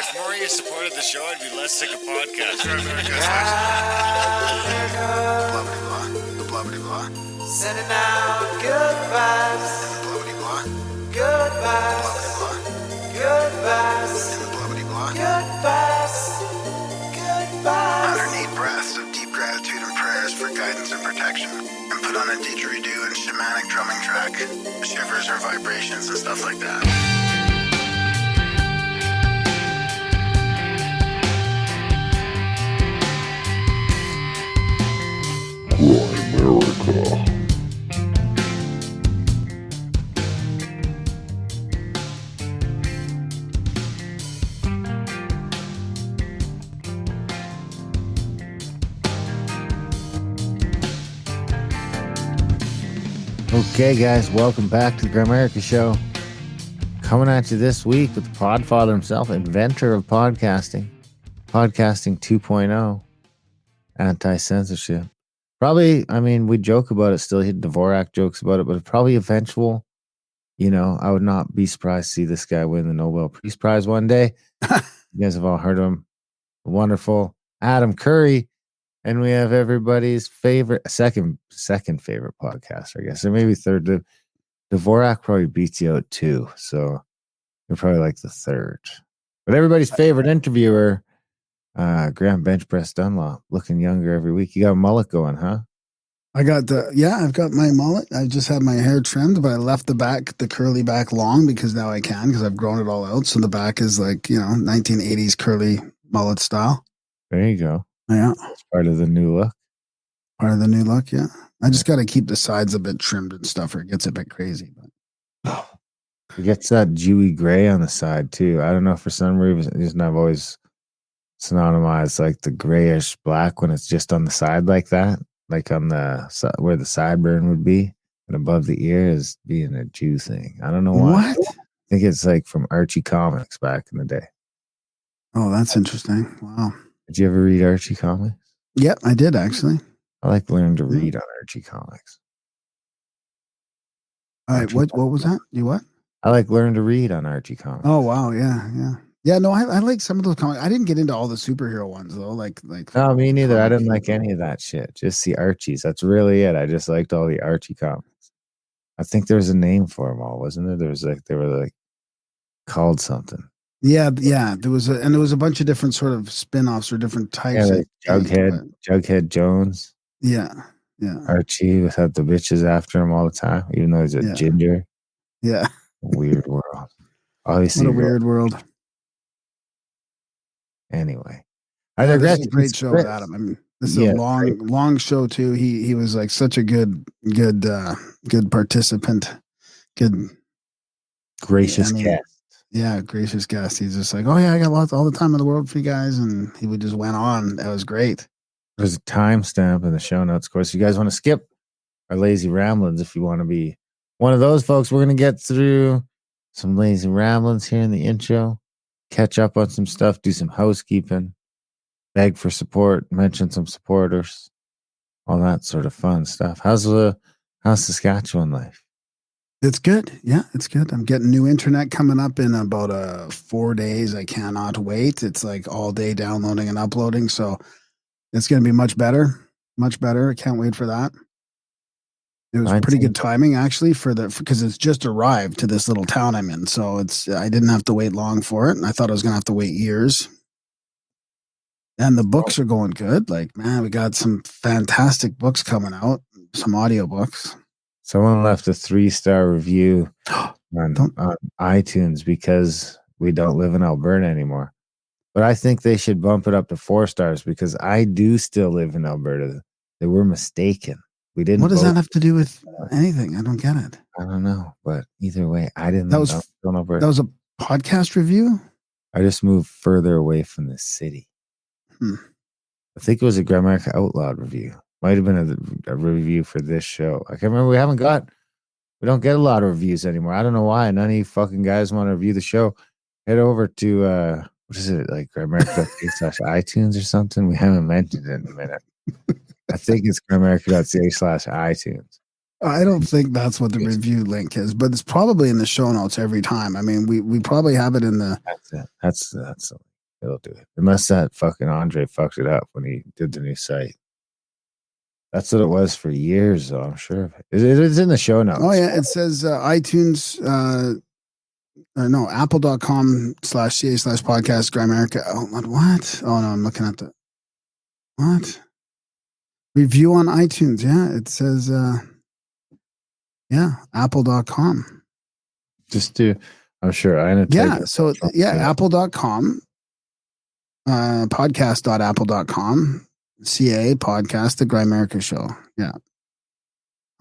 If more of you supported the show, I'd be less sick of podcasts. The blah blah blah. Sending out good vibes. The blah blah blah. Good vibes. Blah Good vibes. blah. The blah blah blah. Good vibes. Good vibes. 108 breaths of deep gratitude and prayers for guidance and protection. And put on a didgeridoo and shamanic drumming track. Shivers or vibrations and stuff like that. Okay, guys, welcome back to the Grimerica Show. Coming at you this week with the Podfather himself, inventor of podcasting 2.0, anti-censorship. Probably, I mean, we joke about it still. Dvorak jokes about it, but probably eventual. You know, I would not be surprised to see this guy win the Nobel Peace Prize one day. You guys have all heard of him. Wonderful Adam Curry. And we have everybody's favorite, second favorite podcaster, I guess, or maybe third. Dvorak probably beats you out too, so you're probably like the third. But everybody's favorite interviewer, Graham Bench Press Dunlop, looking younger every week. You got a mullet going, huh? I've got my mullet. I just had my hair trimmed, but I left the curly back long because now I can because I've grown it all out. So the back is like, 1980s curly mullet style. There you go. Yeah. It's part of the new look. Yeah. I just got to keep the sides a bit trimmed and stuff or it gets a bit crazy. But It gets that dewy gray on the side too. I don't know, for some reason I've always synonymized like the grayish black when it's just on the side like that, like on the where the sideburn would be and above the ear is being a Jew thing. I don't know why. What? I think it's like from Archie comics back in the day. Oh, that's interesting. Wow. Did you ever read Archie comics? Yep, I did actually. I like learning to read on Archie comics. All right, what was that? You what? I like learning to read on Archie comics. Oh wow, yeah. Yeah, no, I like some of those comics. I didn't get into all the superhero ones though. Like No, me neither. I didn't like any of that shit. Just the Archies. That's really it. I just liked all the Archie comics. I think there was a name for them all, wasn't there? They were like called something. Yeah. There was a bunch of different sort of spin-offs or different types. Yeah, like Jughead Jones. Yeah. Archie had the bitches after him all the time, even though he's a ginger. Yeah. Weird world. Obviously, what a weird world. Anyway, I digress. This is a great show with Adam. I mean, this is a long show too. He was like such a good participant. Good, gracious guest. Yeah, gracious guest. He's just like, oh yeah, I got all the time in the world for you guys, and he would just went on. That was great. There's a timestamp in the show notes. Of course, you guys want to skip our lazy ramblings if you want to be one of those folks. We're going to get through some lazy ramblings here in the intro, catch up on some stuff, do some housekeeping, beg for support, mention some supporters, all that sort of fun stuff. How's Saskatchewan life? It's good. Yeah, it's good. I'm getting new internet coming up in about 4 days. I cannot wait. It's like all day downloading and uploading. So it's going to be much better. Much better. I can't wait for that. It was pretty good timing actually because it's just arrived to this little town I'm in. So I didn't have to wait long for it. And I thought I was going to have to wait years. And the books are going good. Like, man, we got some fantastic books coming out, some audiobooks. Someone left a 3-star review on iTunes because we don't live in Alberta anymore. But I think they should bump it up to 4 stars because I do still live in Alberta. They were mistaken. We didn't. What does that have to do with anything? I don't get it. I don't know. But either way, I didn't. That was a podcast review? I just moved further away from the city. I think it was a Grimerica Outlawed review. Might have been a review for this show. I can't remember. We don't get a lot of reviews anymore. I don't know why. None of you fucking guys want to review the show. Head over to what is it, like Grimerica.ca/iTunes or something? We haven't mentioned it in a minute. I think it's Grimerica.ca/iTunes. I don't think that's what the review link is, but it's probably in the show notes every time. I mean, we probably have it in the. That's it. That's it'll do it. Unless that fucking Andre fucked it up when he did the new site. That's what it was for years, though. I'm sure it's in the show notes. Oh yeah, it says iTunes. No, apple.com/ca/podcast Grimerica. Oh, what? Oh no, I'm looking at the what? Review on iTunes. Yeah, it says apple.com. Just do. I'm sure. I'm gonna Yeah, so apple.com, podcast.apple.com, CA podcast, the Grimerica show. Yeah.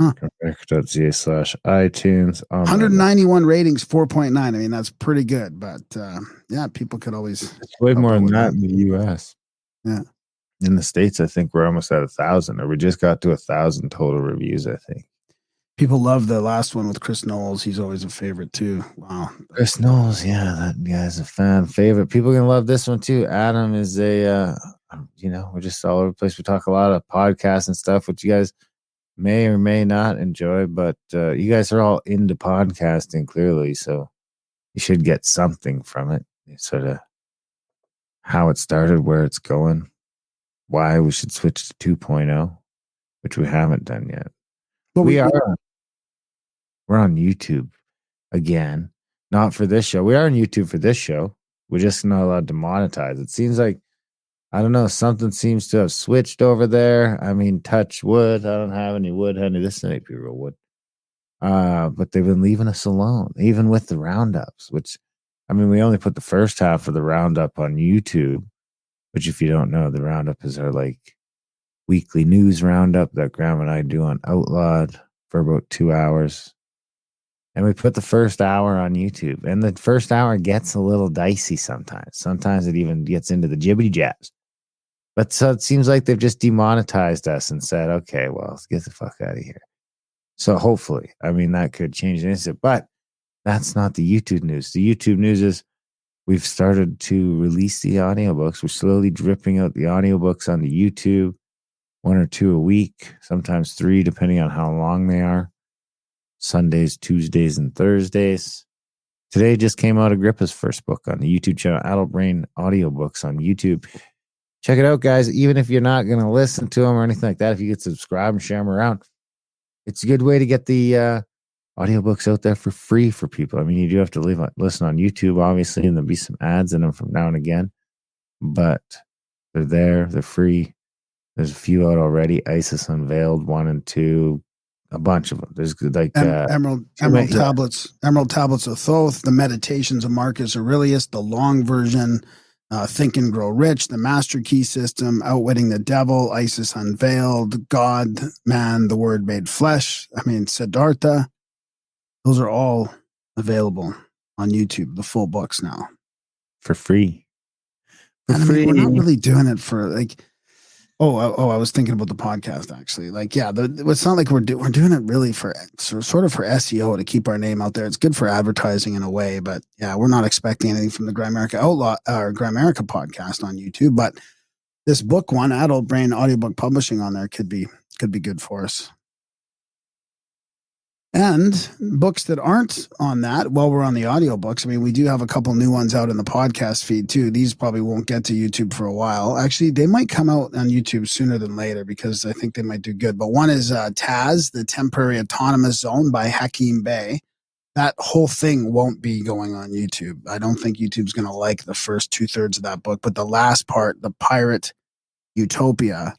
Grimerica.ca/iTunes. 191 ratings, 4.9. I mean, that's pretty good, but yeah, people could always. It's way more than that in the US. Yeah. In the States, I think we're almost at 1,000, or we just got to 1,000 total reviews, I think. People love the last one with Chris Knowles. He's always a favorite too. Wow. Chris Knowles, yeah, that guy's a fan favorite. People are gonna love this one too. Adam is we're just all over the place. We talk a lot of podcasts and stuff, which you guys may or may not enjoy, but you guys are all into podcasting clearly, so you should get something from it. Sort of how it started, where it's going, why we should switch to 2.0, which we haven't done yet. But we're on YouTube again, not for this show. We are on YouTube for this show. We're just not allowed to monetize. It seems like, I don't know, something seems to have switched over there. I mean, touch wood. I don't have any wood, honey. This might be real wood. But they've been leaving us alone, even with the roundups, which, I mean, we only put the first half of the roundup on YouTube, which, if you don't know, the roundup is our like weekly news roundup that Graham and I do on Outlawed for about 2 hours. And we put the first hour on YouTube, and the first hour gets a little dicey sometimes. Sometimes it even gets into the jibbity jabs. But so it seems like they've just demonetized us and said, okay, well, let's get the fuck out of here. So hopefully, I mean, that could change the instant, but that's not the YouTube news. The YouTube news is we've started to release the audiobooks. We're slowly dripping out the audiobooks on the YouTube, 1 or 2 a week, sometimes 3, depending on how long they are. Sundays, Tuesdays, and Thursdays. Today just came out Agrippa's first book on the YouTube channel, Adult Brain Audiobooks on YouTube. Check it out, guys. Even if you're not going to listen to them or anything like that, if you could subscribe and share them around, it's a good way to get the audiobooks out there for free for people. I mean, you do have to listen on YouTube, obviously, and there'll be some ads in them from now and again, but they're there. They're free. There's a few out already. ISIS Unveiled 1 and 2. A bunch of them. There's like Emerald Tablets of Thoth, the Meditations of Marcus Aurelius, the long version, Think and Grow Rich, the Master Key System, Outwitting the Devil, ISIS Unveiled, God, Man, the Word Made Flesh. I mean, Siddhartha. Those are all available on YouTube, the full books now. For free. And I mean, we're not really doing it for like. Oh! I was thinking about the podcast actually. Like, yeah, it's not like we're doing it really for sort of for SEO to keep our name out there. It's good for advertising in a way, but yeah, we're not expecting anything from the Grimerica Outlaw or Grimerica podcast on YouTube. But this book one, Adult Brain Audiobook Publishing, on there could be good for us. And books that aren't on that, while we're on the audiobooks, I mean, we do have a couple new ones out in the podcast feed too. These probably won't get to YouTube for a while. Actually, they might come out on YouTube sooner than later because I think they might do good. But one is Taz, the Temporary Autonomous Zone by Hakeem Bey. That whole thing won't be going on YouTube. I don't think YouTube's going to like the first 2/3 of that book. But the last part, the Pirate Utopia,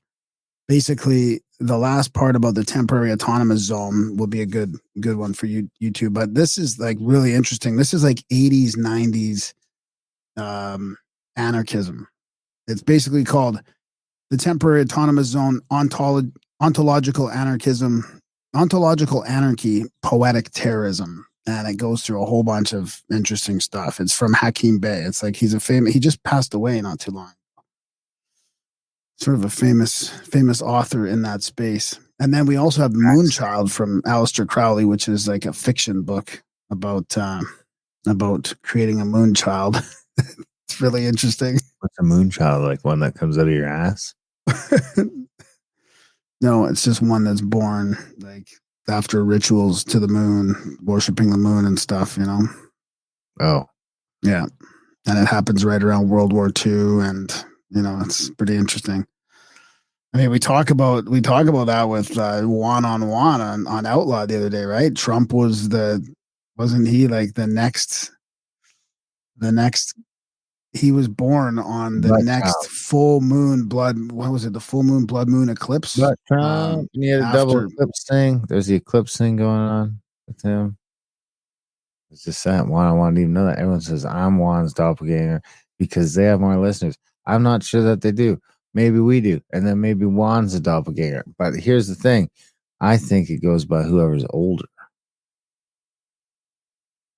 basically the last part about the temporary autonomous zone will be a good one for YouTube. But this is like really interesting. This is like 80s, 90s anarchism. It's basically called the temporary autonomous zone, ontological anarchism, ontological anarchy, poetic terrorism. And it goes through a whole bunch of interesting stuff. It's from Hakeem Bey. It's like he just passed away not too long. Sort of a famous author in that space. And then we also have Moonchild from Aleister Crowley, which is like a fiction book about creating a moonchild. It's really interesting. What's a moonchild? Like one that comes out of your ass? No, it's just one that's born like after rituals to the moon, worshiping the moon and stuff, you know? Oh. Yeah. and it happens right around World War II, and it's pretty interesting. I mean, we talk about that with Juan on Outlaw the other day, right? Trump wasn't he like the next he was born on the But next full moon blood. What was it? The full moon blood moon eclipse. But Trump, you had a double After eclipse thing. There's the eclipse thing going on with him. It's just that Juan. I wanted to even know that everyone says I'm Juan's doppelganger because they have more listeners. I'm not sure that they do. Maybe we do, and then maybe Juan's a doppelganger. But here's the thing: I think it goes by whoever's older.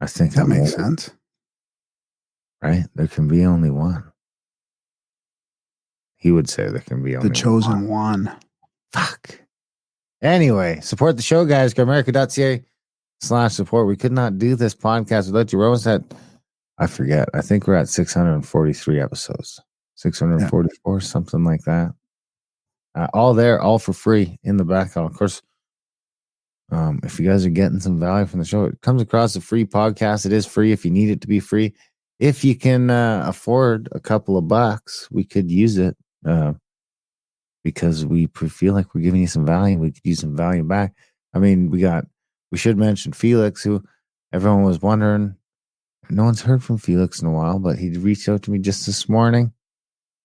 I think that I'm makes older, sense. right? There can be only one. He would say there can be only The chosen one. one. Fuck. Anyway, support the show, guys. Grimerica.ca/support. We could not do this podcast without you. We're almost at, I forget. I think we're at 643 episodes. 644, something like that. All there, all for free in the background. Of course, if you guys are getting some value from the show, it comes across a free podcast. It is free if you need it to be free. If you can afford a couple of bucks, we could use it because we feel like we're giving you some value. We could use some value back. I mean, we should mention Felix, who everyone was wondering. No one's heard from Felix in a while, but he reached out to me just this morning,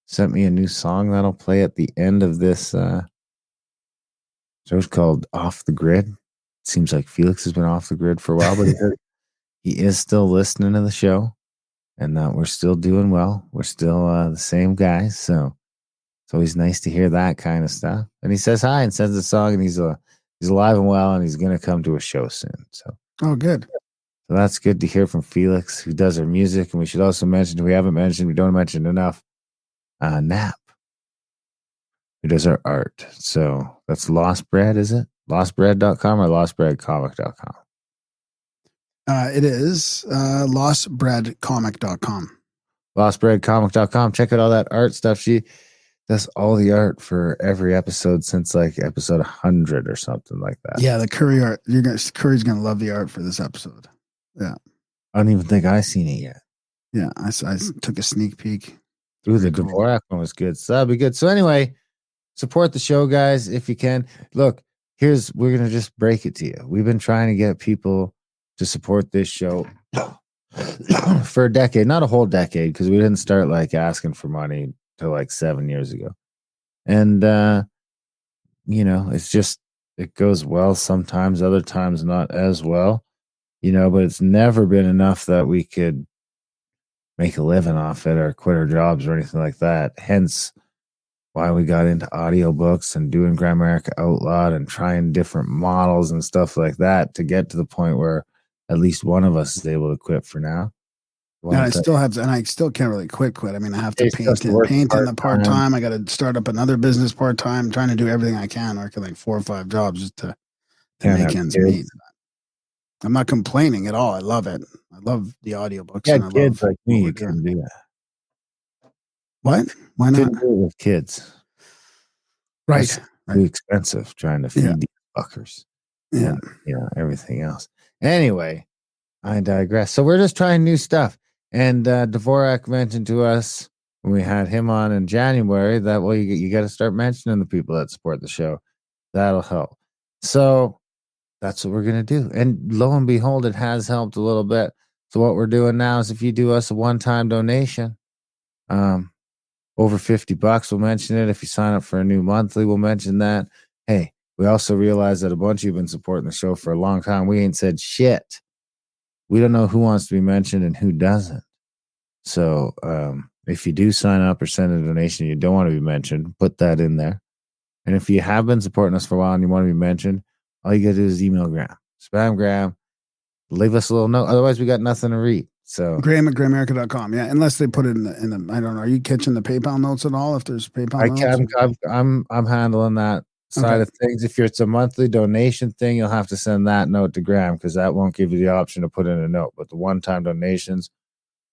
sent me a new song that'll play at the end of this show's called Off the Grid. Seems like Felix has been off the grid for a while, but he is still listening to the show, and we're still doing well. We're still the same guys, so it's always nice to hear that kind of stuff. And he says hi and sends a song, and he's alive and well, and he's going to come to a show soon. So, good. So that's good to hear from Felix, who does our music, and we should also mention, we don't mention enough, Nap, who does our art. So that's Lost Bread, is it? LostBread.com or LostBreadComic.com? It is lostbreadcomic.com. LostBreadComic.com. Check out all that art stuff. She does all the art for every episode since like episode 100 or something like that. Yeah, the Curry art. Curry's gonna love the art for this episode. Yeah. I don't even think I've seen it yet. Yeah, I took a sneak peek. The Dvorak one was good. So that'll be good. So anyway, support the show, guys, if you can. Look, we're going to just break it to you. We've been trying to get people to support this show for a decade, not a whole decade, because we didn't start like asking for money till like 7 years ago. And, it's just, it goes well sometimes, other times not as well, but it's never been enough that we could make a living off it or quit our jobs or anything like that. Hence why we got into audiobooks and doing Grimerica Outlawed and trying different models and stuff like that to get to the point where at least one of us is able to quit for now. And I still can't really quit. I mean, I have to paint in the part-time. I got to start up another business part-time, trying to do everything I can, working like 4 or 5 jobs just to make ends meet. I'm not complaining at all. I love it. I love the audiobooks. Yeah, kids like me, you couldn't do that. What? Why not? Couldn't do it with kids. Right. Too expensive trying to feed these fuckers. Yeah. And, everything else. Anyway, I digress. So we're just trying new stuff. And Dvorak mentioned to us when we had him on in January that, well, you got to start mentioning the people that support the show. That'll help. So that's what we're going to do. And lo and behold, it has helped a little bit. So what we're doing now is if you do us a one-time donation, over $50, we'll mention it. If you sign up for a new monthly, we'll mention that. Hey, we also realize that a bunch of you have been supporting the show for a long time. We ain't said shit. We don't know who wants to be mentioned and who doesn't. So if you do sign up or send a donation, you don't want to be mentioned, put that in there. And if you have been supporting us for a while and you want to be mentioned, all you got to do is email Graham, spam Graham, leave us a little note. Otherwise, we got nothing to read. So Graham at Grimerica.com. Yeah, unless they put it in the I don't know. Are you catching the PayPal notes at all? If there's PayPal notes, I'm handling that side of things. If it's a monthly donation thing, you'll have to send that note to Graham because that won't give you the option to put in a note. But the one-time donations,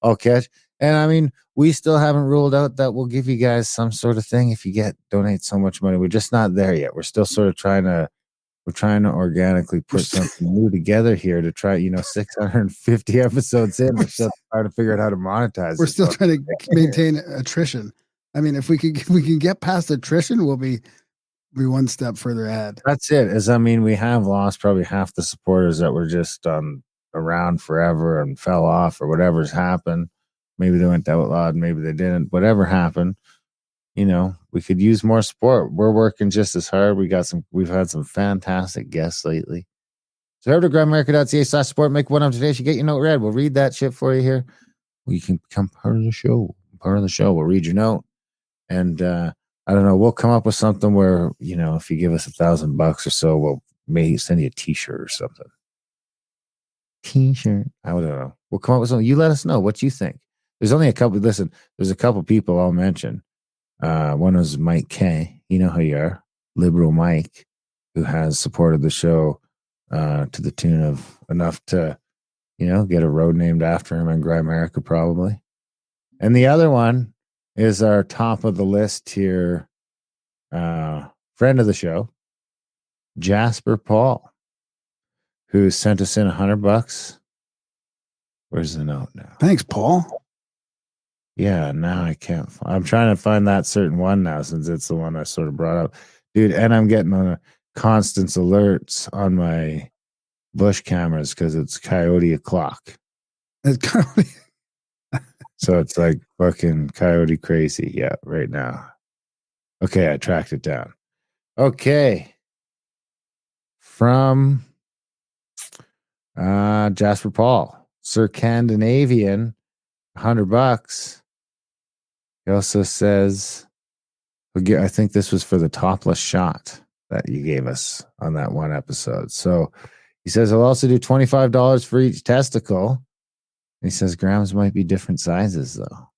I'll catch. And I mean, we still haven't ruled out that we'll give you guys some sort of thing if you donate so much money. We're just not there yet. We're still sort of trying to we're trying to organically put something new together here to try, 650 episodes in. We're still trying to figure out how to monetize. We're this still fucking trying to thing. maintain attrition. I mean, if we can get past attrition, we'll be one step further ahead. That's it. We have lost probably half the supporters that were just around forever and fell off or whatever's happened. Maybe they went outlawed, maybe they didn't. Whatever happened, we could use more support. We're working just as hard. We've had some fantastic guests lately. So over to grimerica.ca/support, make one up today. You get your note read. We'll read that shit for you here. You can become part of the show. We'll read your note. And I don't know, we'll come up with something where, if you give us $1,000 or so, we'll maybe send you a t-shirt or something. T-shirt. I don't know. We'll come up with something. You let us know what you think. There's only a couple. Listen, there's a couple people I'll mention. One was Mike K. You know who you are. Liberal Mike, who has supported the show to the tune of enough to, get a road named after him in Grimerica probably. And the other one is our top of the list here, friend of the show, Jasper Paul, who sent us in $100. Where's the note now? Thanks, Paul. Yeah, now I can't. I'm trying to find that certain one now since it's the one I sort of brought up, dude. And I'm getting on a constant alerts on my bush cameras because it's coyote o'clock. So it's like fucking coyote crazy. Yeah, right now. Okay, I tracked it down. Okay. From Jasper Paul, Sir Scandinavian, $100. He also says, I think this was for the topless shot that you gave us on that one episode. So he says, I'll also do $25 for each testicle. And he says, grams might be different sizes, though.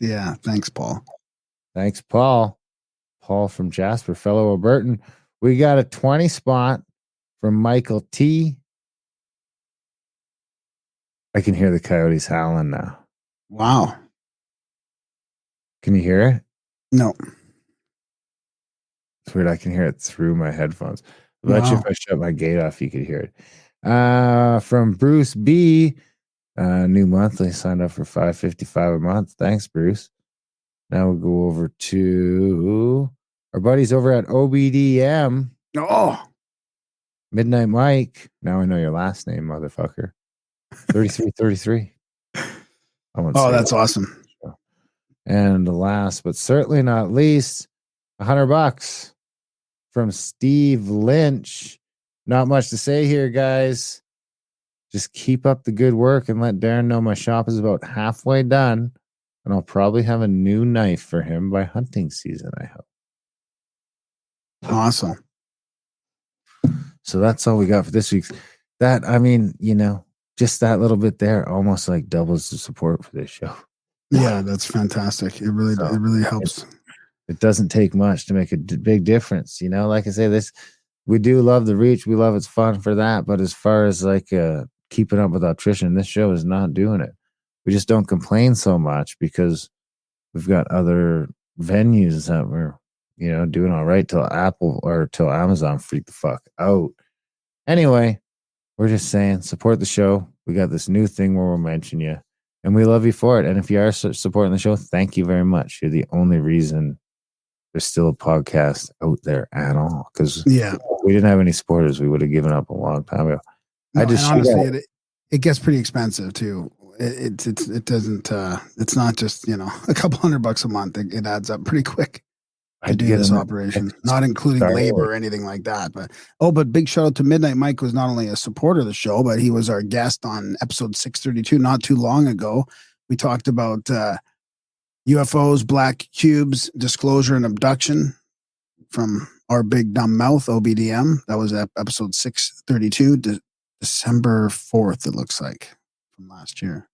Yeah. Thanks, Paul. Thanks, Paul. Paul from Jasper, fellow Albertan. We got a 20 spot from Michael T. I can hear the coyotes howling now. Wow. Can you hear it? No. It's weird. I can hear it through my headphones. I bet you if I shut my gate off, you could hear it. From Bruce B. New monthly, signed up for $5.55 a month. Thanks, Bruce. Now we'll go over to our buddies over at OBDM. Oh, Midnight Mike. Now I know your last name, motherfucker. 3333. Oh, that's awesome. And last but certainly not least, $100 from Steve Lynch. Not much to say here, guys. Just keep up the good work and let Darren know my shop is about halfway done. And I'll probably have a new knife for him by hunting season, I hope. Awesome. So that's all we got for this week's. Just that little bit there almost like doubles the support for this show. Yeah, that's fantastic. It really helps. It doesn't take much to make a big difference. Like I say, we do love the reach. We love it's fun for that. But as far as keeping up with attrition, this show is not doing it. We just don't complain so much because we've got other venues that we're, doing all right till Apple or till Amazon freak the fuck out. Anyway, we're just saying, support the show. We got this new thing where we'll mention you, and we love you for it. And if you are supporting the show, thank you very much. You're the only reason there's still a podcast out there at all. Because if we didn't have any supporters, we would have given up a long time ago. No, honestly, it gets pretty expensive too. It doesn't. It's not just a couple $100 a month. It adds up pretty quick. To do this operation, not including labor or anything like that. But big shout out to Midnight Mike, was not only a supporter of the show, but he was our guest on episode 632 not too long ago. We talked about UFOs, black cubes, disclosure, and abduction from our big dumb mouth, OBDM. That was episode 632, December 4th, it looks like, from last year.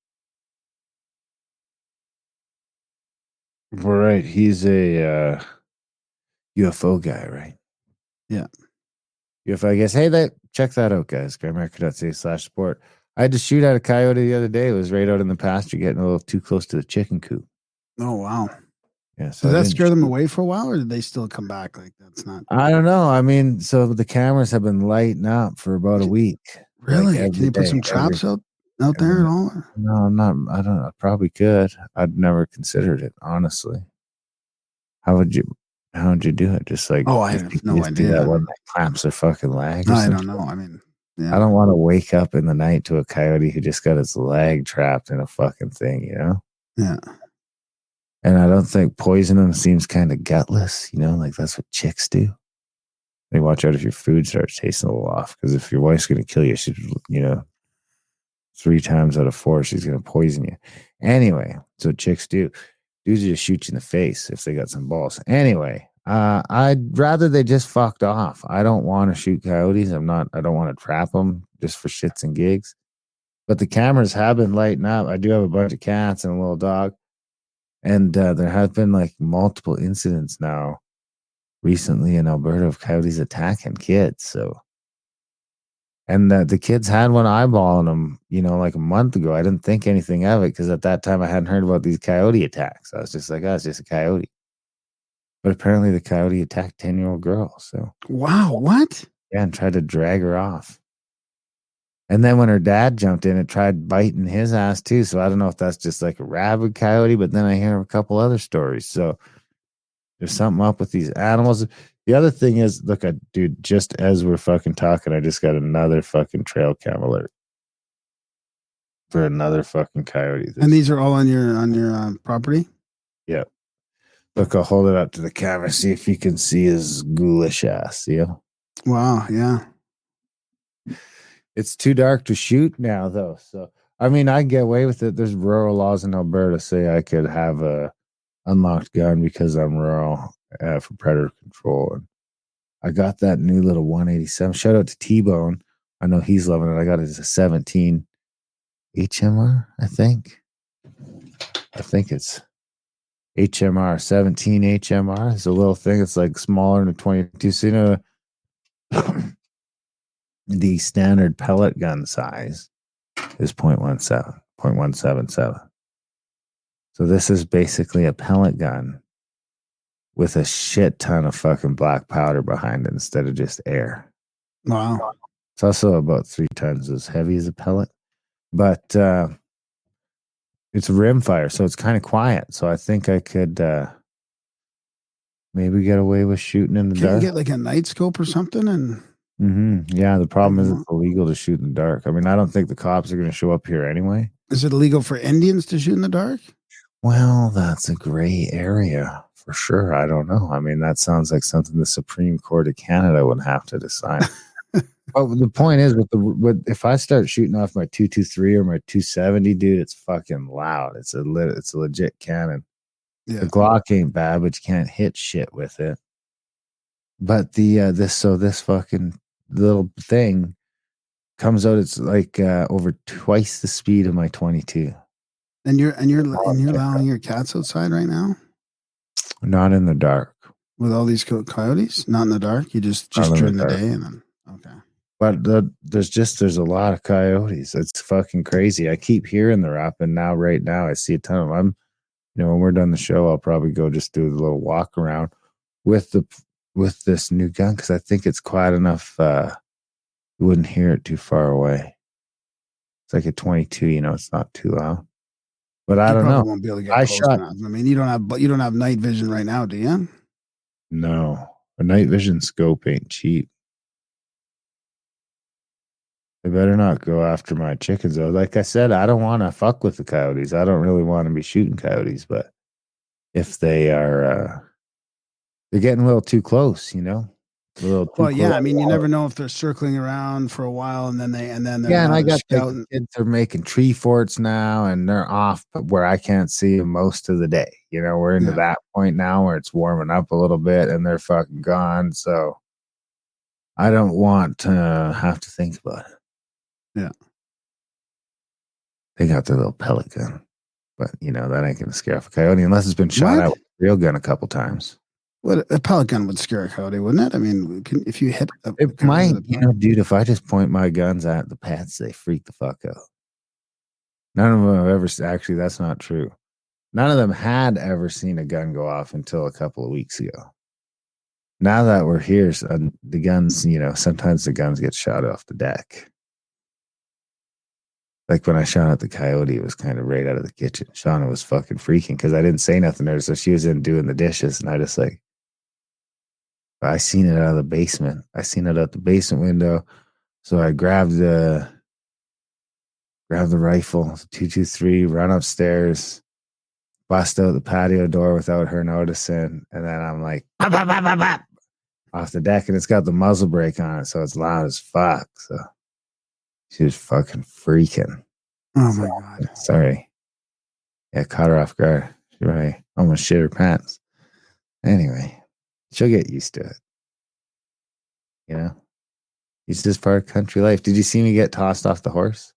Right. He's a UFO guy, right? Yeah. UFO guys. Hey, check that out, guys. grimerica.ca/support. I had to shoot at a coyote the other day. It was right out in the pasture, getting a little too close to the chicken coop. Oh, wow. Yeah, so Does I that didn't scare them shoot. away for a while, or did they still come back? Like that's not I don't know. I mean, so the cameras have been lighting up for about a week, like really. Can every you put day, some traps out every there at night. all? Or? No, I'm not. I don't. I probably could. I'd never considered it, honestly. How would you? How would you do it? Just like Oh, I you think have you no just do that idea. one that clamps their fucking leg or I some don't shit? know. I mean, I yeah, don't want to wake up in the night to a coyote who just got its leg trapped in a fucking thing, yeah. And I don't think poisoning them seems kind of gutless, like that's what chicks do. They watch out if your food starts tasting a little off, because if your wife's going to kill you, she, 3 times out of 4, she's going to poison you. Anyway, so chicks do. Dudes just shoot you in the face if they got some balls. Anyway, I'd rather they just fucked off. I don't want to shoot coyotes. I don't want to trap them just for shits and gigs. But the cameras have been lighting up. I do have a bunch of cats and a little dog. And there have been like multiple incidents now recently in Alberta of coyotes attacking kids. So, and the kids had one eyeballing them, like a month ago. I didn't think anything of it because at that time I hadn't heard about these coyote attacks. I was just like, oh, it's just a coyote. But apparently the coyote attacked 10-year-old girl. So, Wow, what? yeah, and tried to drag her off. And then when her dad jumped in, it tried biting his ass too. So I don't know if that's just like a rabid coyote, but then I hear a couple other stories. So there's something up with these animals. The other thing is, look, dude, just as we're fucking talking, I just got another fucking trail cam alert for another fucking coyote. And these are all on your property. Yeah. Look, I'll hold it up to the camera, see if you can see his ghoulish ass. Yeah. Wow, yeah. It's too dark to shoot now, though. So, I mean, I can get away with it. There's rural laws in Alberta say I could have a unlocked gun because I'm rural for predator control. And I got that new little 187. Shout out to T-Bone. I know he's loving it. I got it as a 17 HMR, I think. I think it's HMR, 17 HMR. It's a little thing. It's like smaller than a 22. So, the standard pellet gun size is 0.17. So this is basically a pellet gun with a shit ton of fucking black powder behind it instead of just air. Wow. It's also about 3 times as heavy as a pellet, but it's rim fire, so it's kind of quiet. So I think I could maybe get away with shooting in the Can't you dark. get like a night scope or something? And Yeah, the problem is it's illegal to shoot in the dark. I mean, I don't think the cops are going to show up here anyway. is it illegal for Indians to shoot in the dark? Well, that's a gray area for sure. I don't know. I mean, that sounds like something the Supreme Court of Canada would have to decide. But the point is, if I start shooting off my 223 or my 270, dude, it's fucking loud. It's a legit cannon. Yeah. The Glock ain't bad, but you can't hit shit with it. But this fucking little thing comes out. It's like over twice the speed of my 22. And you're allowing your cats outside right now Not in the dark. with all these coyotes? Not in the dark. You just Not in the during the dark. day and then okay. But there's a lot of coyotes. It's fucking crazy. I keep hearing they're up, and right now I see a ton of them. When we're done the show, I'll probably go just do a little walk around with this new gun because I think it's quiet enough. You wouldn't hear it too far away. It's like a 22. It's not too loud. But I don't know. Won't be able to get I close shot. enough. I mean, you don't have night vision right now, do you? No, a night vision scope ain't cheap. They better not go after my chickens, though. Like I said, I don't want to fuck with the coyotes. I don't really want to be shooting coyotes, but if they are, they're getting a little too close, a little too close. Yeah. I mean, you never know if they're circling around for a while and then they're and I got scouting. kids are making tree forts now, and they're off where I can't see them most of the day. We're into that point now where it's warming up a little bit, and they're fucking gone. So I don't want to have to think about it. Yeah. They got their little pellet gun, but that ain't going to scare off a coyote unless it's been shot out with a real gun a couple times. Well, a pellet gun would scare a coyote, wouldn't it? I mean, if you hit it might, dude, if I just point my guns at the pets, they freak the fuck out. None of them have ever, actually, that's not true. None of them had ever seen a gun go off until a couple of weeks ago. Now that we're here, the guns, sometimes the guns get shot off the deck. Like when I shot at the coyote, it was kind of right out of the kitchen. Shauna was fucking freaking because I didn't say nothing to her. So she was in doing the dishes, and I seen it out of the basement. I seen it out the basement window. So I grabbed the rifle, 223, run upstairs, bust out the patio door without her noticing, and then I'm like, bop, bop, bop, bop, bop, off the deck, and it's got the muzzle brake on it, so it's loud as fuck. So she was fucking freaking. Oh my God. Sorry. Yeah, caught her off guard. She right, almost shit her pants. Anyway, she'll get used to it. It's just part of country life. Did you see me get tossed off the horse?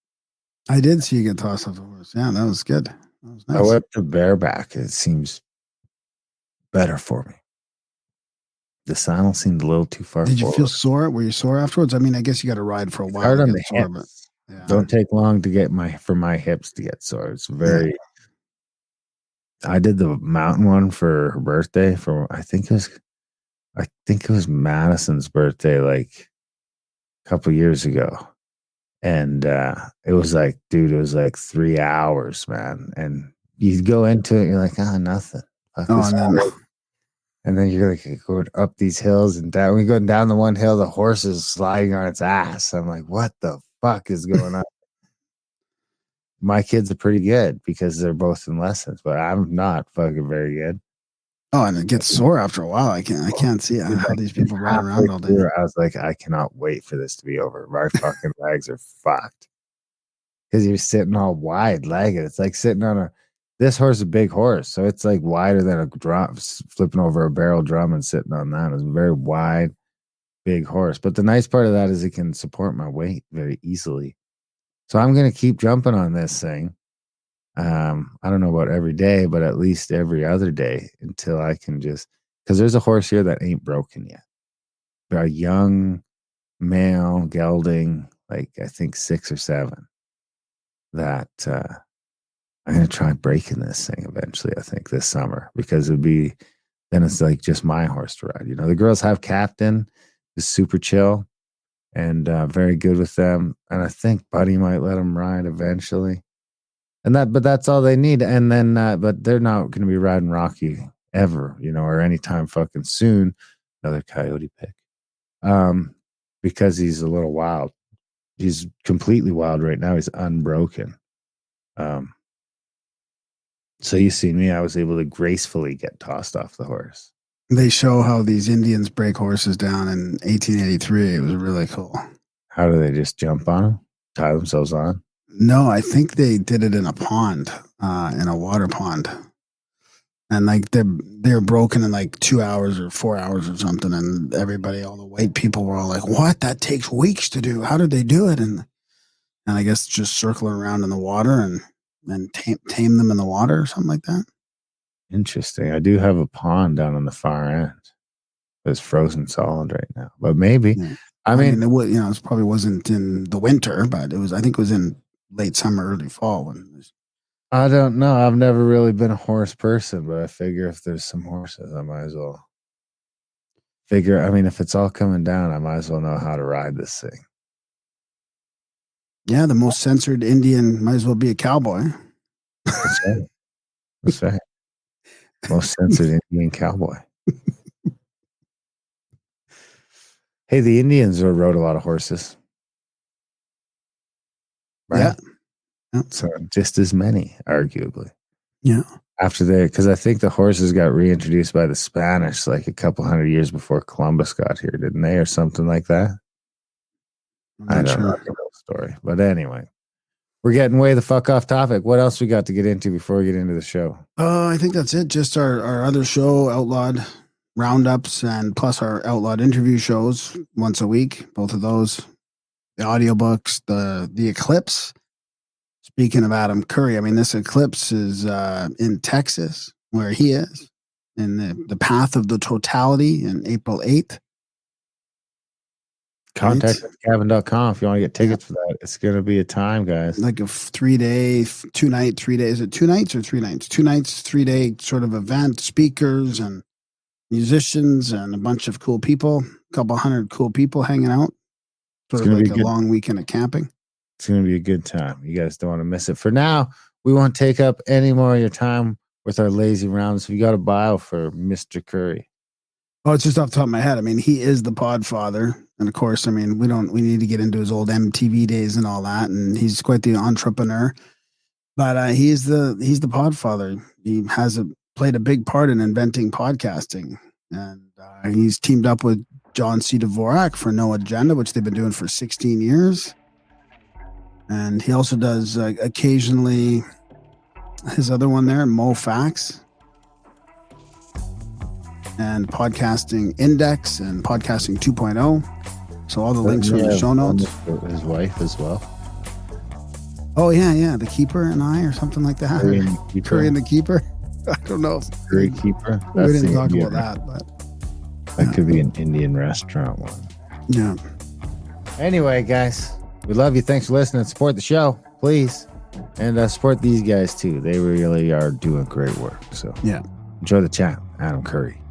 I did see you get tossed off the horse. Yeah, that was good. That was nice. I whipped the bareback. It seems better for me. The saddle seemed a little too far Did you forward. feel sore? Were you sore afterwards? I mean, I guess you got to ride for a while. Hard to on get the sore, hips. but yeah. Don't take long to get for my hips to get sore. It's very. I did the mountain one for her birthday. I think it was Madison's birthday, like a couple years ago, and it was like, dude, it was like 3 hours, man. And you go into it, you're like, nothing. And then you're like going up these hills and down. We go down the one hill, the horse is sliding on its ass. I'm like, what the fuck is going on? My kids are pretty good because they're both in lessons, but I'm not fucking very good. Oh, and it gets sore after a while. I can't see how these people ride around all day. I was like, I cannot wait for this to be over. My fucking legs are fucked. Because you're sitting all wide legged. It's like sitting on this horse is a big horse. So it's like wider than a drum, flipping over a barrel drum and sitting on that. It's a very wide, big horse. But the nice part of that is it can support my weight very easily. So I'm going to keep jumping on this thing. I don't know about every day, but at least every other day until I can because there's a horse here that ain't broken yet. A young male gelding, like I think 6 or 7, that I'm going to try breaking this thing eventually, I think this summer, because then it's like just my horse to ride. The girls have Captain, is super chill and very good with them. And I think Buddy might let him ride eventually. But that's all they need. And then, but they're not going to be riding Rocky ever, or anytime fucking soon. Another coyote pick. Because he's a little wild. He's completely wild right now. He's unbroken. So you see me, I was able to gracefully get tossed off the horse. They show how these Indians break horses down in 1883. It was really cool. How do they just jump on them? Tie themselves on? No, I think they did it in a pond, in a water pond. And like they're broken in like 2 hours or 4 hours or something. And everybody, all the white people were all like, what? That takes weeks to do. How did they do it? And I guess just circling around in the water and tame them in the water or something like that. Interesting. I do have a pond down on the far end. It's frozen solid right now, but maybe. Yeah. I mean, it was, it probably wasn't in the winter, but I think it was in late summer, early fall. I don't know. I've never really been a horse person, but I figure if there's some horses, I might as well if it's all coming down, I might as well know how to ride this thing. Yeah, the most censored Indian might as well be a cowboy. That's right. That's right. Most censored Indian cowboy. Hey, the Indians rode a lot of horses. Right? Yeah. So just as many, arguably. Yeah. Because I think the horses got reintroduced by the Spanish like a couple hundred years before Columbus got here, didn't they? Or something like that. I don't know the whole story. But anyway, we're getting way the fuck off topic. What else we got to get into before we get into the show? I think that's it. Just our other show, Outlawed Roundups, and plus our Outlawed interview shows once a week. Both of those. The audiobooks, the Eclipse. Speaking of Adam Curry, I mean, this Eclipse is in Texas, where he is, in the Path of the Totality in April 8th. Contact Gavin.com if you want to get tickets for that. It's going to be a time, guys. Like a 3-day, 2-night, 3 days. Is it 2 nights or 3 nights? 2 nights, 3-day sort of event, speakers and musicians and a bunch of cool people, a couple hundred cool people hanging out. Sort of like a long weekend of camping. It's going to be a good time. You guys don't want to miss it. For now, we won't take up any more of your time with our lazy rounds. We got a bio for Mr. Curry. Oh, it's just off the top of my head. I mean, he is the Podfather. And of course, I mean, we need to get into his old MTV days and all that. And he's quite the entrepreneur. But he's the Podfather. He played a big part in inventing podcasting. And he's teamed up with John C. Dvorak for No Agenda, which they've been doing for 16 years. And he also does occasionally his other one there, Mo Facts. And Podcasting Index and Podcasting 2.0. So all the links are in the show notes. His wife as well. Oh, yeah. The Keeper and I or something like that. Curry and the Keeper. I don't know. Curry Keeper. We didn't talk about that. But that could be an Indian restaurant one. Yeah. Anyway, guys, we love you. Thanks for listening. Support the show, please. And support these guys, too. They really are doing great work. So yeah, enjoy the chat. Adam Curry.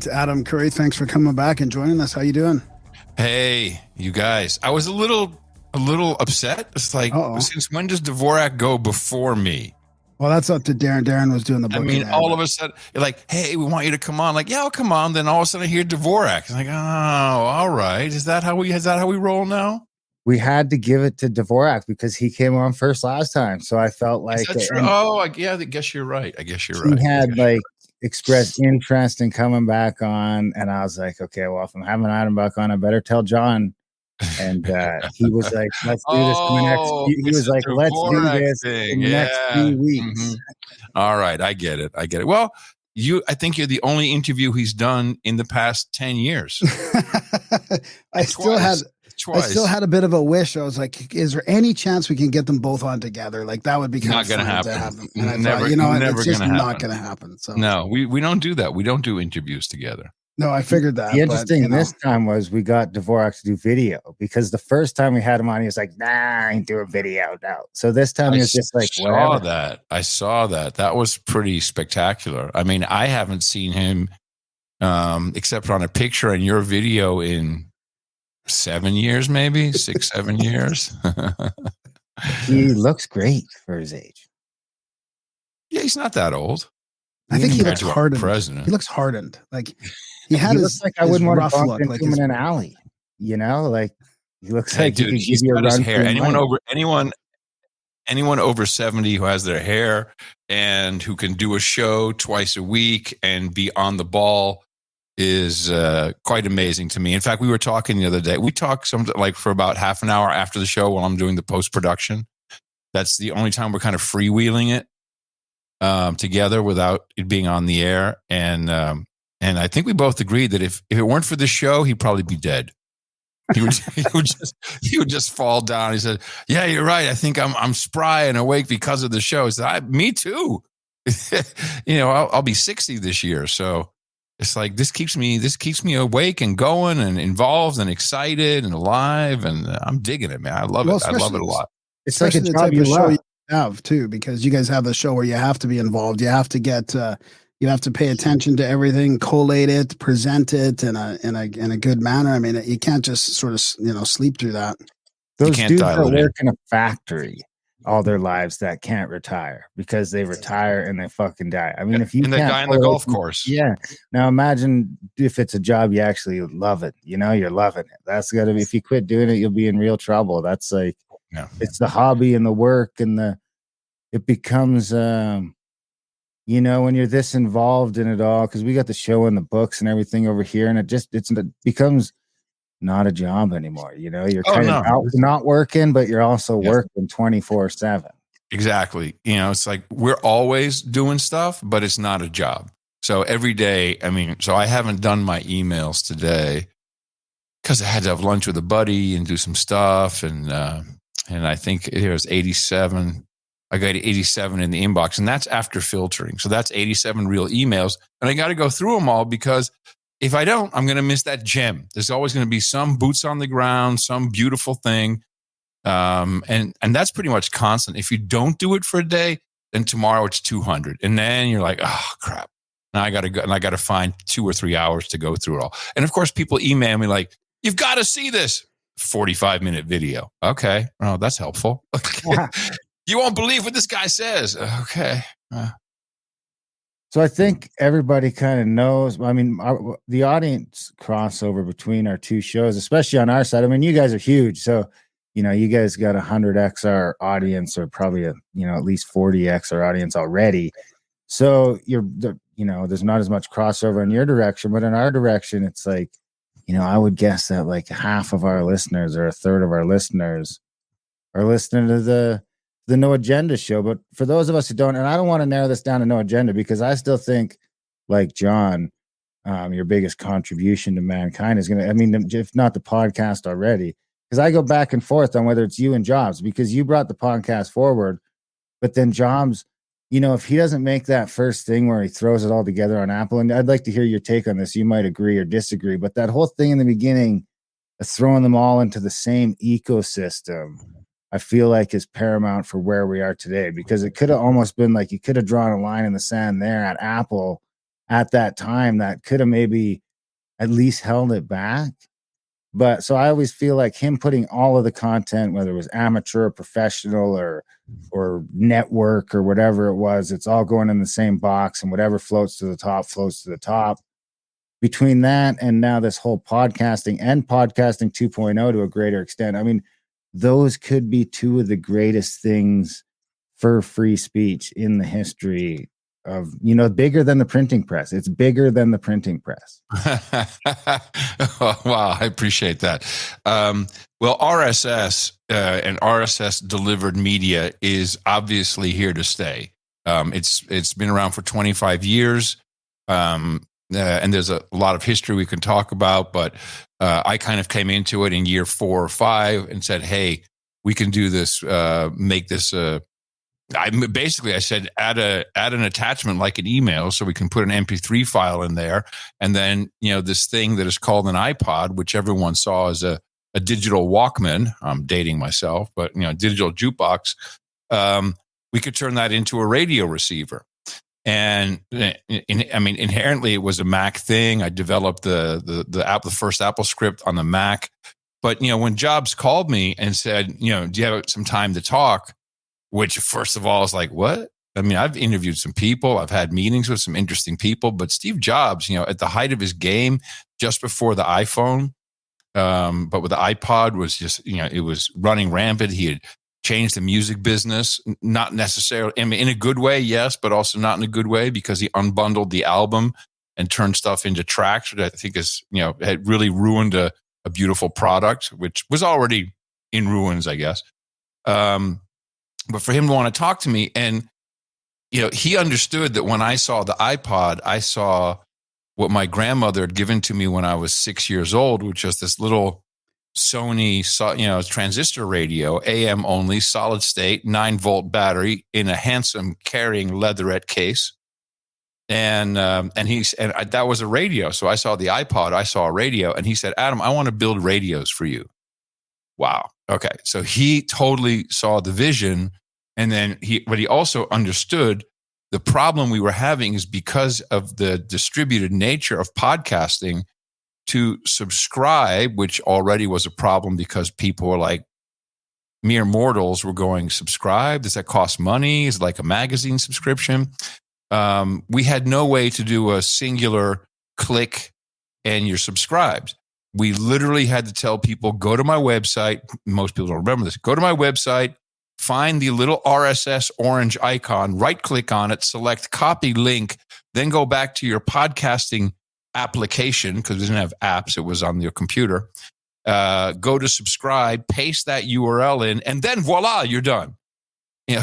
right, Adam Curry, thanks for coming back and joining us. How you doing? Hey, you guys. I was a little upset. It's like, since when does Dvorak go before me? Well, that's up to Darren. Darren was doing the booking. I mean, all of a sudden, like, hey, we want you to come on. Like, yeah, I'll come on. Then all of a sudden, I hear Dvorak. I'm like, oh, all right. Is that how we roll now? We had to give it to Dvorak because he came on first last time. So I felt like, yeah, I guess you're right. He had expressed interest in coming back on, and I was like, okay, well, if I'm having Adam back on, I better tell John. And he was like, let's do this in the next. He was like, let's do this in the next few weeks. Mm-hmm. All right, I get it. Well, I think you're the only interview he's done in the past 10 years. I still had a bit of a wish. I was like, is there any chance we can get them both on together? Like, that would be kind not of going to happen. happen. And I never, thought, it's just not going to happen. So no, we don't do that. We don't do interviews together. No, I figured that. The interesting this time was we got Dvorak to do video, because the first time we had him on, he was like, nah, I ain't doing video now. So this time he was just like, whatever. I saw that. That was pretty spectacular. I mean, I haven't seen him except on a picture in your video in 7 years, maybe 6, 7 years. He looks great for his age. Yeah, he's not that old. I think he looks hardened. President. He looks hardened. Like he looks like I wouldn't want to look like him in an alley. You know, like he looks like dude, he's got his hair. Anyone over 70 who has their hair and who can do a show twice a week and be on the ball is quite amazing to me. In fact, we were talking the other day. We talked for about half an hour after the show while I'm doing the post-production. That's the only time we're kind of freewheeling it together without it being on the air. And I think we both agreed that if it weren't for the show, he'd probably be dead. He would just fall down. He said, yeah, you're right. I think I'm spry and awake because of the show. He said, me too. I'll be 60 this year. So it's like, this keeps me awake and going and involved and excited and alive. And I'm digging it, man. I love it. I love it a lot. It's like a job you love. Have too, because you guys have the show where you have to be involved. You have to get You have to pay attention to everything, collate it, present it in a good manner. I mean, you can't just sort of sleep through that. Those can't dudes dial that it in. work in a factory all their lives that can't retire because they retire and they fucking die. I mean, if you And the can't guy on the golf course. yeah. Now imagine if it's a job you actually love it. You know, you're loving it. That's got to be. If you quit doing it, you'll be in real trouble. That's like, Yeah. it's the hobby and the work and it becomes. You know, when you're this involved in it all, because we got the show and the books and everything over here, and it becomes not a job anymore. You know, you're kind of out, not working, but you're also working 24/7. Exactly. You know, it's like we're always doing stuff, but it's not a job. So every day, I mean, so I haven't done my emails today because I had to have lunch with a buddy and do some stuff, and I think it was 87. I got 87 in the inbox, and that's after filtering. So that's 87 real emails, and I got to go through them all because if I don't, I'm going to miss that gem. There's always going to be some boots on the ground, some beautiful thing. And that's pretty much constant. If you don't do it for a day, then tomorrow it's 200. And then you're like, oh crap. Now I got to go and I got to find 2 or 3 hours to go through it all. And of course, people email me like, you've got to see this 45-minute video. Okay. Oh, that's helpful. You won't believe what this guy says. Okay. So I think everybody kind of knows. I mean, the audience crossover between our two shows, especially on our side. I mean, you guys are huge. So, you know, you guys got 100x our audience, or probably at least 40x our audience already. So there's not as much crossover in your direction, but in our direction, it's like, I would guess that like half of our listeners or a third of our listeners are listening to the No Agenda show. But for those of us who don't, and I don't want to narrow this down to No Agenda, because I still think, like John, your biggest contribution to mankind is going to, I mean, if not the podcast already, because I go back and forth on whether it's you and Jobs, because you brought the podcast forward, but then Jobs, if he doesn't make that first thing where he throws it all together on Apple, and I'd like to hear your take on this, you might agree or disagree, but that whole thing in the beginning, throwing them all into the same ecosystem, I feel like is paramount for where we are today, because it could have almost been like you could have drawn a line in the sand there at Apple at that time that could have maybe at least held it back. But so I always feel like him putting all of the content, whether it was amateur or professional or network or whatever it was, it's all going in the same box, and whatever floats to the top floats to the top. Between that and now this whole podcasting and podcasting 2.0 to a greater extent, I mean, those could be two of the greatest things for free speech in the history of, bigger than the printing press. It's bigger than the printing press. Oh, wow. I appreciate that. Well, RSS and RSS delivered media is obviously here to stay. It's been around for 25 years. And there's a lot of history we can talk about, but I kind of came into it in year 4 or 5 and said, hey, we can do this, make this. I said, add an attachment like an email so we can put an MP3 file in there. And then, this thing that is called an iPod, which everyone saw as a digital Walkman. I'm dating myself, but, digital jukebox. We could turn that into a radio receiver. And inherently it was a Mac thing. I developed the first Apple script on the Mac. But, when Jobs called me and said, do you have some time to talk? Which, first of all, is like, what? I mean, I've interviewed some people. I've had meetings with some interesting people. But Steve Jobs, at the height of his game, just before the iPhone, but with the iPod was just, it was running rampant. He had changed the music business, not necessarily, I mean, in a good way, yes, but also not in a good way, because he unbundled the album and turned stuff into tracks, which I think is, had really ruined a beautiful product, which was already in ruins, I guess. But for him to want to talk to me, and, he understood that when I saw the iPod, I saw what my grandmother had given to me when I was 6 years old, which was this little Sony, transistor radio, AM only, solid state, 9-volt battery in a handsome carrying leatherette case. And that was a radio. So I saw the iPod, I saw a radio, and he said, Adam, I want to build radios for you. Wow. Okay. So he totally saw the vision. And then he also understood The problem we were having is because of the distributed nature of podcasting, to subscribe, which already was a problem because people were like, mere mortals were going, subscribe? Does that cost money? Is it like a magazine subscription? We had no way to do a singular click and you're subscribed. We literally had to tell people, go to my website. Most people don't remember this. Go to my website, find the little RSS orange icon, right click on it, select copy link, then go back to your podcasting application, because we didn't have apps, it was on your computer. Go to subscribe, paste that URL in, and then voila, you're done.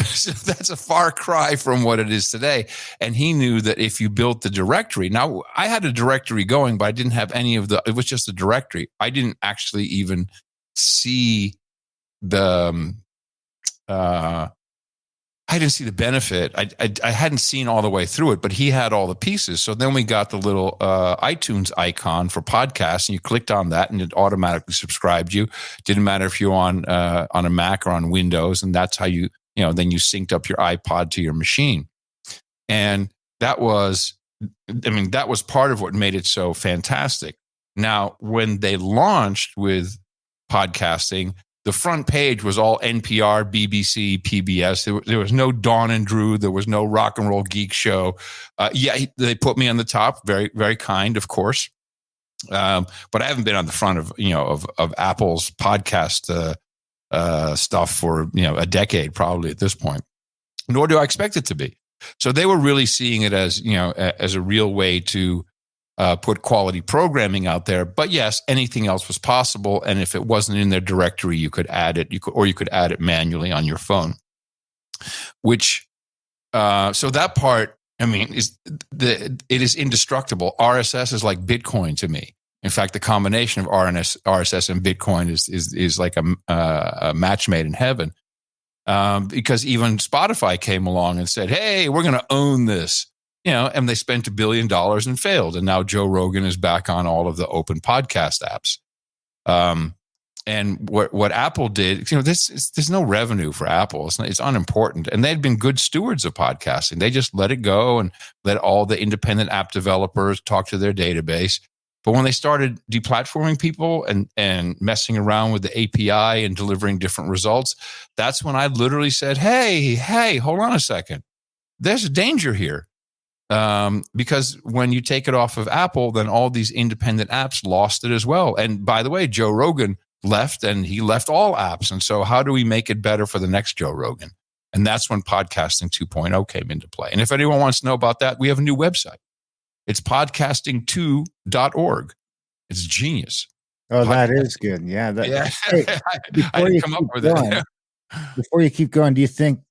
So that's a far cry from what it is today. And he knew that if you built the directory, now I had a directory going, but I didn't have any of it was just a directory. I didn't actually even see the, I didn't see the benefit. I hadn't seen all the way through it, but he had all the pieces. So then we got the little iTunes icon for podcasts, and you clicked on that, and it automatically subscribed you. Didn't matter if you're on a Mac or on Windows, and that's how then you synced up your iPod to your machine. And that was part of what made it so fantastic. Now, when they launched with podcasting, the front page was all NPR, BBC, PBS. There was no Dawn and Drew. There was no Rock and Roll Geek Show. They put me on the top. Very, very kind, of course. But I haven't been on the front of Apple's podcast stuff for a decade, probably at this point. Nor do I expect it to be. So they were really seeing it as as a real way to put quality programming out there. But yes, anything else was possible. And if it wasn't in their directory, you could add it. You could add it manually on your phone. Which, so that part, it is indestructible. RSS is like Bitcoin to me. In fact, the combination of RSS and Bitcoin is like a match made in heaven. Because even Spotify came along and said, "Hey, we're going to own this." And they spent $1 billion and failed. And now Joe Rogan is back on all of the open podcast apps. And what Apple did, there's no revenue for Apple. It's unimportant. And they'd been good stewards of podcasting. They just let it go and let all the independent app developers talk to their database. But when they started deplatforming people and messing around with the API and delivering different results, that's when I literally said, hey, hold on a second. There's a danger here. Because when you take it off of Apple, then all these independent apps lost it as well. And by the way, Joe Rogan left, and he left all apps. And so how do we make it better for the next Joe Rogan? And that's when podcasting 2.0 came into play. And if anyone wants to know about that, we have a new website. It's podcasting2.org. It's genius. Oh, that is good. Yeah. Hey, I didn't come up with it. Before you keep going, do you think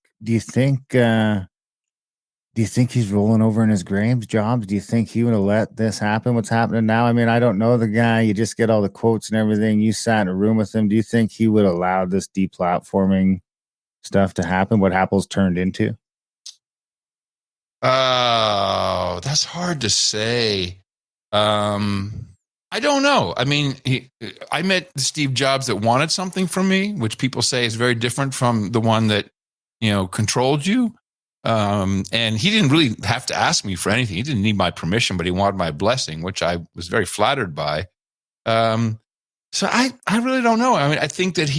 he's rolling over in his grave jobs? Do you think he would have let this happen? What's happening now? I don't know the guy. You just get all the quotes and everything. You sat in a room with him. Do you think he would allow this deplatforming stuff to happen? What Apple's turned into? Oh, that's hard to say. I don't know. I met Steve Jobs that wanted something from me, which people say is very different from the one that, controlled you. And he didn't really have to ask me for anything. He didn't need my permission, but he wanted my blessing, which I was very flattered by. So I really don't know. I think that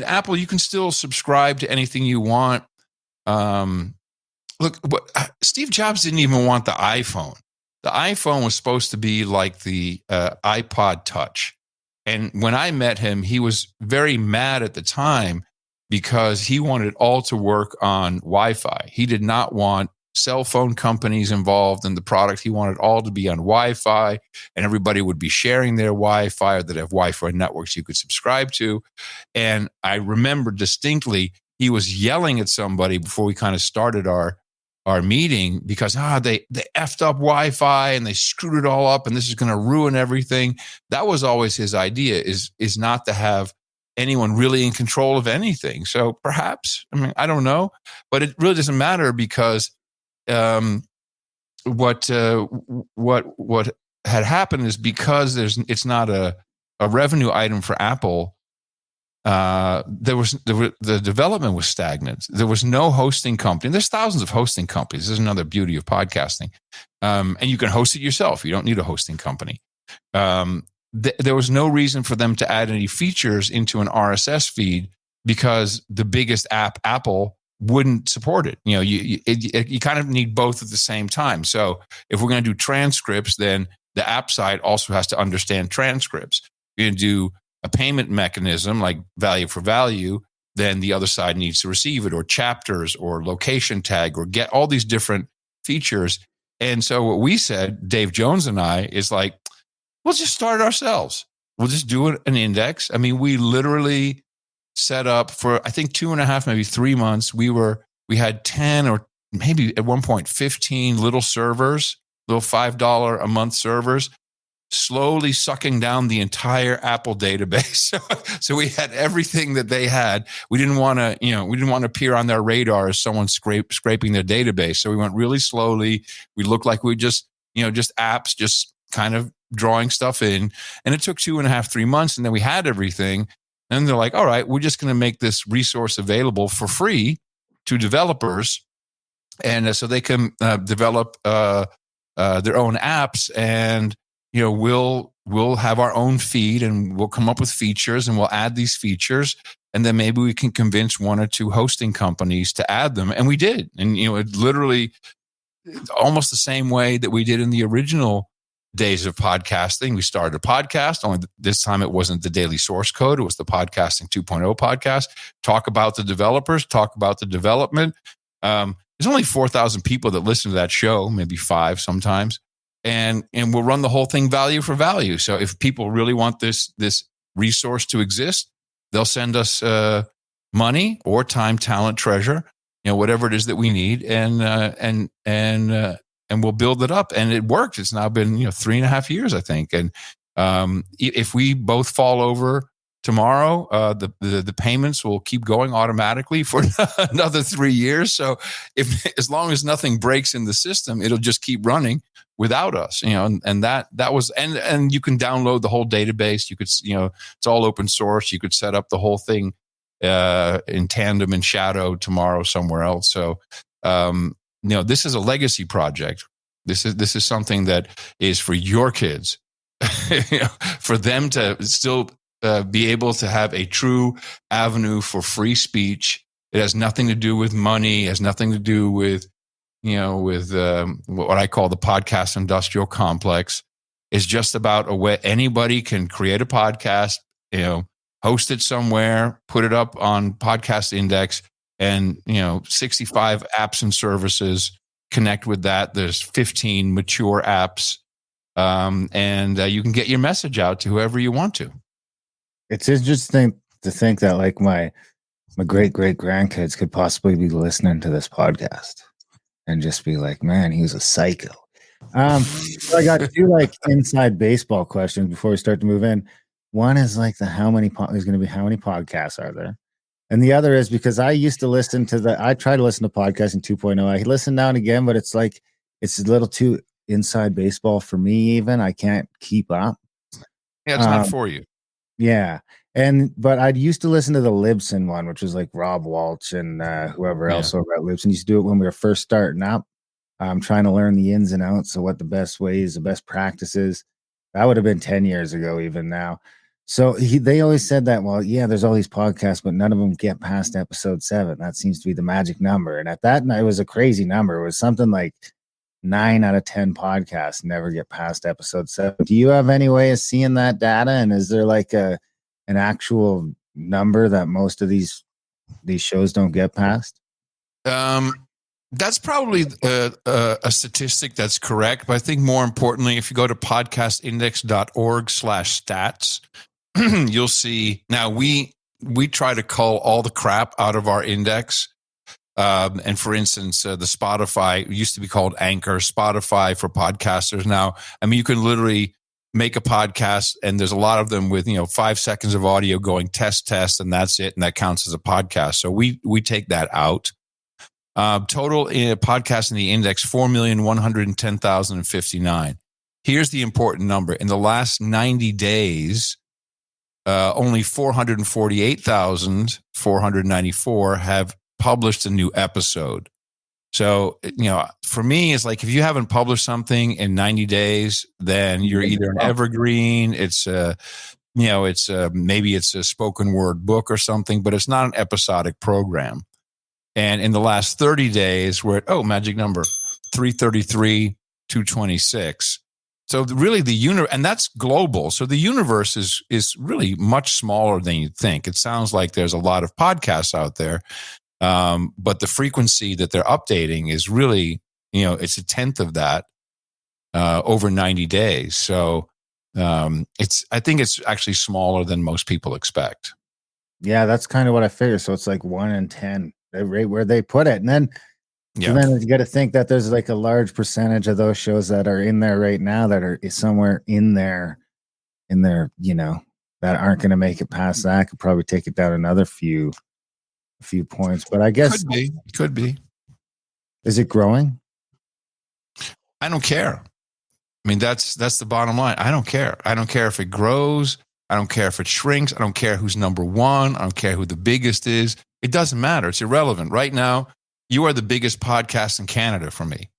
Apple, you can still subscribe to anything you want. Look, Steve Jobs didn't even want the iPhone. The iPhone was supposed to be like the iPod Touch. And when I met him, he was very mad at the time because he wanted it all to work on Wi-Fi. He did not want cell phone companies involved in the product. He wanted all to be on Wi-Fi, and everybody would be sharing their Wi-Fi, or that have Wi-Fi networks you could subscribe to. And I remember distinctly, he was yelling at somebody before we kind of started our meeting because they effed up Wi-Fi and they screwed it all up, and this is going to ruin everything. That was always his idea, is not to have anyone really in control of anything. So perhaps, I don't know, but it really doesn't matter because what had happened is because it's not a revenue item for Apple. the development was stagnant. There was no hosting company. There's thousands of hosting companies. This is another beauty of podcasting. And you can host it yourself. You don't need a hosting company. There was no reason for them to add any features into an RSS feed because the biggest app, Apple, wouldn't support it. You kind of need both at the same time. So if we're going to do transcripts, then the app side also has to understand transcripts. You're going to do a payment mechanism like value for value, then the other side needs to receive it, or chapters or location tag, or get all these different features. And so what we said, Dave Jones and I, is like, we'll just start it ourselves. We'll just do an index. I mean, we literally set up for, I think 2.5, maybe 3 months. We had 10 or maybe at one point 15 little servers, little $5 a month servers, slowly sucking down the entire Apple database. So we had everything that they had. We didn't want to appear on their radar as someone scraping their database. So we went really slowly. We looked like we just apps, just kind of drawing stuff in. And it took 2.5, 3 months. And then we had everything. And they're like, all right, we're just going to make this resource available for free to developers. And so they can develop their own apps, and we'll have our own feed, and we'll come up with features, and we'll add these features, and then maybe we can convince 1 or 2 hosting companies to add them. And we did. And it literally almost the same way that we did in the original days of podcasting. We started a podcast, only this time it wasn't the Daily Source Code, it was the Podcasting 2.0 podcast. Talk about the developers, talk about the development. There's only 4,000 people that listen to that show, maybe 5 sometimes. And we'll run the whole thing value for value. So if people really want this resource to exist, they'll send us money or time, talent, treasure, whatever it is that we need, and we'll build it up. And it worked. It's now been 3.5 years, I think. And if we both fall over tomorrow, the payments will keep going automatically for another 3 years. So as long as nothing breaks in the system, it'll just keep running without us, and that was, and you can download the whole database. You could, it's all open source. You could set up the whole thing in tandem in Shadow tomorrow somewhere else. So, this is a legacy project. This is something that is for your kids, for them to still be able to have a true avenue for free speech. It has nothing to do with money. It has nothing to do with what I call the podcast industrial complex. Is just about a way anybody can create a podcast, host it somewhere, put it up on Podcast Index, and 65 apps and services connect with that. There's 15 mature apps, and you can get your message out to whoever you want to. It's interesting to think that like my great grandkids could possibly be listening to this podcast and just be like, man, he was a psycho. So I got 2 inside baseball questions before we start to move in. One is like how many podcasts are there? And the other is because I used to I try to listen to podcasting 2.0. I listen now and again, but it's like, it's a little too inside baseball for me even. I can't keep up. Yeah, it's not for you. Yeah. But I used to listen to the Libsyn one, which was like Rob Walsh and whoever else over at Libsyn used to do it when we were first starting up. I'm trying to learn the ins and outs of what the best ways, the best practices. That would have been 10 years ago, even now. So they always said that, well, yeah, there's all these podcasts, but none of them get past episode 7. That seems to be the magic number. And at that night, it was a crazy number. It was something like 9 out of 10 podcasts never get past episode 7. Do you have any way of seeing that data? And is there like an actual number that most of these shows don't get past? That's probably a statistic that's correct. But I think more importantly, if you go to podcastindex.org/stats, you'll see now we try to cull all the crap out of our index. And for instance, the Spotify used to be called Anchor, Spotify for podcasters. Now, I mean, you can literally make a podcast, and there's a lot of them with 5 seconds of audio going test, and that's it, and that counts as a podcast. So we take that out. Total podcast in the index 4,110,059. Here's the important number: in the last 90 days, only 448,494 have published a new episode. So, for me, it's like if you haven't published something in 90 days, then you're either an evergreen. It's maybe it's a spoken word book or something, but it's not an episodic program. And in the last 30 days, we're at, magic number, 333, 226. So really and that's global. So the universe is really much smaller than you'd think. It sounds like there's a lot of podcasts out there. But the frequency that they're updating is really, it's a tenth of that, over 90 days. So, I think it's actually smaller than most people expect. Yeah, that's kind of what I figured. So it's like 1 in 10, right where they put it. And then, then you got to think that there's like a large percentage of those shows that are in there right now that are somewhere in there, that aren't going to make it past that. Could probably take it down another few points, but I guess could be. Is it growing? I don't care. I mean, that's the bottom line. I don't care. I don't care if it grows. I don't care if it shrinks. I don't care who's number one. I don't care who the biggest is. It doesn't matter. It's irrelevant. Right now, you are the biggest podcast in Canada for me.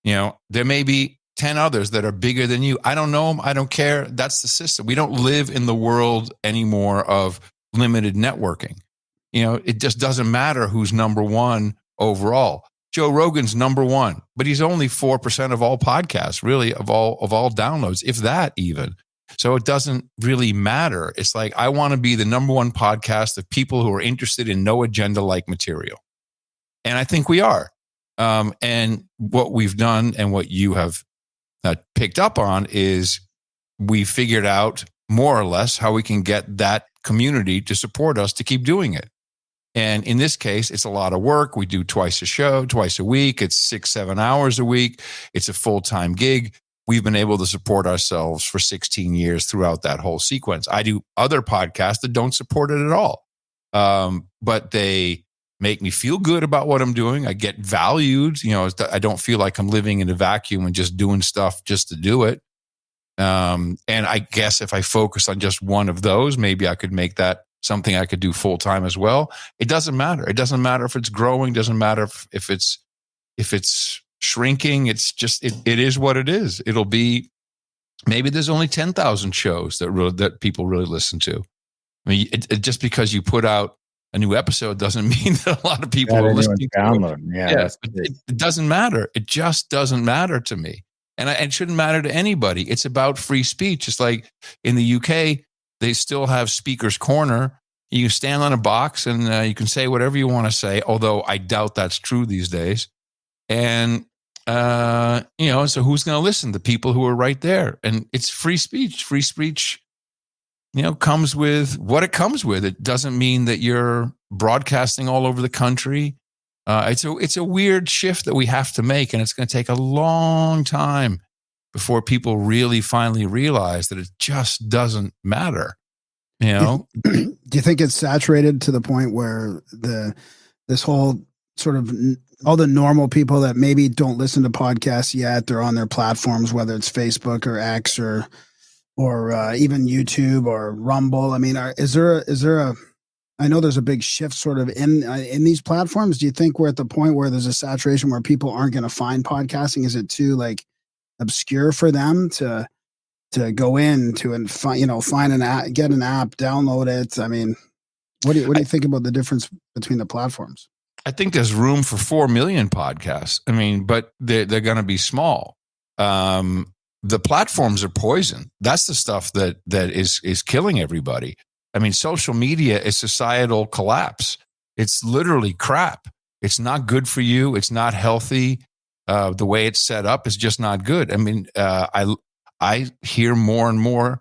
There may be 10 others that are bigger than you. I don't know them. I don't care. That's the system. We don't live in the world anymore of limited networking. It just doesn't matter who's number one overall. Joe Rogan's number one, but he's only 4% of all podcasts, really, of all downloads, if that even. So it doesn't really matter. It's like, I want to be the number one podcast of people who are interested in no agenda-like material. And I think we are. And what we've done and what you have picked up on is we figured out more or less how we can get that community to support us to keep doing it. And in this case, it's a lot of work. We do twice a week. It's 6-7 hours a week. It's a full-time gig. We've been able to support ourselves for 16 years throughout that whole sequence. I do other podcasts that don't support it at all. But they make me feel good about what I'm doing. I get valued. I don't feel like I'm living in a vacuum and just doing stuff just to do it. And I guess if I focus on just one of those, maybe I could make that something I could do full time as well. It doesn't matter. It doesn't matter if it's growing. It doesn't matter if it's shrinking. It's just, it is what it is. It'll be, maybe there's only 10,000 shows that people really listen to. I mean, just because you put out a new episode doesn't mean that a lot of people are listening to it. It doesn't matter. It just doesn't matter to me. And it shouldn't matter to anybody. It's about free speech. It's like in the UK, they still have Speaker's Corner. You stand on a box and you can say whatever you want to say, although I doubt that's true these days. And, so who's going to listen? The people who are right there. And it's free speech. Free speech, comes with what it comes with. It doesn't mean that you're broadcasting all over the country. It's a weird shift that we have to make, and it's going to take a long time before people really finally realize that it just doesn't matter. Do you think it's saturated to the point where this whole sort of all the normal people that maybe don't listen to podcasts yet, they're on their platforms, whether it's Facebook or X or even YouTube or Rumble? I mean, is there a I know there's a big shift sort of in these platforms. Do you think we're at the point where there's a saturation where people aren't going to find podcasting? Is it too obscure for them to go into and find an app, get an app, download it? I mean, what do you think about the difference between the platforms? I think there's room for 4 million podcasts. I mean, but they're going to be small. The platforms are poison. That's the stuff that is killing everybody. I mean, social media is societal collapse. It's literally crap. It's not good for you. It's not healthy. The way it's set up is just not good. I mean, I hear more and more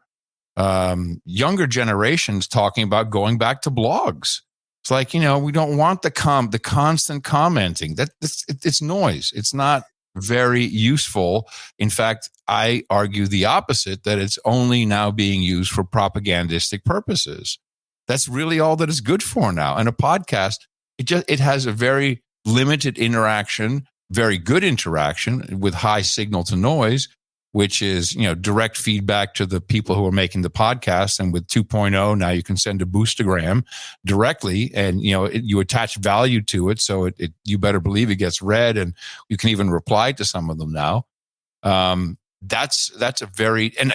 younger generations talking about going back to blogs. It's like, we don't want the constant commenting. It's noise. It's not very useful. In fact, I argue the opposite, that it's only now being used for propagandistic purposes. That's really all that it's good for now. And a podcast, it has a very limited interaction, very good interaction with high signal to noise. which is, direct feedback to the people who are making the podcast. And with 2.0, now you can send a boostagram directly, and, you attach value to it. So you better believe it gets read, and you can even reply to some of them now. That's a very, and,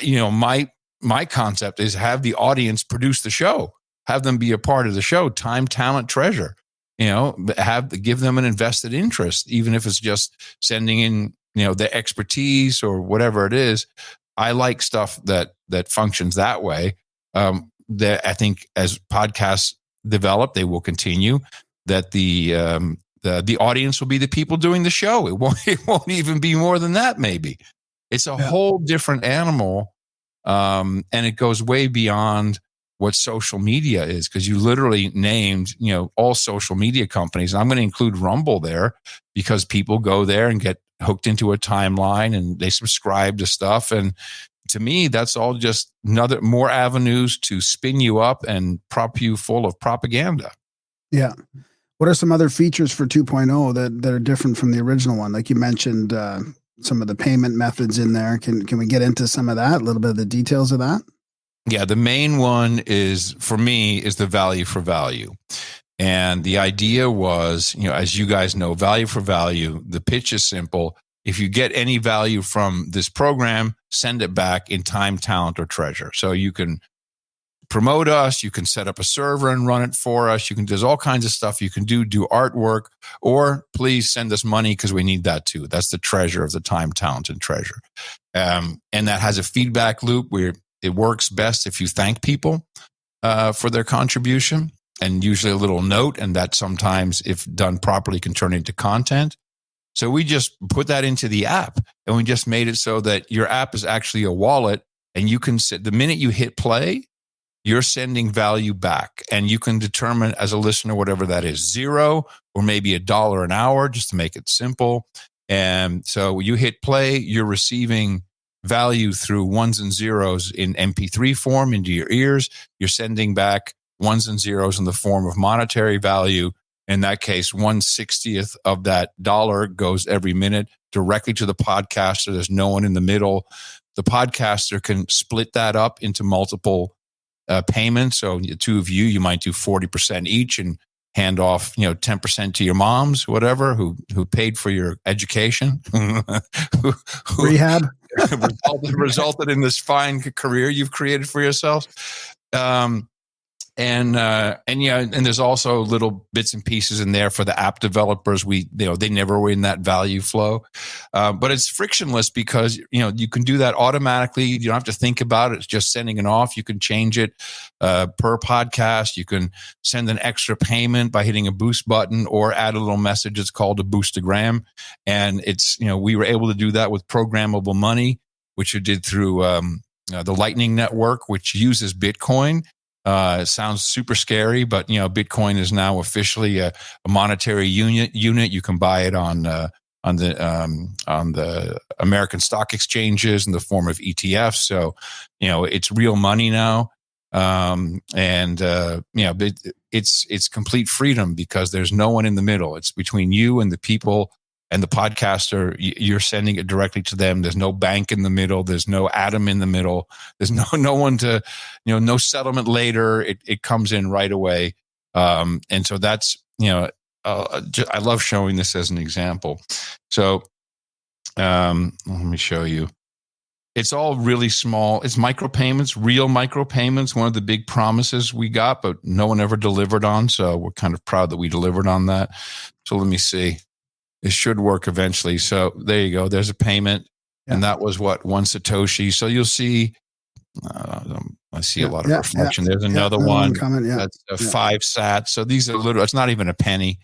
my concept is have the audience produce the show, have them be a part of the show, time, talent, treasure, give them an invested interest, even if it's just sending in, the expertise or whatever it is. I like stuff that functions that way. That I think as podcasts develop, they will continue. That the audience will be the people doing the show. It won't even be more than that. Maybe it's a whole different animal, and it goes way beyond what social media is, because you literally named, all social media companies. And I'm going to include Rumble there, because people go there and get hooked into a timeline and they subscribe to stuff. And to me, that's all just more avenues to spin you up and prop you full of propaganda. Yeah. What are some other features for 2.0 that are different from the original one? Like you mentioned, some of the payment methods in there. Can we get into some of that, a little bit of the details of that? Yeah, the main one is, for me, is the value for value. And the idea was, as you guys know, value for value, the pitch is simple. If you get any value from this program, send it back in time, talent, or treasure. So you can promote us, you can set up a server and run it for us. There's all kinds of stuff you can do artwork, or please send us money because we need that too. That's the treasure of the time, talent, and treasure. And that has a feedback loop where it works best if you thank people for their contribution, and usually a little note, and that sometimes, if done properly, can turn into content. So we just put that into the app, and we just made it so that your app is actually a wallet, and you can the minute you hit play, you're sending value back, and you can determine as a listener whatever that is, $0 or maybe $1 an hour, just to make it simple. And so you hit play, you're receiving value through ones and zeros in MP3 form into your ears. You're sending back ones and zeros in the form of monetary value. In that case, 1/60th of that dollar goes every minute directly to the podcaster. There's no one in the middle. The podcaster can split that up into multiple payments. So the two of you might do 40% each and hand off, 10% to your moms, whatever, who paid for your education, Rehab. resulted in this fine career you've created for yourselves. And there's also little bits and pieces in there for the app developers. They never were in that value flow, but it's frictionless because, you can do that automatically. You don't have to think about it. It's just sending it off. You can change it per podcast. You can send an extra payment by hitting a boost button or add a little message. It's called a boostagram. And it's, we were able to do that with programmable money, which you did through the Lightning Network, which uses Bitcoin. It sounds super scary, but Bitcoin is now officially a monetary unit. You can buy it on the American stock exchanges in the form of ETFs. So it's real money now, it's complete freedom because there's no one in the middle. It's between you and the people and the podcaster. You're sending it directly to them. There's no bank in the middle. There's no Adam in the middle. There's no one to, no settlement later. It comes in right away. And so that's, I love showing this as an example. So let me show you. It's all really small. It's micropayments, real micropayments. One of the big promises we got, but no one ever delivered on. So we're kind of proud that we delivered on that. So let me see. It should work eventually. So there you go. There's a payment. Yeah. And that was what, 1 Satoshi. So you'll see, I see a lot of reflection. There's another one. Comment, that's 5 sats. So these are it's not even a penny.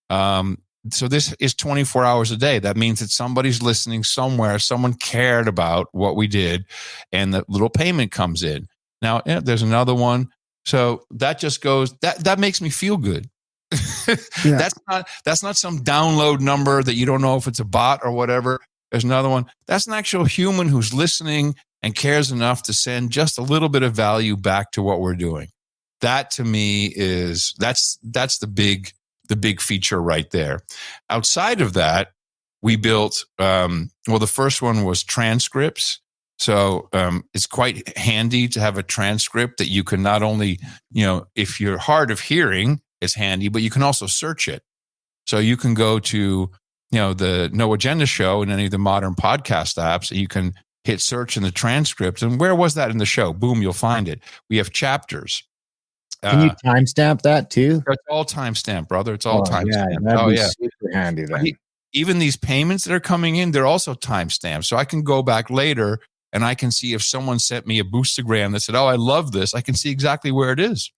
So this is 24 hours a day. That means that somebody's listening somewhere. Someone cared about what we did, and the little payment comes in. Now, there's another one. So that just goes, that makes me feel good. That's not some download number that you don't know if it's a bot or whatever. There's another one. That's an actual human who's listening and cares enough to send just a little bit of value back to what we're doing. That to me is that's the big feature right there. Outside of that, we built, the first one was transcripts. So it's quite handy to have a transcript that you can not only, if you're hard of hearing, it's handy, but you can also search it. So you can go to, the No Agenda show and any of the modern podcast apps, and you can hit search in the transcript. And where was that in the show? Boom, you'll find it. We have chapters. Can you timestamp that too? It's all timestamp, brother. It's all timestamp. Yeah, that'd be super handy then. Even these payments that are coming in, they're also timestamped. So I can go back later and I can see if someone sent me a boostagram that said, "Oh, I love this." I can see exactly where it is,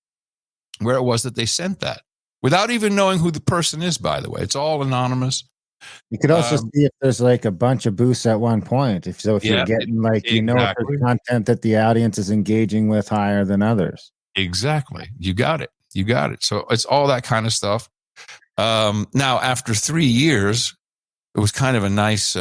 where it was that they sent that, without even knowing who the person is, by the way. It's all anonymous. You could also see if there's like a bunch of boosts at one point. If you're getting if there's content that the audience is engaging with higher than others. Exactly. You got it. So it's all that kind of stuff. Now, after 3 years, it was kind of a nice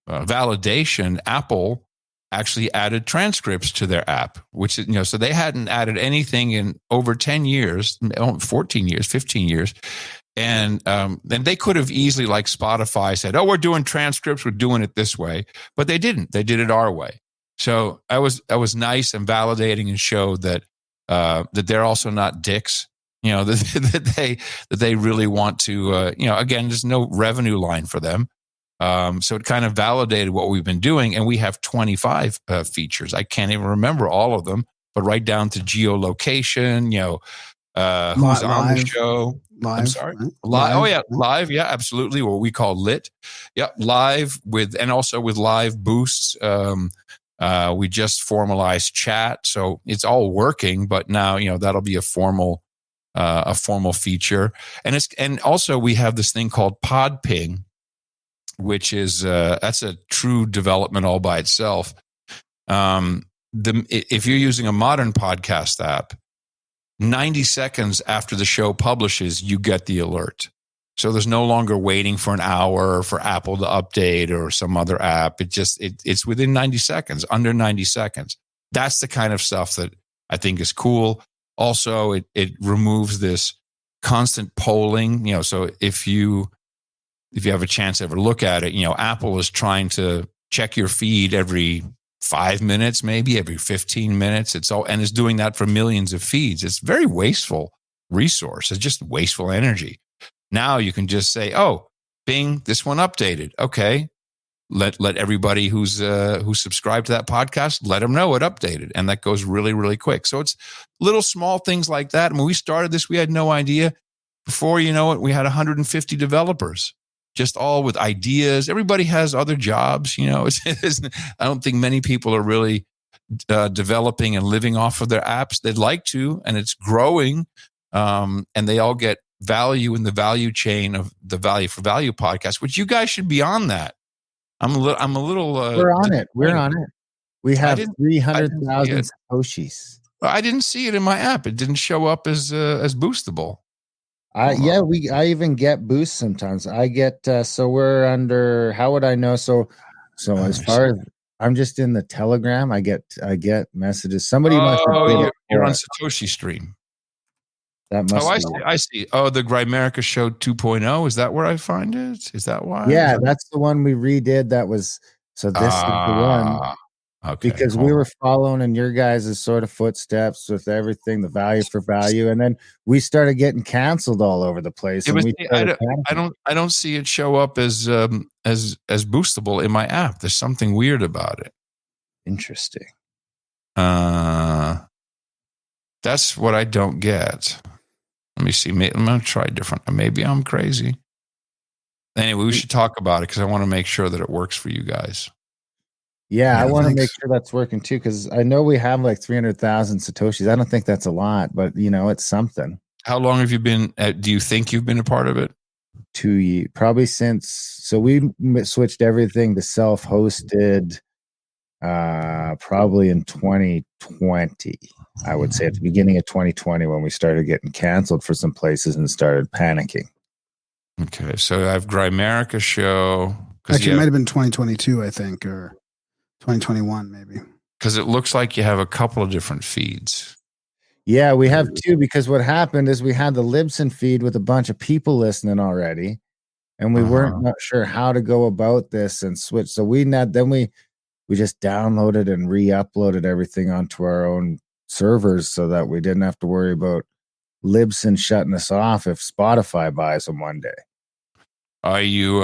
validation. Apple actually added transcripts to their app, which, so they hadn't added anything in over 10 years, 14 years, 15 years. And then they could have easily, like Spotify, said, "Oh, we're doing transcripts. We're doing it this way." But they didn't. They did it our way. So that was nice and validating, and showed that they're also not dicks. That they really want to. Again, there's no revenue line for them. So it kind of validated what we've been doing, and we have 25 features. I can't even remember all of them, but right down to geolocation. Who's on the show? Live. I'm sorry. Right? Live. Oh yeah, live. Yeah, absolutely. What we call lit. Yeah, live and also with live boosts. We just formalized chat, so it's all working. But now that'll be a formal feature, and also we have this thing called Pod Ping, which is that's a true development all by itself. If you're using a modern podcast app, 90 seconds after the show publishes, you get the alert. So there's no longer waiting for an hour for Apple to update or some other app. It's within 90 seconds, under 90 seconds. That's the kind of stuff that I think is cool. Also, it removes this constant polling. So if you have a chance to ever look at it, Apple is trying to check your feed every 5 minutes, maybe every 15 minutes. And is doing that for millions of feeds. It's very wasteful resource. It's just wasteful energy. Now you can just say, "Oh, Bing, this one updated." Okay. Let everybody who's subscribed to that podcast, let them know it updated. And that goes really, really quick. So it's little small things like that. When we started this, we had no idea. Before you know it, we had 150 developers, just all with ideas. Everybody has other jobs. I don't think many people are really developing and living off of their apps. They'd like to, and it's growing. And they all get value in the value chain of the Value for Value podcast, which you guys should be on that. I'm a little. We're on it. We have 300,000 Satoshis. I didn't see it in my app. It didn't show up as boostable. I even get boosts sometimes. I get so we're under. How would I know? So as far as I'm just in the Telegram, I get messages. Somebody must have you're on Satoshi Stream. That must be. I see. Oh, the Grimerica Show 2.0. Is that where I find it? Is that why? Yeah, that's the one we redid. That was so. This is the one. Okay, because we were following in your guys' sort of footsteps with everything, the Value for Value, and then we started getting canceled all over the place. I don't see it show up as boostable in my app. There's something weird about it. Interesting. That's what I don't get. Let me see. I'm going to try different. Maybe I'm crazy. Anyway, we should talk about it because I want to make sure that it works for you guys. Yeah, I want to make sure that's working too, because I know we have like 300,000 Satoshis. I don't think that's a lot, but it's something. How long have you been? Do you think you've been a part of it? 2 years, probably since. So we switched everything to self-hosted, probably in 2020. I would say at the beginning of 2020 when we started getting canceled for some places and started panicking. Okay, so I have Grimerica Show. Actually, it might have been 2022, I think, or 2021 maybe. Because it looks like you have a couple of different feeds. Yeah, we have two, because what happened is we had the Libsyn feed with a bunch of people listening already. and we weren't not sure how to go about this and switch. So we just downloaded and re-uploaded everything onto our own servers so that we didn't have to worry about Libsyn shutting us off if Spotify buys them one day. Are you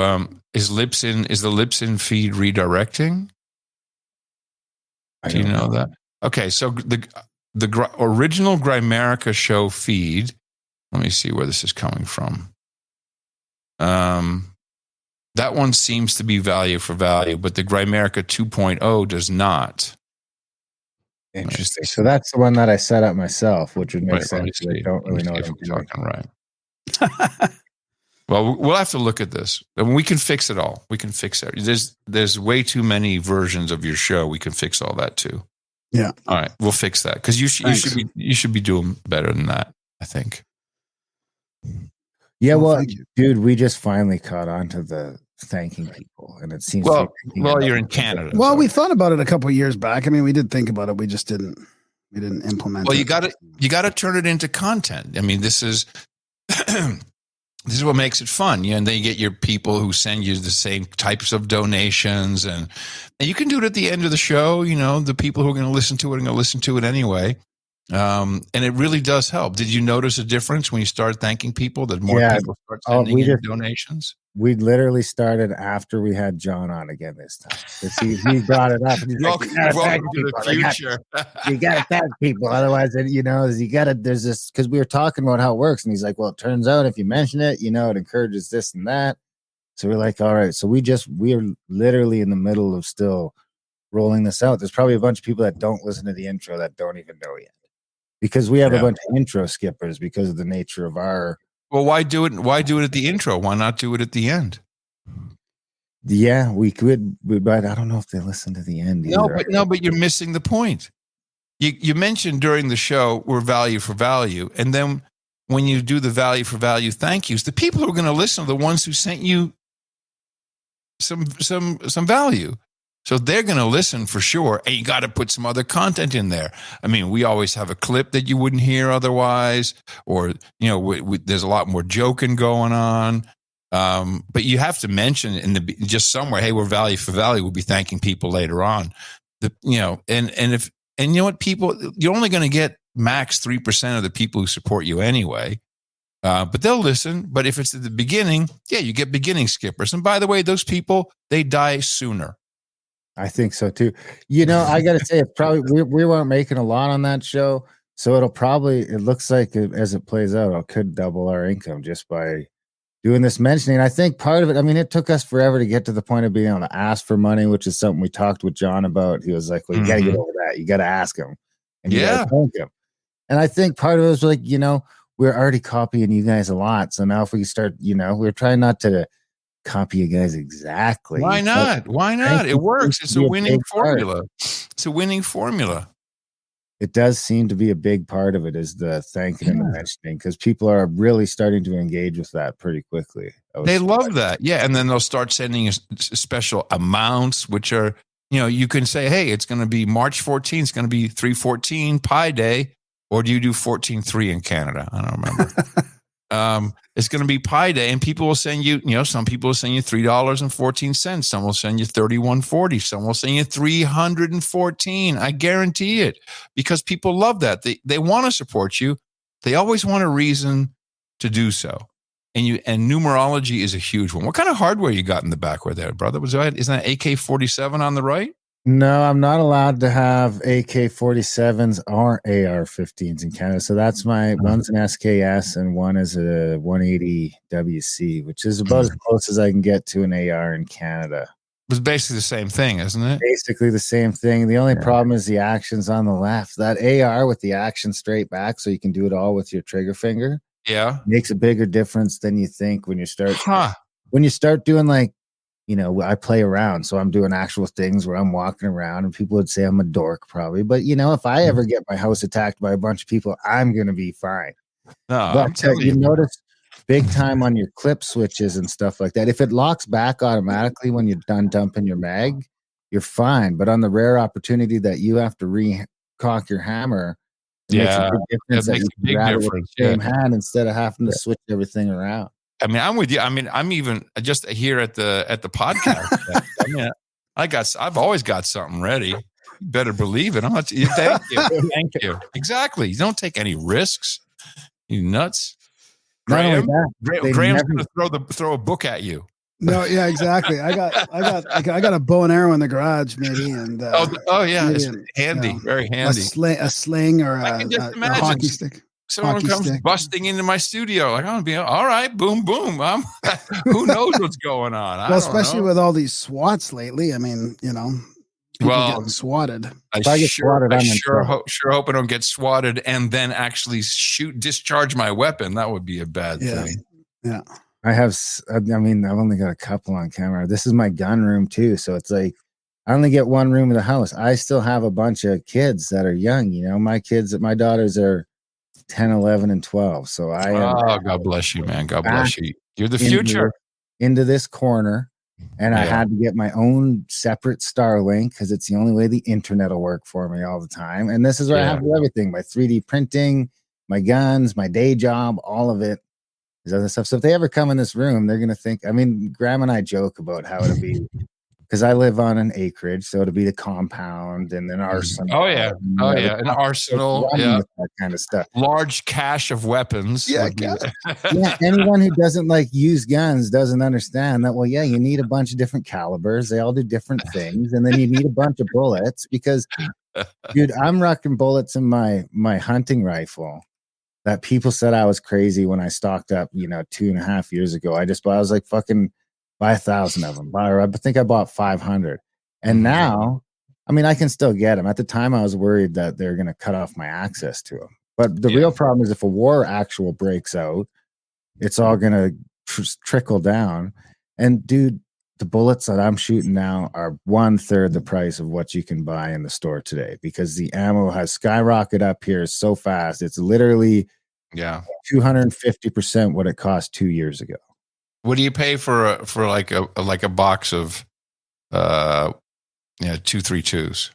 is the Libsyn feed redirecting? Do you know that? Okay, so the original Grimerica show feed, let me see where this is coming from. That one seems to be value for value, but the Grimerica 2.0 does not. Interesting. So that's the one that I set up myself, which would make sense. I don't really know what I'm doing. Right. Well, we'll have to look at this. And we can fix it all. We can fix it. There's way too many versions of your show. We can fix all that too. Yeah. All right, we'll fix that because you should be doing better than that, I think. Yeah, well, dude, we just finally caught on to the thanking people, and it seems. Well, you're in Canada. Well, we thought about it a couple of years back. I mean, we did think about it. We just didn't. We didn't implement. Well, it. you got to turn it into content. I mean, this is this is what makes it fun. And then you get your people who send you the same types of donations, and you can do it at the end of the show. You know, the people who are going to listen to it are going to listen to it anyway. And it really does help. Did you notice a difference when you start thanking people that more people start sending in donations? We literally started after we had John on again this time. He brought it up. And he's welcome to the future. You got to thank people. Otherwise, there's this, because we were talking about how it works. And he's like, well, it turns out if you mention it, it encourages this and that. So we're like, all right. So we are literally in the middle of still rolling this out. There's probably a bunch of people that don't listen to the intro that don't even know yet. Because we have a bunch of intro skippers because of the nature of our. Well, why do it? Why do it at the intro? Why not do it at the end? Yeah, we could, but I don't know if they listen to the end. But you're missing the point. You mentioned during the show we're value for value, and then when you do the value for value thank yous, the people who are going to listen are the ones who sent you some value. So they're going to listen for sure, and you got to put some other content in there. I mean, we always have a clip that you wouldn't hear otherwise, or there's a lot more joking going on. But you have to mention just somewhere, hey, we're value for value. We'll be thanking people later on. And you know what, people, you're only going to get max 3% of the people who support you anyway. But they'll listen. But if it's at the beginning, you get beginning skippers. And by the way, those people, they die sooner. I think so too. I got to say, it's probably we weren't making a lot on that show, so it looks like as it plays out, it could double our income just by doing this mentioning. I think part of it, I mean, it took us forever to get to the point of being able to ask for money, which is something we talked with John about. He was like, well, you got to get over that. You got to ask him, and you got to thank him. And I think part of it was like, we're already copying you guys a lot, so now if we start, we're trying not to copy you guys exactly. Why not? It works. It's a winning formula. It's a winning formula. It does seem to be a big part of it, is the thanking and the mentioning, because people are really starting to engage with that pretty quickly. They love that. Yeah. And then they'll start sending special amounts, which are, you can say, hey, it's going to be March 14th. It's going to be 3/14 Pi Day. Or do you do 14/3 in Canada? I don't remember. It's going to be Pi Day, and people will send you, some people will send you $3.14. Some will send you $31.40. Some will send you $314. I guarantee it, because people love that. They want to support you. They always want a reason to do so. And numerology is a huge one. What kind of hardware you got in the back there, brother? Isn't that AK-47 on the right? No, I'm not allowed to have AK-47s or AR-15s in Canada. So that's one's an SKS and one is a 180 WC, which is about as close as I can get to an AR in Canada. It's basically the same thing, isn't it? Basically the same thing. The only problem is the action's on the left. That AR with the action straight back, so you can do it all with your trigger finger. Yeah. Makes a bigger difference than you think when you start. When you start doing I play around, so I'm doing actual things where I'm walking around, and people would say I'm a dork probably. But, if I ever get my house attacked by a bunch of people, I'm going to be fine. No, but I'm telling you. Notice big time on your clip switches and stuff like that. If it locks back automatically when you're done dumping your mag, you're fine. But on the rare opportunity that you have to re-cock your hammer, it makes a big difference that you can grab it with the same hand instead of having to switch everything around. I mean, I'm with you. I mean, I'm even just here at the podcast. I mean, I've always got something ready. You better believe it. Thank you. Thank you. Exactly. You don't take any risks. You nuts. Not only Graham, that, Graham's going to throw a book at you. No, yeah, exactly. I got a bow and arrow in the garage, maybe, and yeah, it's handy, very handy. A sling or a hockey stick. Someone comes busting into my studio, like, I'm gonna be all right, boom, boom. Who knows what's going on? Well, especially with all these SWATs lately. I mean, people getting swatted. I sure hope I don't get swatted and then actually discharge my weapon. That would be a bad thing. Yeah. I've only got a couple on camera. This is my gun room too. So it's like, I only get one room in the house. I still have a bunch of kids that are young. My daughters are 10, 11, and 12. So God bless you, man. God bless you. You're the future. Into this corner. And I had to get my own separate Starlink because it's the only way the internet will work for me all the time. And this is where I have everything, my 3D printing, my guns, my day job, all of it. There's other stuff. So if they ever come in this room, they're going to think, Graham and I joke about how it'll be, because I live on an acreage. So it'll be the compound and an arsenal. Oh, yeah. An arsenal. Yeah. That kind of stuff. Large cache of weapons. Yeah. Anyone who doesn't use guns doesn't understand that. Well, you need a bunch of different calibers. They all do different things. And then you need a bunch of bullets because, dude, I'm rocking bullets in my hunting rifle. That people said I was crazy when I stocked up, 2.5 years ago. I was like, fucking buy 1,000 of them. I think I bought 500. And now, I can still get them. At the time, I was worried that they're going to cut off my access to them. But the real problem is if a war breaks out, it's all going to trickle down. And dude, the bullets that I'm shooting now are 1/3 the price of what you can buy in the store today because the ammo has skyrocketed up here so fast. It's literally 250% what it cost 2 years ago. What do you pay for a box of 232s?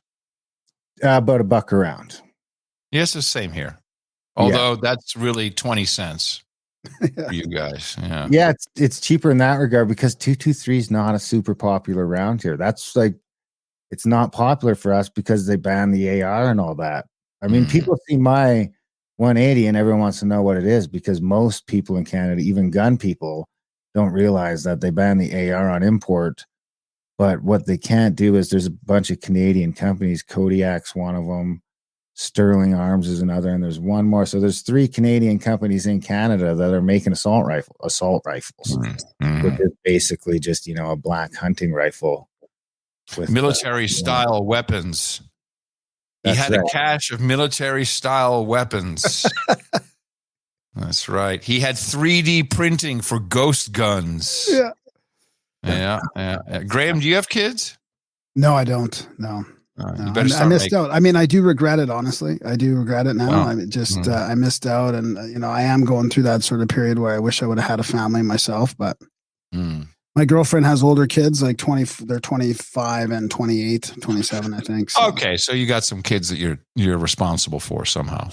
About $1 around. Yes, the same here. Although that's really 20 cents. For you guys, it's cheaper in that regard because 223 is not a super popular round here. That's it's not popular for us because they banned the AR and all that. People see my 180 and everyone wants to know what it is because most people in Canada, even gun people, don't realize that they banned the AR on import. But what they can't do is there's a bunch of Canadian companies. Kodiak's one of them. Sterling Arms is another, and there's one more. So there's 3 Canadian companies in Canada that are making assault rifles, which is basically just a black hunting rifle with military style weapons. He had a cache of military style weapons. That's right. He had 3D printing for ghost guns. Yeah. Graham, do you have kids? No, I don't. No. You better I missed out. I do regret it, honestly. I do regret it now. I missed out. And, I am going through that sort of period where I wish I would have had a family myself. But my girlfriend has older kids, like 20, they're 25 and 28, 27, I think. So. Okay. So you got some kids that you're responsible for somehow.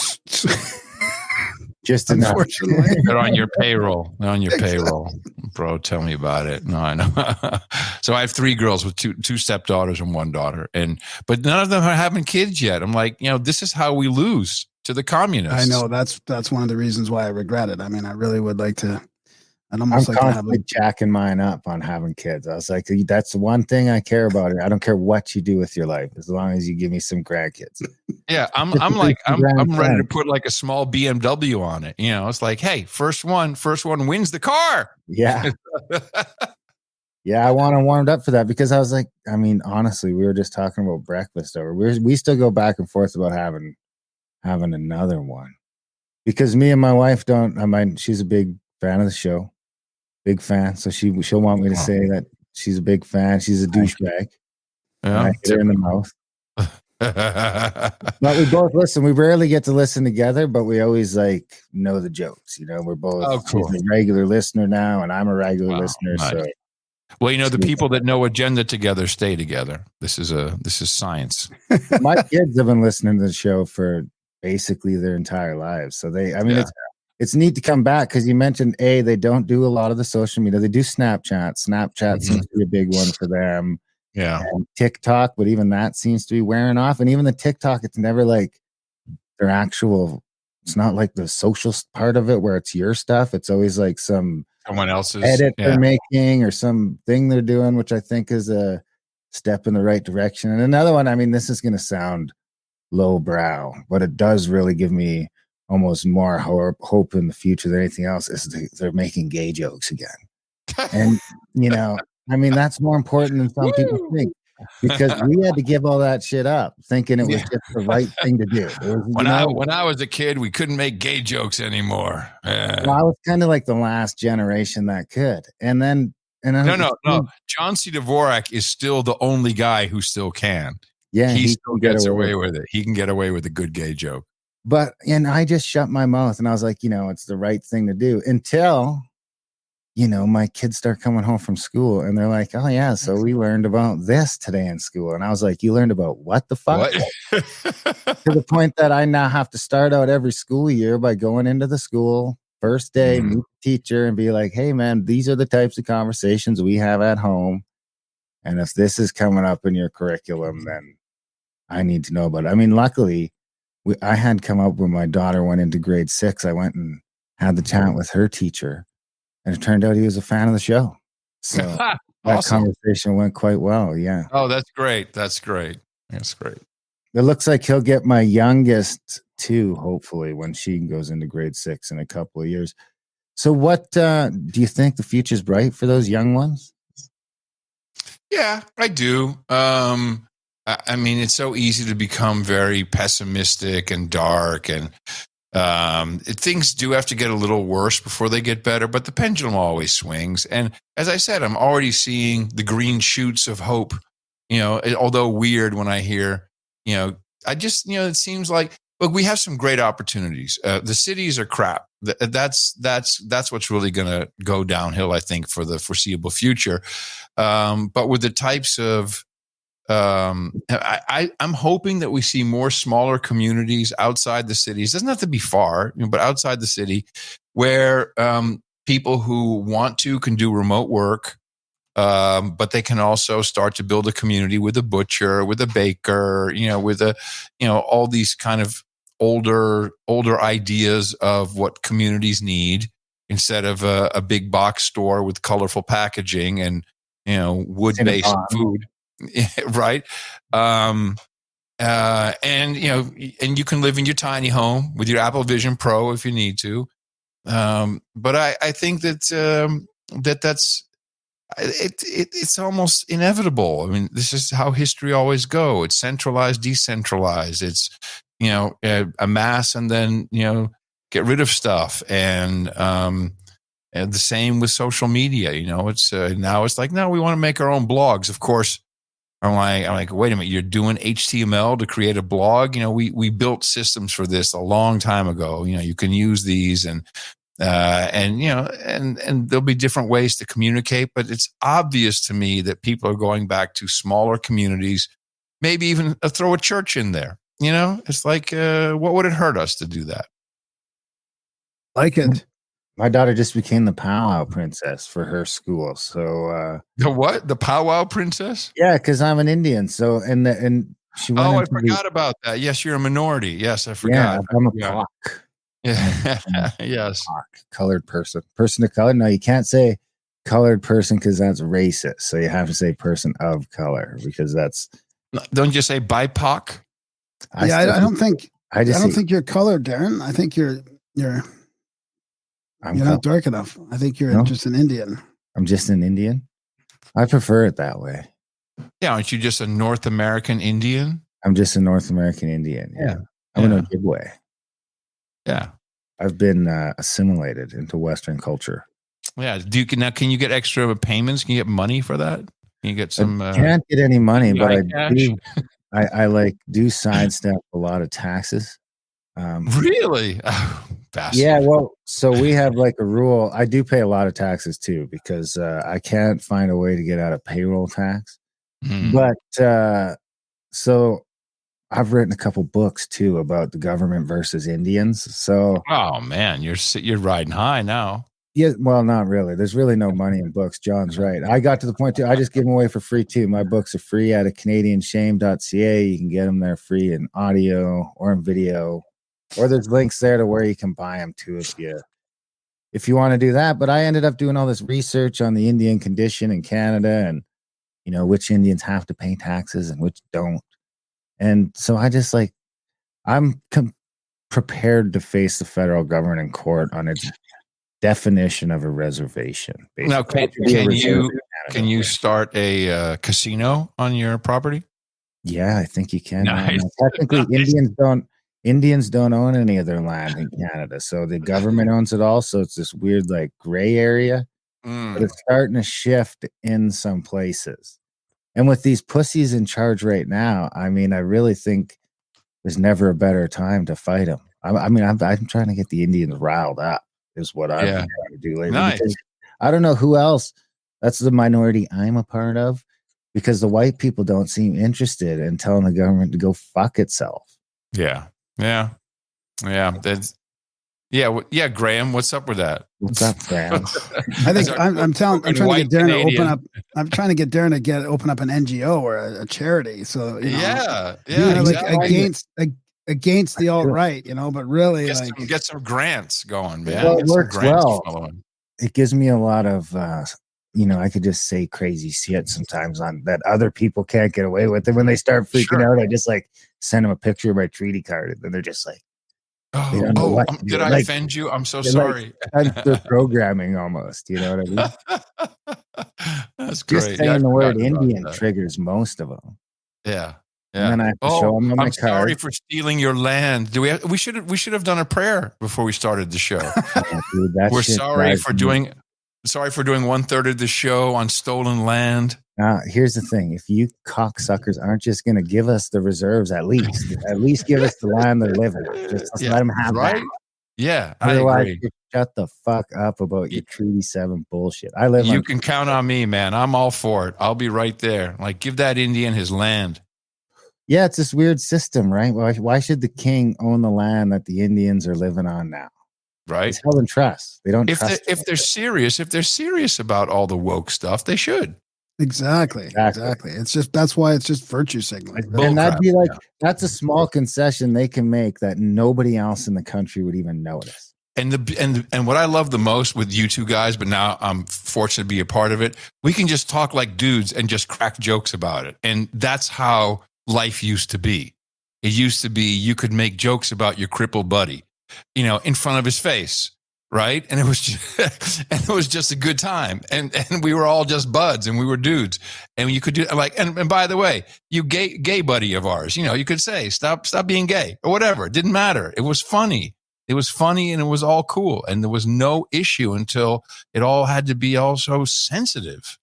Just enough. They're on your payroll. Bro, tell me about it. No, I know. So I have 3 girls with two stepdaughters and 1 daughter. But none of them are having kids yet. I'm like, this is how we lose to the communists. I know that's one of the reasons why I regret it. I really would like to. I'm constantly jacking mine up on having kids. I was like, that's the one thing I care about. I don't care what you do with your life, as long as you give me some grandkids. Yeah, I'm ready to put like a small BMW on it. It's like, hey, first one wins the car. Yeah. I want to warm up for that because I was like, honestly, we were just talking about breakfast over. We still go back and forth about having another one because me and my wife don't. She's a big fan of the show. Big fan, so she'll want me to say that she's a big fan. She's a douchebag. Yeah, I hit her in the mouth. But we both listen. We rarely get to listen together, but we always know the jokes. We're both. Cool. She's a regular listener now, and I'm a regular listener. Nice. So, well, the people that know agenda together stay together. This is science. My kids have been listening to the show for basically their entire lives, so it's it's neat to come back because you mentioned they don't do a lot of the social media. They do Snapchat. Snapchat seems to be a big one for them. Yeah. And TikTok, but even that seems to be wearing off. And even the TikTok, it's never like their actual. It's not like the social part of it where it's your stuff. It's always like some someone else's edit they're making or some thing they're doing, which I think is a step in the right direction. And another one, I mean, this is going to sound lowbrow, but it does really give me almost more hope in the future than anything else is they're making gay jokes again. And, I mean, that's more important than some people think because we had to give all that shit up thinking it was just the right thing to do. When I was a kid, we couldn't make gay jokes anymore. Well, I was kind of like the last generation that could. And then no. John C. Dvorak is still the only guy who still can. Yeah, he still gets away with it. He can get away with a good gay joke. And I just shut my mouth and I was like, it's the right thing to do until, my kids start coming home from school and they're like, oh yeah, so we learned about this today in school. And I was like, you learned about what the fuck? To the point that I now have to start out every school year by going into the school first day, meet the teacher and be like, hey man, these are the types of conversations we have at home. And if this is coming up in your curriculum, then I need to know about it. I mean, luckily, I had come up when my daughter went into grade 6. I went and had the chat with her teacher, and it turned out he was a fan of the show. So that conversation went quite well. Yeah. Oh, that's great. That's great. That's great. It looks like he'll get my youngest too, hopefully, when she goes into grade 6 in a couple of years. So what do you think the future's bright for those young ones? Yeah, I do. I mean, it's so easy to become very pessimistic and dark, and things do have to get a little worse before they get better, but the pendulum always swings. And as I said, I'm already seeing the green shoots of hope, although weird when I hear, I just, it seems like, look, we have some great opportunities. The cities are crap. That's what's really going to go downhill, I think, for the foreseeable future. But with the types of, I'm hoping that we see more smaller communities outside the cities. It doesn't have to be far, but outside the city, where people who want to can do remote work, but they can also start to build a community with a butcher, with a baker, with all these kind of older ideas of what communities need instead of a big box store with colorful packaging and wood-based food. Right. And you can live in your tiny home with your Apple Vision Pro if you need to. But I think that that's it's almost inevitable. I mean, this is how history always go. It's centralized, decentralized. It's, amass and then, get rid of stuff. And the same with social media, it's now it's like, no, we want to make our own blogs. Of course, I'm like, wait a minute, you're doing HTML to create a blog? We built systems for this a long time ago. You can use these and there'll be different ways to communicate, but it's obvious to me that people are going back to smaller communities, maybe even throw a church in there. It's like, what would it hurt us to do that? Like it. My daughter just became the powwow princess for her school. So the what? The powwow princess? Yeah, because I'm an Indian. So and she went. Oh, I forgot about that. Yes, you're a minority. Yes, I forgot. Yeah, I'm a Pak. Yeah. Yes. Colored person of color. No, you can't say colored person because that's racist. So you have to say person of color because that's. Don't you say BIPOC? I don't think. I don't think you're colored, Darren. I think you're not dark enough. I think you're just an Indian. I'm just an Indian. I prefer it that way. Yeah, aren't you just a North American Indian? I'm just a North American Indian. Yeah. I'm an Ojibwe. Yeah. I've been assimilated into Western culture. Yeah. Can you get extra payments? Can you get money for that? Can you get some? I can't get any money, but I do. I do sidestep a lot of taxes. Really? Oh, bastard. Yeah. Well, so we have like a rule. I do pay a lot of taxes too because I can't find a way to get out of payroll tax. But so I've written a couple books too about the government versus Indians. So, oh man, you're riding high now. yeah, well, not really. There's really no money in books. John's right. I got to the point too. I just give them away for free too. My books are free at CanadianShame.ca. You can get them there free in audio or in video, or there's links there to where you can buy them too if you want to do that. But I ended up doing all this research on the Indian condition in Canada, and which Indians have to pay taxes and which don't. And so I just I'm prepared to face the federal government in court on its definition of a reservation. Basically. Now, can you start a casino on your property? Yeah, I think you can. Nice. Technically, Nice. Indians don't own any of their land in Canada, so the government owns it all. So it's this weird gray area, but it's starting to shift in some places. And with these pussies in charge right now, I mean, I really think there's never a better time to fight them. I'm trying to get the Indians riled up. Is what I've been trying to do lately. Nice. I don't know who else. That's the minority I'm a part of, because the white people don't seem interested in telling the government to go fuck itself. Yeah. Graham, what's up with that? What's up, Graham? I think I'm trying to get Darren to open up. I'm trying to get Darren to open up an NGO or a charity. So against the alt-right, but really get some grants going, man. Well, it works well. It gives me a lot of I could just say crazy shit sometimes on that other people can't get away with. And when they start freaking out, I just send them a picture of my treaty card, and then they're just like, did I offend you? I'm so sorry. They're programming almost, you know what I mean? That's great. Just saying the word Indian triggers most of them. Yeah. And then I have to show them on my card. Sorry for stealing your land. We should have done a prayer before we started the show. Dude, we're sorry for doing 1/3 of the show on stolen land. Here's the thing: if you cocksuckers aren't just going to give us the reserves, at least give us the land they're living in. Just let them have that. Yeah, otherwise, I agree. Shut the fuck up about your Treaty 7 bullshit. You can count on me, man. I'm all for it. I'll be right there. Give that Indian his land. Yeah, it's this weird system, right? Why should the king own the land that the Indians are living on now? Right. It's held in trust. They don't trust. If they're serious about all the woke stuff, they should. Exactly. It's just that's why it's just virtue signaling. And that'd be that's a small concession they can make that nobody else in the country would even notice. And what I love the most with you two guys, but now I'm fortunate to be a part of it, we can just talk like dudes and just crack jokes about it. And that's how life used to be. It used to be you could make jokes about your crippled buddy, in front of his face, right? And it was just a good time. And we were all just buds, and we were dudes. And you could do and by the way, you gay buddy of ours, you could say stop being gay or whatever. It didn't matter. It was funny. It was funny, and it was all cool, and there was no issue until it all had to be also sensitive.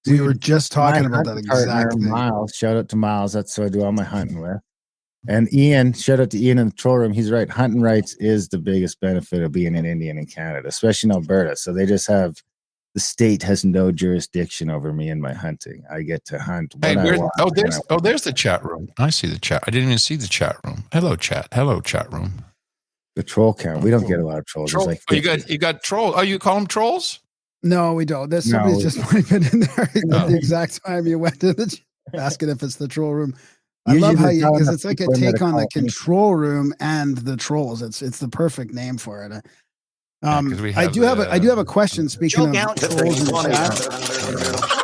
We were just talking about that exact thing. Miles, shout out to Miles. That's who I do all my hunting with. And Ian, shout out to Ian in the troll room. He's right. Hunting rights is the biggest benefit of being an Indian in Canada, especially in Alberta. So they just have the state has no jurisdiction over me and my hunting. I get to hunt. There's the chat room. I see the chat. I didn't even see the chat room. Hello, chat. Hello, chat room. The troll count. We don't get a lot of trolls. You got trolls. Oh, you call them trolls? No, we don't. Somebody's just put in there at the exact time you went to the asking if it's the troll room. I love how because it's like a take on the control room and the trolls. It's the perfect name for it. I do have a question. Speaking of trolls in the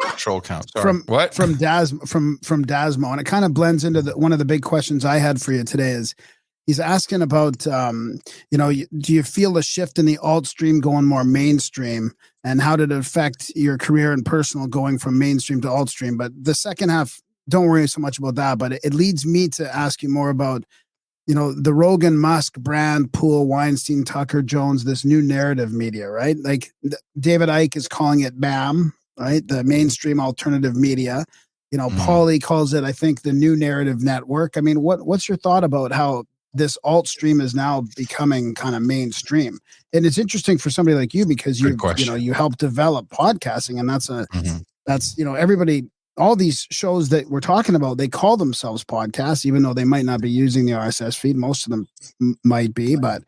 chat, troll count. Sorry. From Dasmo, and it kind of blends into one of the big questions I had for you today is. He's asking about, do you feel a shift in the alt stream going more mainstream, and how did it affect your career and personal going from mainstream to alt stream? But the second half, don't worry so much about that. But it leads me to ask you more about, the Rogan, Musk, Brand, Poole, Weinstein, Tucker, Jones, this new narrative media, right? Like David Icke is calling it BAM, right? The mainstream alternative media. Pauly calls it, I think, the new narrative network. I mean, what's your thought about how this alt stream is now becoming kind of mainstream? And it's interesting for somebody like you because you help develop podcasting, and that's everybody all these shows that we're talking about, they call themselves podcasts, even though they might not be using the RSS feed. Most of them might be, but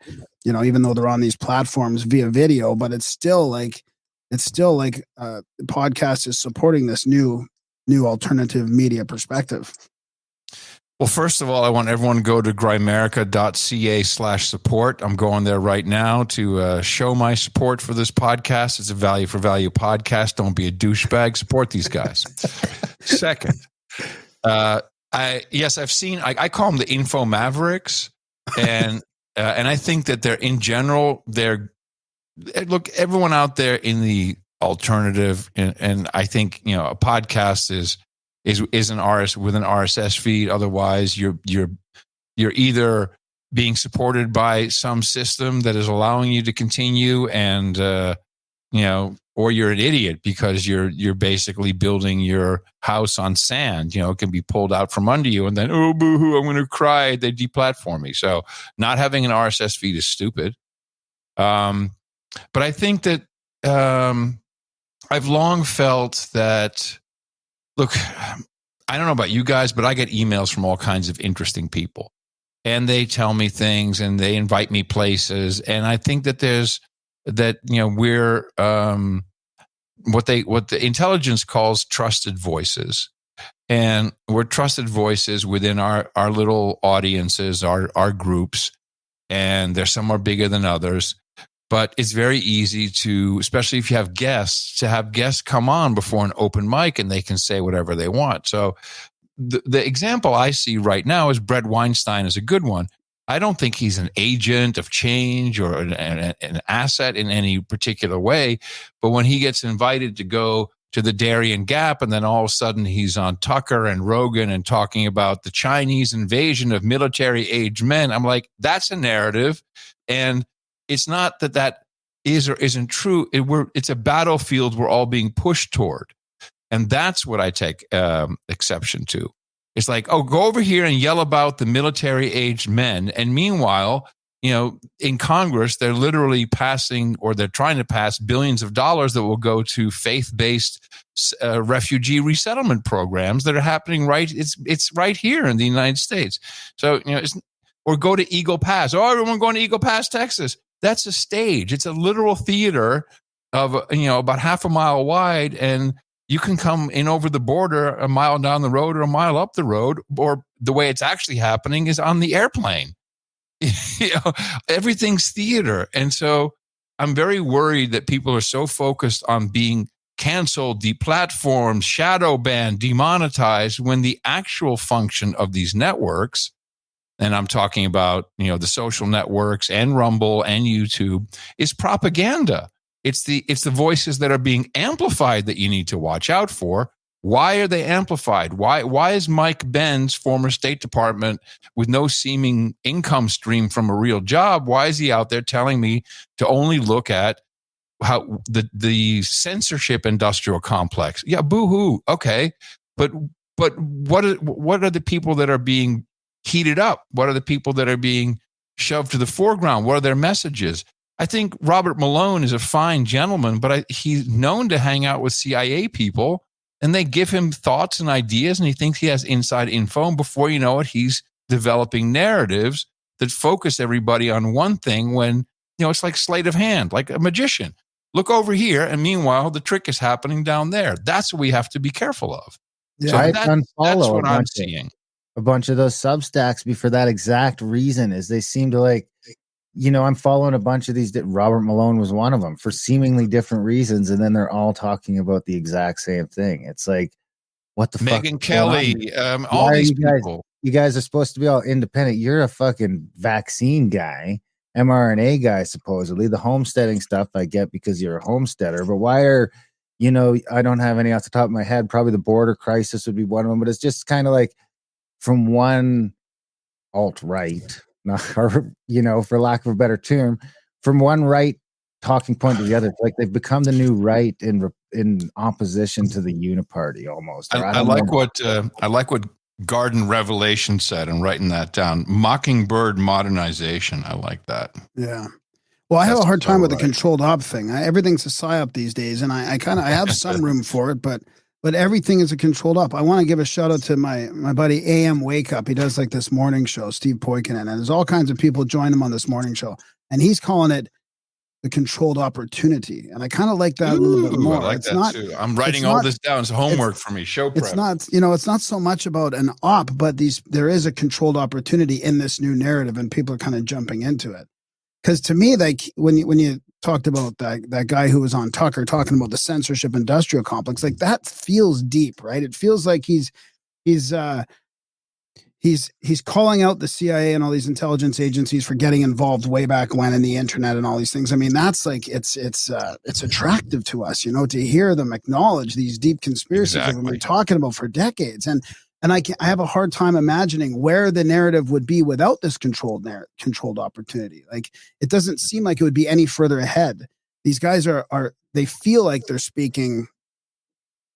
even though they're on these platforms via video, but it's still like the podcast is supporting this new alternative media perspective. Well, first of all, I want everyone to go to grimerica.ca/support. I'm going there right now to show my support for this podcast. It's a value for value podcast. Don't be a douchebag. Support these guys. Second, I've seen, I call them the info mavericks. And I think that they're, in general, look, everyone out there in the alternative, and I think, a podcast is an with an RSS feed. Otherwise, you're either being supported by some system that is allowing you to continue, and or you're an idiot because you're basically building your house on sand. It can be pulled out from under you, and then, oh, boo-hoo, I'm going to cry. They deplatform me. So not having an RSS feed is stupid. But I think that I've long felt that. Look, I don't know about you guys, but I get emails from all kinds of interesting people, and they tell me things and they invite me places. And I think that we're what the intelligence calls trusted voices, and we're trusted voices within our little audiences, our groups, and they're some are bigger than others. But it's very easy to, especially if you have guests, to have guests come on before an open mic and they can say whatever they want. So the example I see right now is Brett Weinstein is a good one. I don't think he's an agent of change or an asset in any particular way. But when he gets invited to go to the Darien Gap, and then all of a sudden he's on Tucker and Rogan and talking about the Chinese invasion of military-aged men, I'm like, that's a narrative. And it's not that is or isn't true. It's a battlefield we're all being pushed toward. And that's what I take exception to. It's like, oh, go over here and yell about the military-aged men. And meanwhile, in Congress, they're literally passing, or they're trying to pass, billions of dollars that will go to faith-based refugee resettlement programs that are happening it's right here in the United States. So, or go to Eagle Pass. Oh, everyone going to Eagle Pass, Texas. That's a stage. It's a literal theater of, about half a mile wide, and you can come in over the border a mile down the road or a mile up the road, or the way it's actually happening is on the airplane. Everything's theater. And so I'm very worried that people are so focused on being canceled, deplatformed, shadow banned, demonetized, when the actual function of these networks, and I'm talking about, the social networks and Rumble and YouTube, is propaganda. It's the voices that are being amplified that you need to watch out for. Why are they amplified? Why is Mike Benz, former State Department, with no seeming income stream from a real job, why is he out there telling me to only look at how the censorship industrial complex? Yeah, boo-hoo. Okay. But what are the people that are being heated up? What are the people that are being shoved to the foreground? What are their messages? I think Robert Malone is a fine gentleman, but he's known to hang out with CIA people, and they give him thoughts and ideas, and he thinks he has inside info. And before you know it, he's developing narratives that focus everybody on one thing when, it's like sleight of hand, like a magician. Look over here, and meanwhile, the trick is happening down there. That's what we have to be careful of. Yeah, so that's what I'm of, seeing. A bunch of those Substacks for that exact reason, is they seem to I'm following a bunch of these. Robert Malone was one of them, for seemingly different reasons, and then they're all talking about the exact same thing. It's like, what the fuck? Megyn Kelly, all these people. You guys are supposed to be all independent. You're a fucking vaccine guy, mRNA guy, supposedly. The homesteading stuff I get because you're a homesteader, but why are, I don't have any off the top of my head. Probably the border crisis would be one of them, but it's just kind of like from one alt-right, or, for lack of a better term, from one right talking point to the other. It's like they've become the new right in opposition to the uniparty almost. I like what Garden Revelation said. I'm writing that down. Mockingbird modernization. I like that. Yeah. Well, I have a hard time with the controlled op thing. Everything's a psyop these days, and I have some room for it, but but everything is a controlled op. I want to give a shout out to my buddy AM Wake Up. He does like this morning show, Steve Poikinen, and there's all kinds of people join him on this morning show, and he's calling it the controlled opportunity. And I kind of like that a little bit more. I like that too. I'm writing all this down as homework for me. Show prep. It's not, it's not so much about an op, but there is a controlled opportunity in this new narrative, and people are kind of jumping into it. Because to me, like when you talked about that guy who was on Tucker talking about the censorship industrial complex, like that feels deep, right? It feels like he's calling out the CIA and all these intelligence agencies for getting involved way back when in the internet and all these things. I mean, that's like it's attractive to us, to hear them acknowledge these deep conspiracies that we've been talking about for decades. And I have a hard time imagining where the narrative would be without this controlled opportunity. Like, it doesn't seem like it would be any further ahead. These guys they feel like they're speaking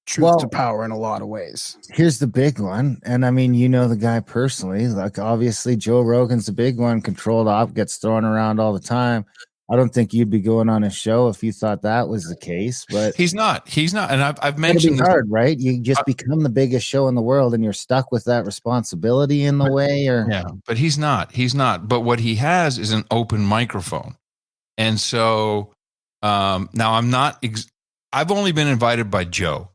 truth to power in a lot of ways. Here's the big one. And I mean, the guy personally, like obviously Joe Rogan's the big one. Controlled op gets thrown around all the time. I don't think you'd be going on a show if you thought that was the case, but he's not. And I've mentioned it's hard, right? You just become the biggest show in the world and you're stuck with that responsibility in the way, but he's not. But what he has is an open microphone. And so now I've only been invited by Joe.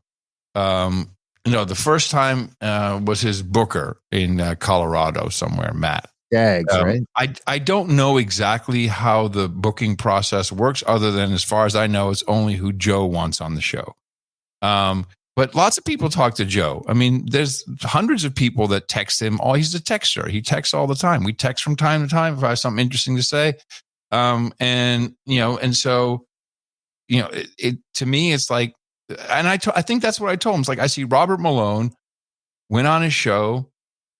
The first time was his booker in Colorado somewhere, Matt. Dags, right? I don't know exactly how the booking process works, other than as far as I know, it's only who Joe wants on the show. But lots of people talk to Joe. I mean, there's hundreds of people that text him. He's a texter. He texts all the time. We text from time to time if I have something interesting to say. And so to me, it's like, and I think that's what I told him. It's like, I see Robert Malone went on his show,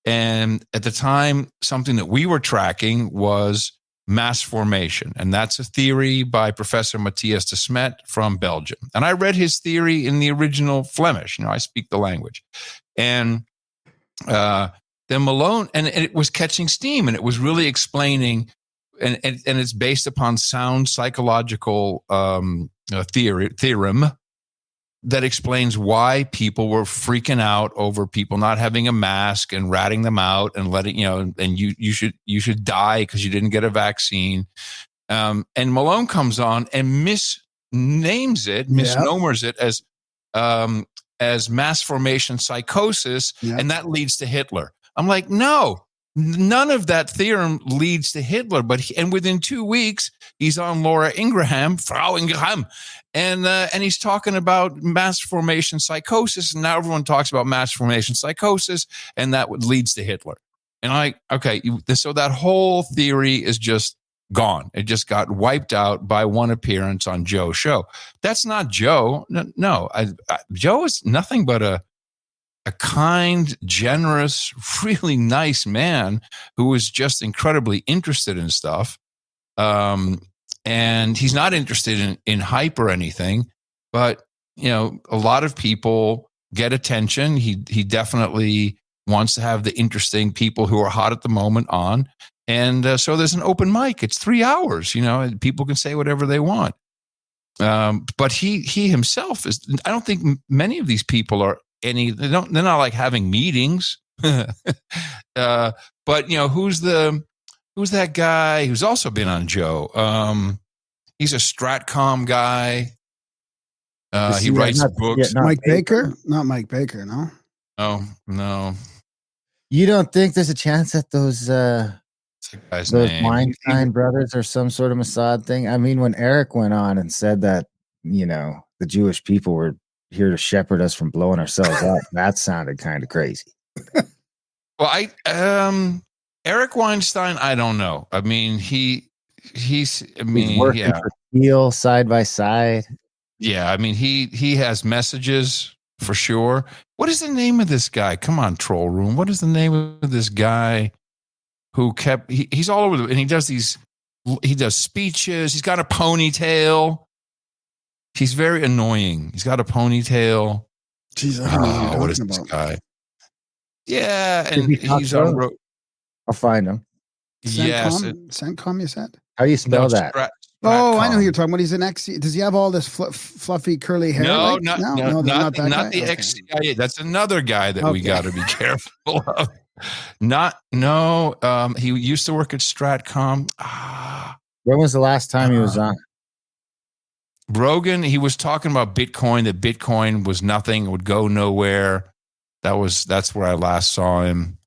and at the time, something that we were tracking was mass formation. And that's a theory by Professor Matthias de Smet from Belgium. And I read his theory in the original Flemish. I speak the language. And then Malone, and it was catching steam, and it was really explaining, and it's based upon sound psychological theorem that explains why people were freaking out over people not having a mask and ratting them out and letting, and you should die because you didn't get a vaccine. And Malone comes on and misnomers it as mass formation psychosis. Yeah. And that leads to Hitler. I'm like, no, none of that theorem leads to Hitler. And within 2 weeks, he's on Laura Ingraham, Frau Ingraham, and he's talking about mass formation psychosis. And now everyone talks about mass formation psychosis, and that leads to Hitler. And so that whole theory is just gone. It just got wiped out by one appearance on Joe's show. That's not Joe. No, Joe is nothing but a kind, generous, really nice man who was just incredibly interested in stuff. And he's not interested in hype or anything, but, a lot of people get attention. He definitely wants to have the interesting people who are hot at the moment on. And so there's an open mic. It's 3 hours, and people can say whatever they want. But he himself is, I don't think many of these people are they're not like having meetings. But who's that guy who's also been on Joe? He's a Stratcom guy. He writes books. Mike Baker? Not Mike Baker, no. Oh, no. You don't think there's a chance that those Weinstein brothers are some sort of Mossad thing? I mean, when Eric went on and said that, the Jewish people were here to shepherd us from blowing ourselves up, that sounded kind of crazy. Well, Eric Weinstein, I don't know. I mean, he's working for Steele side by side. Yeah, I mean, he has messages for sure. What is the name of this guy? Come on, Troll Room. What is the name of this guy who he's all over and he does speeches. He's got a ponytail. He's very annoying. He's got a ponytail. Jeez, what is this guy? Yeah, and he's on. I'll find him. Yes, CENTCOM, you said? How do you spell that? Oh, I know who you're talking about. He's an ex. Does he have all this fluffy curly hair? No, like? not not that guy. the ex-CIA. That's another guy that we Okay. got to be careful of. He used to work at Stratcom. When was the last time he was on? Rogan, he was talking about Bitcoin, that Bitcoin was nothing, it would go nowhere. That's where I last saw him.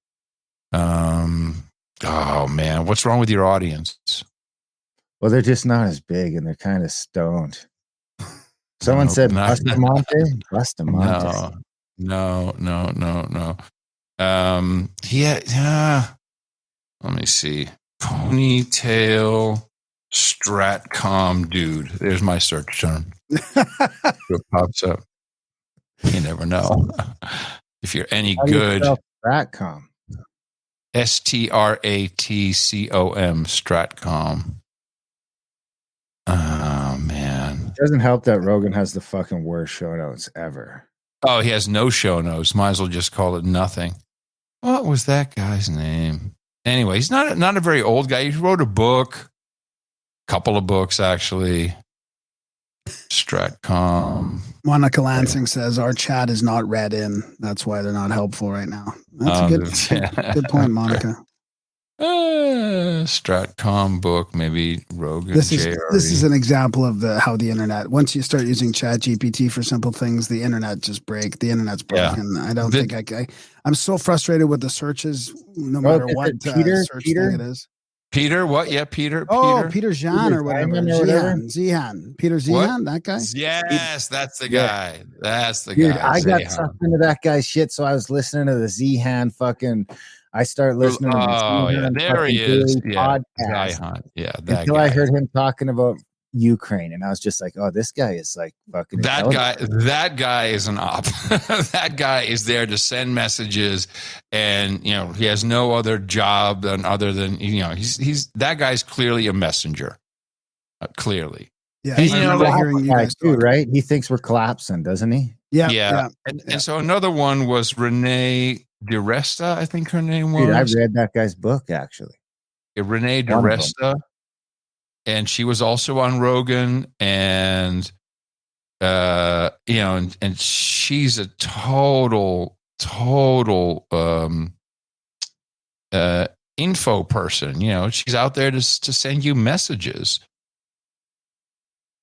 Oh man, what's wrong with your audience? Well, they're just not as big and they're kind of stoned. Someone said Bustamante? Bustamante. No. Let me see. Ponytail Stratcom dude. There's my search term. It pops up. You never know. If you're any good. Stratcom. STRATCOM. Stratcom. Oh man. It doesn't help that Rogan has the fucking worst show notes ever. Oh, he has no show notes. Might as well just call it nothing. What was that guy's name? Anyway, he's not a very old guy. He wrote a book, couple of books actually. Stratcom. Monica Lansing says our chat is not read in. That's why they're not helpful right now. That's a good point, Monica. Stratcom book, maybe Rogan. This is an example of how the internet. Once you start using Chat GPT for simple things, the internet just breaks. The internet's broken. Yeah. I don't think I'm so frustrated with the searches, no matter what search thing it is. Peter, what? Yeah, Peter. Oh, Peter Jean or whatever. Zihan. Peter Zihan, that guy? Yes, that's the guy. Yeah. That's the Dude, guy. I got sucked into that guy's shit, so I was listening to the Zihan fucking. I start listening to the Zihan there he is. Podcast. Yeah, until I heard him talking about Ukraine, and I was just like, "Oh, this guy is like fucking." That guy is an op. That guy is there to send messages, and he has no other job other than he's that guy's clearly a messenger. Clearly, yeah. He's hearing you guys too, right? He thinks we're collapsing, doesn't he? Yeah. And so another one was Renee DiResta, I think her name was. Dude, I read that guy's book actually. Renee DiResta. And she was also on Rogan, and and she's a total info person. She's out there to send you messages.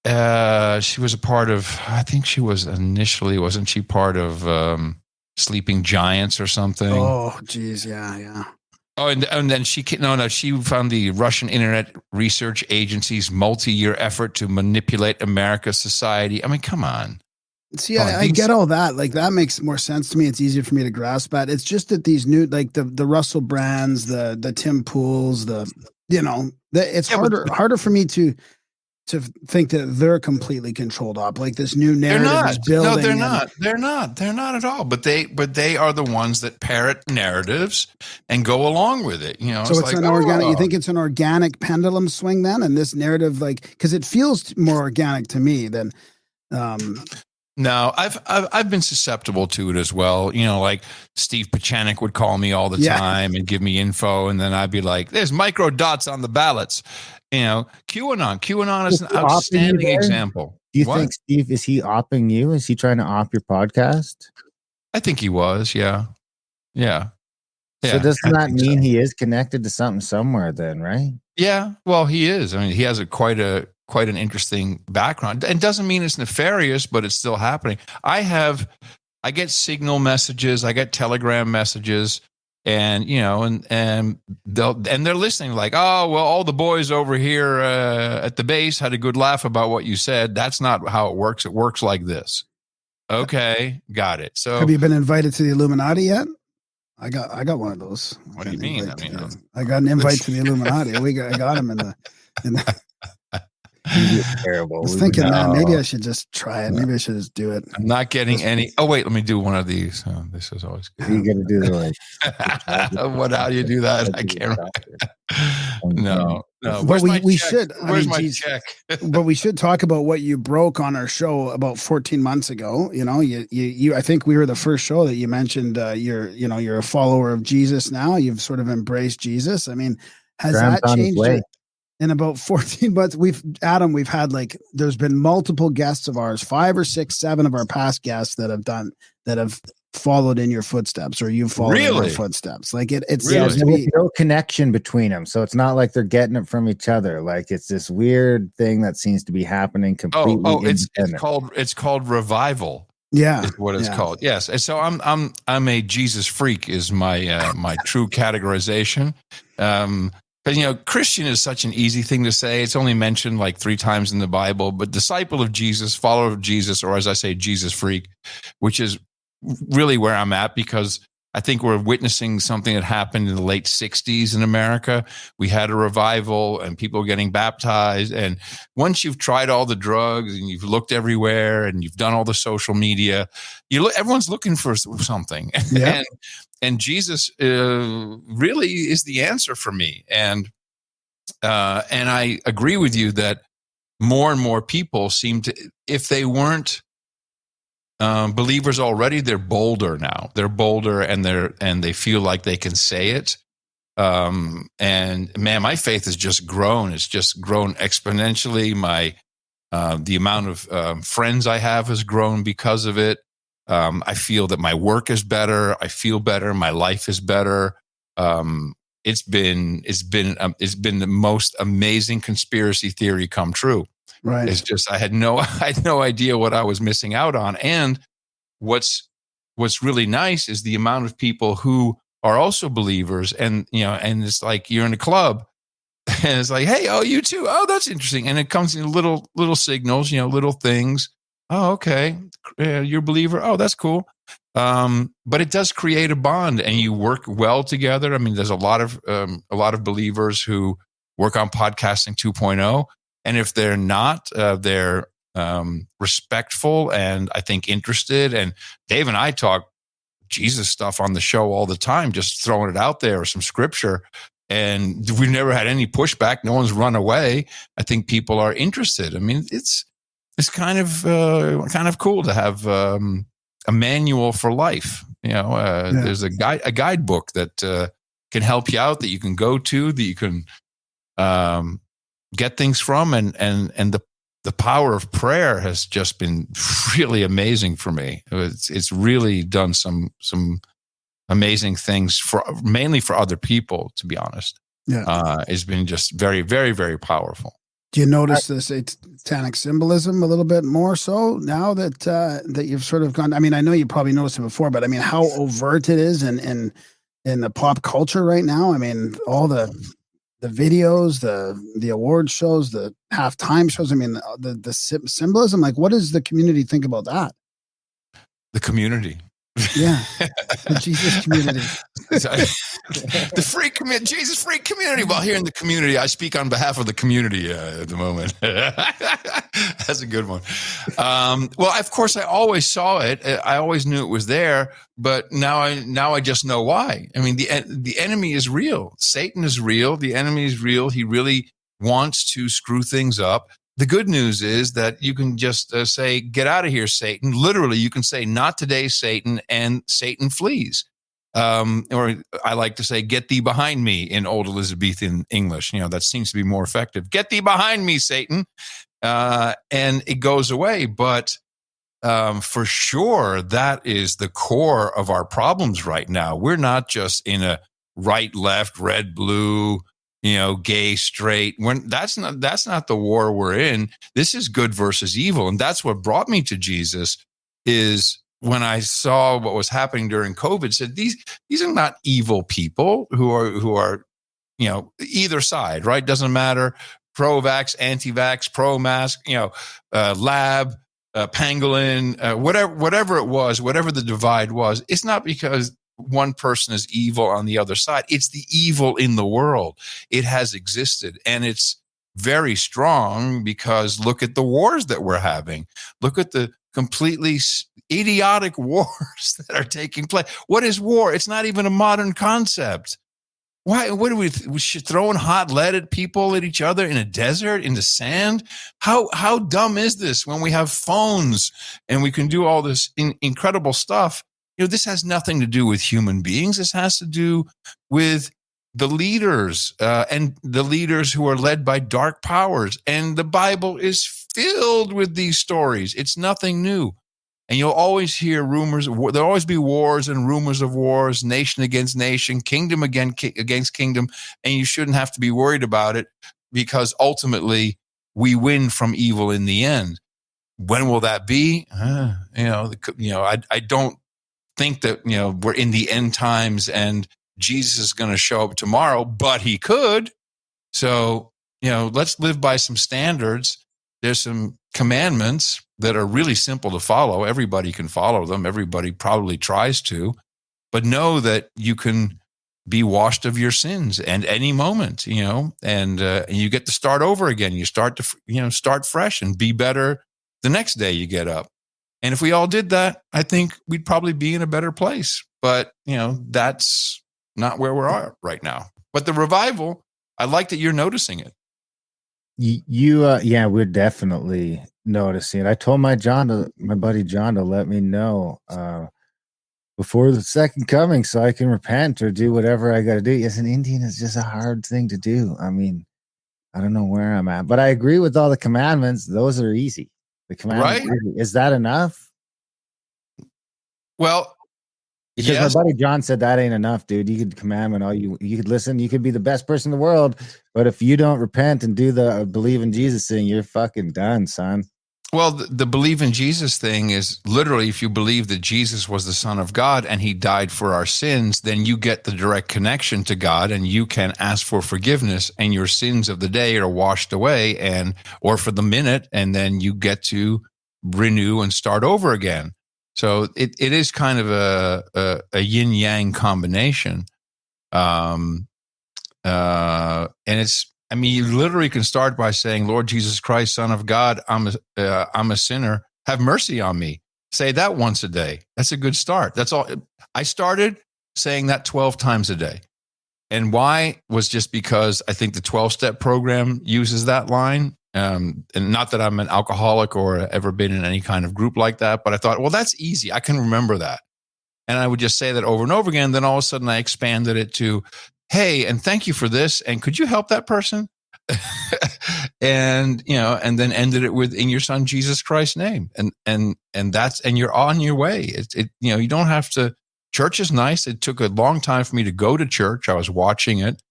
She was a part of. I think she was initially, wasn't she part of Sleeping Giants or something? Oh, geez, yeah. Oh, and then she found the Russian Internet Research Agency's multi-year effort to manipulate America's society. I mean, come on. See, I get all that. Like, that makes more sense to me. It's easier for me to grasp that. It's just that these new, like the Russell Brands, the Tim Pools, it's harder for me to think that they're completely controlled up. Like this new narrative is building. No, they're not. They're not at all. But they are the ones that parrot narratives and go along with it. So it's an organic. You think it's an organic pendulum swing then? And this narrative, because it feels more organic to me than. No, I've been susceptible to it as well. Like Steve Pachanik would call me all the time and give me info, and then I'd be like, "There's micro dots on the ballots." QAnon is an outstanding example. Do you think Steve is he opping you? Is he trying to op your podcast? I think he was. Yeah. So doesn't that mean he is connected to something somewhere then, right? Yeah. Well, he is. I mean, he has quite an interesting background. And doesn't mean it's nefarious, but it's still happening. I get Signal messages, I get Telegram messages, and they're listening like, oh, well, all the boys over here at the base had a good laugh about what you said. That's not how it works. It works like this. Okay, got it. So have you been invited to the Illuminati yet? I got one of those. What do you mean? I got an invite to the Illuminati. I got him in the terrible. I was thinking that maybe I should just try it. Maybe I should just do it. I'm not getting any. Oh wait, let me do one of these. Oh, this is always good. You got to do the how do you do that? I can't. No. But we should. Where's my check? But we should talk about what you broke on our show about 14 months ago. You. I think we were the first show that you mentioned. You're a follower of Jesus now. You've sort of embraced Jesus. I mean, has that changed? in about 14 months, we've had like, there's been multiple guests of ours, 5 or 6, 7 of our past guests that have followed in your footsteps, or you've followed in our footsteps. Like it's there's no connection between them. So it's not like they're getting it from each other. Like it's this weird thing that seems to be happening completely. It's called revival. Yeah, is what it's called. Yes. And so I'm a Jesus freak is my my true categorization. But Christian is such an easy thing to say. It's only mentioned like 3 times in the Bible, but disciple of Jesus, follower of Jesus, or as I say, Jesus freak, which is really where I'm at, because I think we're witnessing something that happened in the late 60s in America. We had a revival and people were getting baptized. And once you've tried all the drugs and you've looked everywhere and you've done all the social media, everyone's looking for something. Yeah. And Jesus really is the answer for me. And I agree with you that more and more people seem to, if they weren't believers already, they're bolder now. They're bolder, and they feel like they can say it. And man, my faith has just grown. It's just grown exponentially. The amount of friends I have has grown because of it. I feel that my work is better. I feel better. My life is better. It's been the most amazing conspiracy theory come true. Right. It's just I had no idea what I was missing out on. And what's really nice is the amount of people who are also believers, and and it's like you're in a club and it's like, hey, oh, you too. Oh, that's interesting. And it comes in little signals, little things. Oh, okay. You're a believer. Oh, that's cool. But it does create a bond, and you work well together. I mean, there's a lot of believers who work on podcasting 2.0. And if they're not, they're respectful and I think interested. And Dave and I talk Jesus stuff on the show all the time, just throwing it out there, or some scripture. And we've never had any pushback. No one's run away. I think people are interested. I mean, it's kind of cool to have a manual for life. There's a guidebook that can help you out, that you can go to, that you can get things from, and the power of prayer has just been really amazing for me. It's really done some amazing things mainly for other people, to be honest. Yeah, it's been just very, very, very powerful. Do you notice the satanic symbolism a little bit more so now that you've sort of gone? I mean, I know you probably noticed it before, but I mean, how overt it is in the pop culture right now. I mean, all the videos, the award shows, the halftime shows. I mean, the symbolism. Like, what does the community think about that? The community. Yeah, the Jesus community. The free community, Jesus free community. Well, here in the community, I speak on behalf of the community at the moment. That's a good one. Well, of course, I always saw it. I always knew it was there, but now I just know why. I mean, the enemy is real. Satan is real. The enemy is real. He really wants to screw things up. The good news is that you can just say, get out of here, Satan. Literally, you can say, not today, Satan, and Satan flees. Or I like to say, get thee behind me in Old Elizabethan English. That seems to be more effective. Get thee behind me, Satan. And it goes away. But for sure, that is the core of our problems right now. We're not just in a right, left, red, blue, gay, straight. That's not the war we're in. This is good versus evil. And that's what brought me to Jesus, is when I saw what was happening during COVID, said these are not evil people who are either side, right? Doesn't matter. Pro-vax, anti-vax, pro-mask, lab, pangolin, whatever it was, whatever the divide was. It's not because one person is evil on the other side. It's the evil in the world. It has existed, and it's very strong, because look at the wars that we're having. Look at the completely idiotic wars that are taking place. What is war? It's not even a modern concept. Why? What are we throwing hot lead at people, at each other in a desert, in the sand? How dumb is this when we have phones and we can do all this incredible stuff? This has nothing to do with human beings. This has to do with the leaders and the leaders who are led by dark powers. And the Bible is filled with these stories. It's nothing new. And you'll always hear rumors. There'll always be wars and rumors of wars, nation against nation, kingdom against kingdom. And you shouldn't have to be worried about it, because ultimately we win from evil in the end. When will that be? I don't think that, we're in the end times and Jesus is going to show up tomorrow, but he could. So, let's live by some standards. There's some commandments that are really simple to follow. Everybody can follow them. Everybody probably tries to, but know that you can be washed of your sins at any moment, and you get to start over again. You start to, start fresh and be better the next day you get up. And if we all did that, I think we'd probably be in a better place. But, that's not where we are right now. But the revival, I like that you're noticing it. Yeah, we're definitely noticing it. I told my buddy John to let me know before the second coming so I can repent or do whatever I got to do. As an Indian, it's just a hard thing to do. I mean, I don't know where I'm at, but I agree with all the commandments. Those are easy. The commandments, right? Is that enough? Well, because yes. My buddy John said that ain't enough, dude. You could commandment all you could listen. You could be the best person in the world, but if you don't repent and do the believe in Jesus thing, you're fucking done, son. Well, the believe in Jesus thing is literally, if you believe that Jesus was the Son of God and he died for our sins, then you get the direct connection to God and you can ask for forgiveness and your sins of the day are washed away or for the minute, and then you get to renew and start over again. So it is kind of a yin yang combination. And you literally can start by saying, Lord Jesus Christ, Son of God, I'm a sinner. Have mercy on me. Say that once a day. That's a good start. That's all. I started saying that 12 times a day. And why was just because I think the 12-step program uses that line. And not that I'm an alcoholic or ever been in any kind of group like that, but I thought, well, that's easy. I can remember that. And I would just say that over and over again. Then all of a sudden I expanded it to, hey, and thank you for this. And could you help that person? and then ended it with in your son, Jesus Christ's name. And you're on your way. You don't have to, church is nice. It took a long time for me to go to church. I was watching it.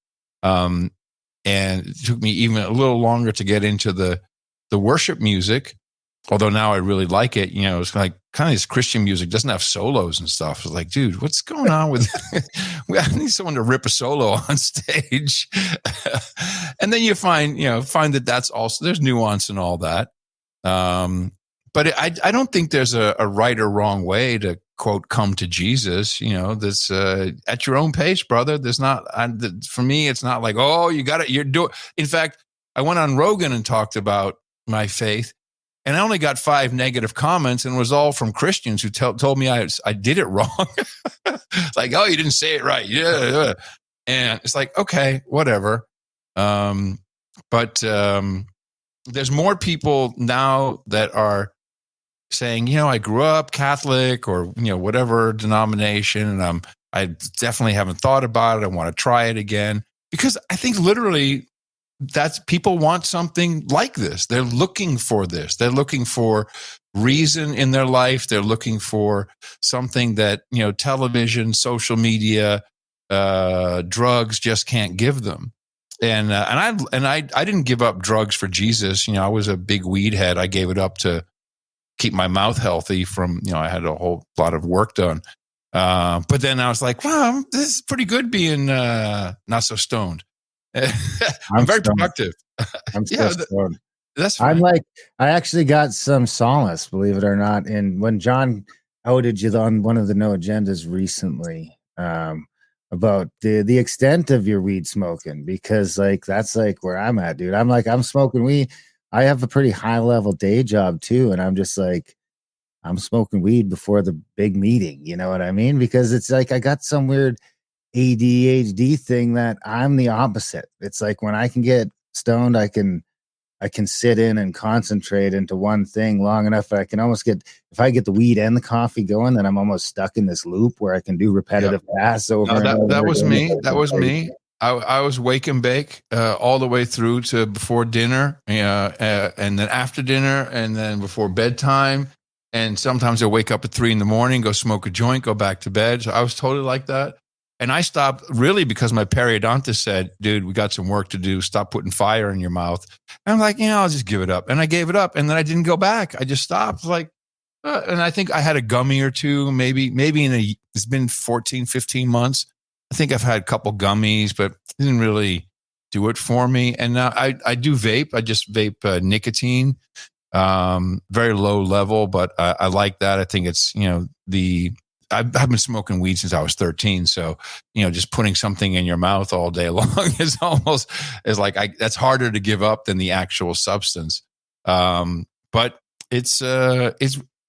And it took me even a little longer to get into the worship music, although now I really like it. It's like kind of this Christian music doesn't have solos and stuff. It's like, dude, what's going on with I need someone to rip a solo on stage. And then you find that that's also, there's nuance and all that. But I don't think there's a right or wrong way to, quote, come to Jesus, that's at your own pace, brother. There's not, for me, it's not like, oh, you got it. You're doing. In fact, I went on Rogan and talked about my faith, and I only got 5 negative comments, and it was all from Christians who told me I did it wrong. Like, oh, you didn't say it right. Yeah. And it's like, okay, whatever. But there's more people now that are saying, I grew up Catholic or, whatever denomination, and I definitely haven't thought about it. I want to try it again, because I think literally that's, people want something like this. They're looking for this. They're looking for reason in their life. They're looking for something that, television, social media, drugs just can't give them. And I didn't give up drugs for Jesus. I was a big weed head. I gave it up to keep my mouth healthy from, I had a whole lot of work done. But then I was like, wow, this is pretty good being not so stoned. I'm very stoned. Productive. I'm so stoned. That's fine. I actually got some solace, believe it or not, in when John outed you on one of the No Agendas recently about the extent of your weed smoking, because that's where I'm at, dude. I'm smoking weed. I have a pretty high level day job too. And I'm just I'm smoking weed before the big meeting. You know what I mean? Because it's I got some weird ADHD thing that I'm the opposite. It's when I can get stoned, I can sit in and concentrate into one thing long enough that I can almost if I get the weed and the coffee going, then I'm almost stuck in this loop where I can do repetitive tasks over. No, that was me. That was me. I was wake and bake all the way through to before dinner, and then after dinner, and then before bedtime. And sometimes I wake up at 3 a.m, go smoke a joint, go back to bed. So I was totally like that. And I stopped really because my periodontist said, dude, we got some work to do. Stop putting fire in your mouth. And I'm like, I'll just give it up. And I gave it up. And then I didn't go back. I just stopped. And I think I had a gummy or two, maybe it's been 14, 15 months. I think I've had a couple gummies, but it didn't really do it for me. And now I do vape. I just vape nicotine, very low level, but I like that. I think it's, I've been smoking weed since I was 13. So, just putting something in your mouth all day long is like, that's harder to give up than the actual substance. But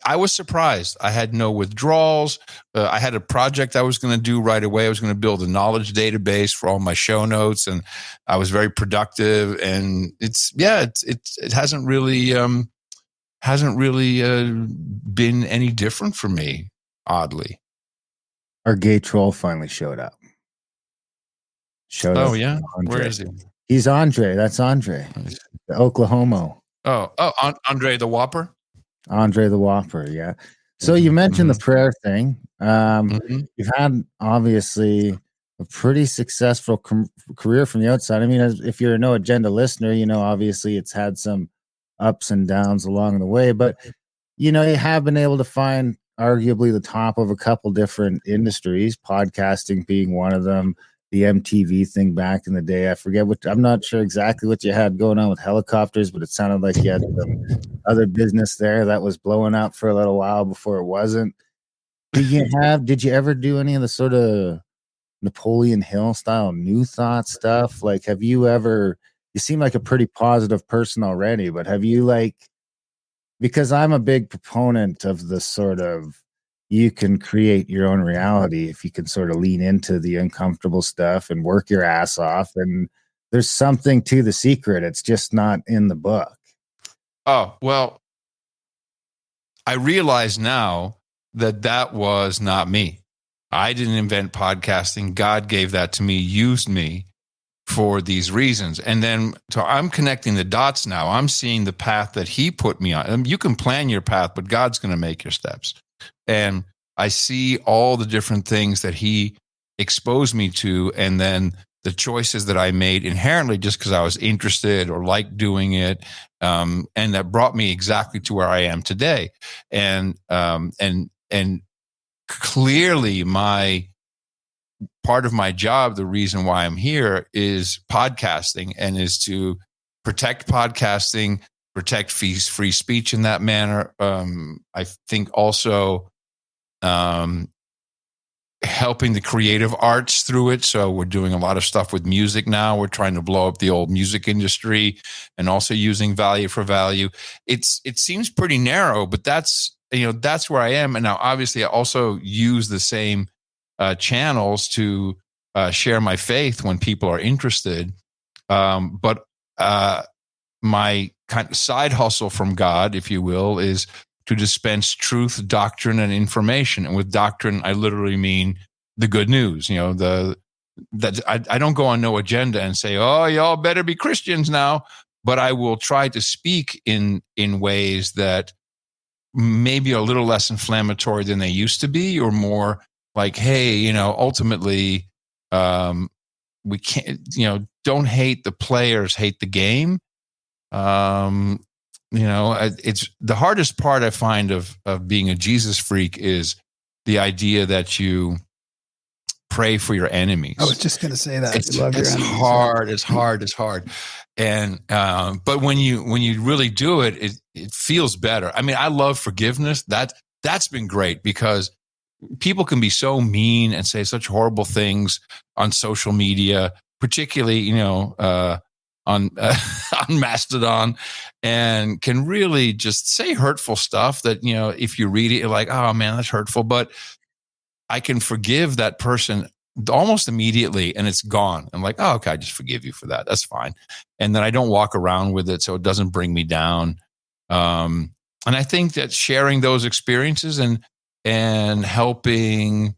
I was surprised. I had no withdrawals. I had a project I was going to do right away. I was going to build a knowledge database for all my show notes, and I was very productive. And it hasn't really been any different for me. Oddly, our gay troll finally showed up. Oh yeah, Andre. Where is he? He's Andre. That's Andre, the Oklahoma. Oh, Andre the Whopper. Andre the Whopper, yeah. So you mentioned the prayer thing. You've had obviously a pretty successful career from the outside. I mean, if you're a No Agenda listener, obviously it's had some ups and downs along the way, but you have been able to find arguably the top of a couple different industries, podcasting being one of them, the MTV thing back in the day. I forget I'm not sure exactly what you had going on with helicopters, but it sounded like you had some other business there that was blowing up for a little while before it wasn't. Did you ever do any of the sort of Napoleon Hill style New Thought stuff? Like, you seem like a pretty positive person already, but have you because I'm a big proponent of the sort of, you can create your own reality if you can sort of lean into the uncomfortable stuff and work your ass off. And there's something to the secret. It's just not in the book. Oh, well, I realize now that was not me. I didn't invent podcasting. God gave that to me, used me for these reasons. And then, so I'm connecting the dots now. I'm seeing the path that he put me on. You can plan your path, but God's going to make your steps. And I see all the different things that he exposed me to, and then the choices that I made inherently just because I was interested or liked doing it, and that brought me exactly to where I am today. And clearly, part of my job, the reason why I'm here, is podcasting, and is to protect podcasting, protect free speech in that manner. I think also helping the creative arts through it. So we're doing a lot of stuff with music now. We're trying to blow up the old music industry, and also using value for value. It seems pretty narrow, but that's where I am. And now, obviously, I also use the same channels to share my faith when people are interested. But my kind of side hustle from God, if you will, is to dispense truth, doctrine, and information. And with doctrine, I literally mean the good news. I don't go on No Agenda and say, "Oh, y'all better be Christians now," but I will try to speak in ways that maybe are a little less inflammatory than they used to be, or more like, hey, ultimately, we can't, don't hate the players, hate the game. It's the hardest part I find of being a Jesus freak is the idea that you pray for your enemies. I was just going to say that. It's hard. It's hard. And, but when you really do it, it feels better. I mean, I love forgiveness. That's been great, because people can be so mean and say such horrible things on social media, particularly, on Mastodon, and can really just say hurtful stuff that, if you read it, you're like, oh man, that's hurtful. But I can forgive that person almost immediately, and it's gone. I'm like, oh, okay, I just forgive you for that. That's fine. And then I don't walk around with it, so it doesn't bring me down. And I think that sharing those experiences and helping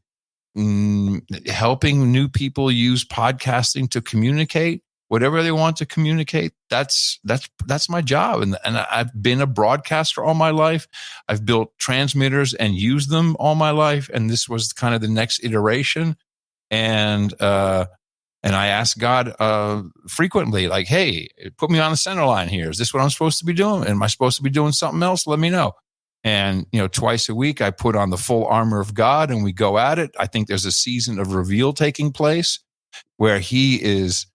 helping new people use podcasting to communicate whatever they want to communicate. That's my job. And I've been a broadcaster all my life. I've built transmitters and used them all my life. And this was kind of the next iteration. And I ask God frequently, like, hey, put me on the center line here. Is this what I'm supposed to be doing? Am I supposed to be doing something else? Let me know. And, twice a week, I put on the full armor of God and we go at it. I think there's a season of reveal taking place where he is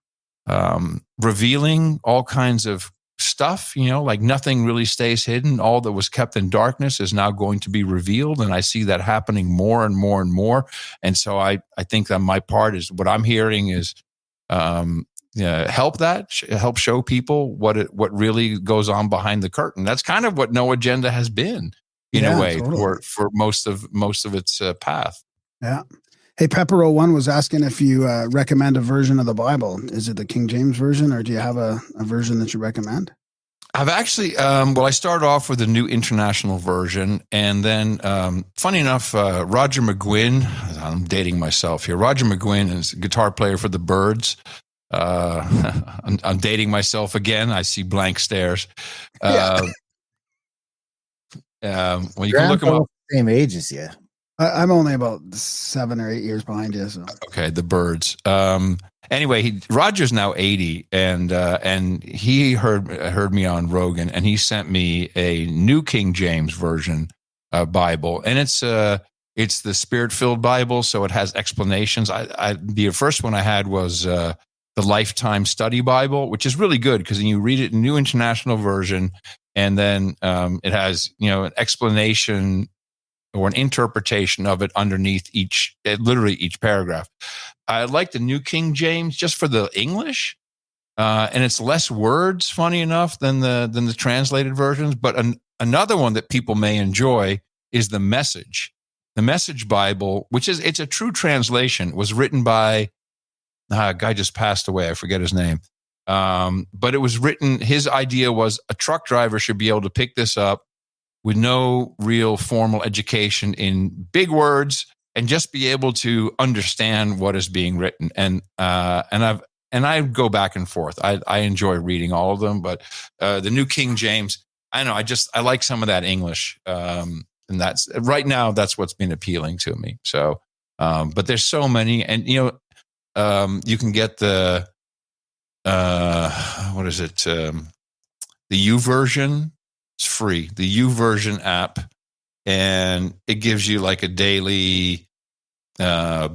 revealing all kinds of stuff, like nothing really stays hidden. All that was kept in darkness is now going to be revealed. And I see that happening more and more and more. And so I think that my part is what I'm hearing is help show people what really goes on behind the curtain. That's kind of what No Agenda has been in a way totally. for most of its path. Yeah. Hey, Pepper01 was asking if you recommend a version of the Bible. Is it the King James Version, or do you have a version that you recommend? I've actually, I started off with the New International Version. And then, funny enough, Roger McGuinn, I'm dating myself here. Roger McGuinn is a guitar player for the Byrds. I'm dating myself again. I see blank stares. Well, you can look him up. Same age as you. I'm only about 7 or 8 years behind you. So. Okay, the Byrds. Anyway, Roger's now 80, and he heard me on Rogan, and he sent me a New King James Version Bible, and it's the Spirit-filled Bible, so it has explanations. The first one I had was the Lifetime Study Bible, which is really good because you read it in New International Version, and then it has an explanation or an interpretation of it underneath literally each paragraph. I like the New King James just for the English, and it's less words, funny enough, than the translated versions. But another one that people may enjoy is the Message. The Message Bible, it's a true translation, was written by a guy just passed away. I forget his name. But it was written, his idea was a truck driver should be able to pick this up with no real formal education in big words and just be able to understand what is being written. And I go back and forth. I enjoy reading all of them, but the New King James, I know, I like some of that English. And that's right now, that's what's been appealing to me. So, but there's so many, and you can get the, what is it? The U version. It's free, the U version app, and it gives you like a daily, a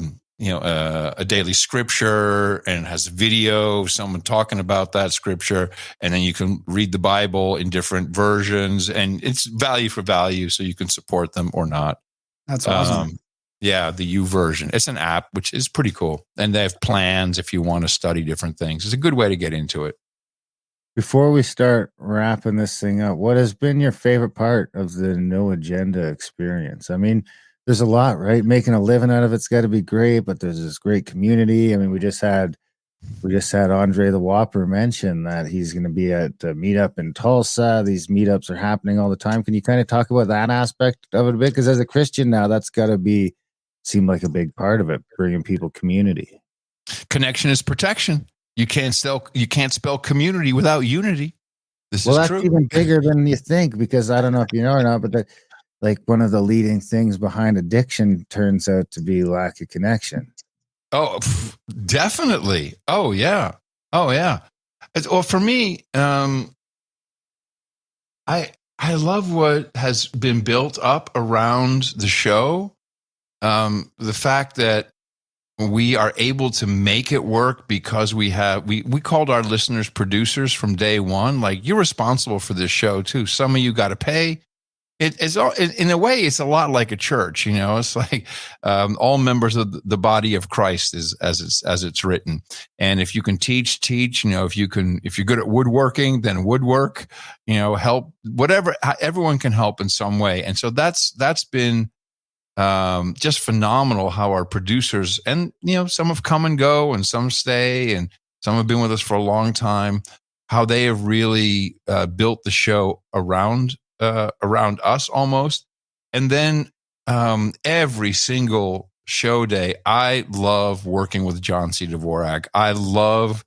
daily scripture, and it has video of someone talking about that scripture, and then you can read the Bible in different versions, and it's value for value, so you can support them or not. That's awesome. Yeah, the U version. It's an app, which is pretty cool, and they have plans if you want to study different things. It's a good way to get into it. Before we start wrapping this thing up, what has been your favorite part of the No Agenda experience? I mean, there's a lot, right? Making a living out of it's got to be great, but there's this great community. I mean, we just had Andre the Whopper mention that he's going to be at a meetup in Tulsa. These meetups are happening all the time. Can you kind of talk about that aspect of it a bit? Because as a Christian now, that's got to seem like a big part of it, bringing people community. Connection is protection. You can't spell community without unity. This is that's true. Even bigger than you think, because I don't know if you know or not, but like one of the leading things behind addiction turns out to be lack of connection. Oh, definitely. Oh yeah. Well, for me, I love what has been built up around the show. The fact that we are able to make it work because we called our listeners producers from day one. Like, you're responsible for this show too. Some of you got to pay. It's all, in a way, it's a lot like a church. It's like all members of the body of Christ is as it's written. And if you can teach. If you're good at woodworking, then woodwork. Help, whatever. Everyone can help in some way. And so that's been just phenomenal how our producers, and some have come and go and some stay and some have been with us for a long time, how they have really built the show around us almost. And then every single show day. I love working with John C. Dvorak. I love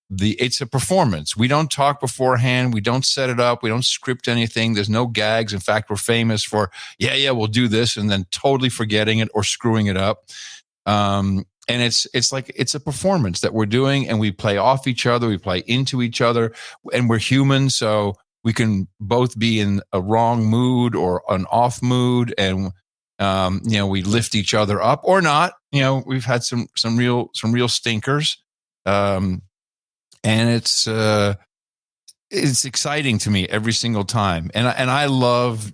it's a performance. We don't talk beforehand. We don't set it up. We don't script anything. There's no gags. In fact, we're famous for, we'll do this, and then totally forgetting it or screwing it up. And it's like, it's a performance that we're doing, and we play off each other. We play into each other, and we're human. So we can both be in a wrong mood or an off mood. And, we lift each other up or not. We've had some real stinkers. And it's exciting to me every single time, and I love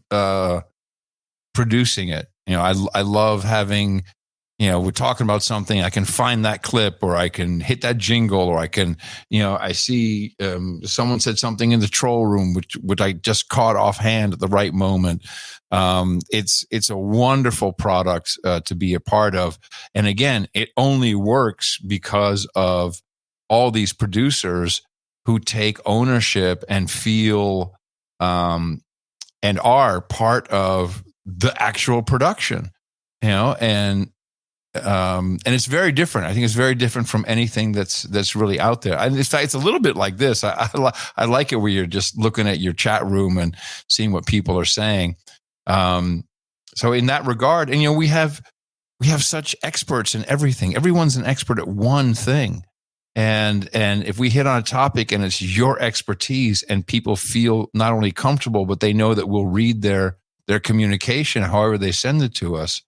producing it. I love having, we're talking about something. I can find that clip, or I can hit that jingle, or I can, I see someone said something in the troll room, which I just caught offhand at the right moment. It's a wonderful product to be a part of, and again, it only works because of all these producers who take ownership and feel and are part of the actual production, and it's very different. I think it's very different from anything that's really out there. In fact, it's a little bit like this. I like it where you're just looking at your chat room and seeing what people are saying. So in that regard, and we have such experts in everything. Everyone's an expert at one thing. And if we hit on a topic and it's your expertise, and people feel not only comfortable, but they know that we'll read their communication, however they send it to us,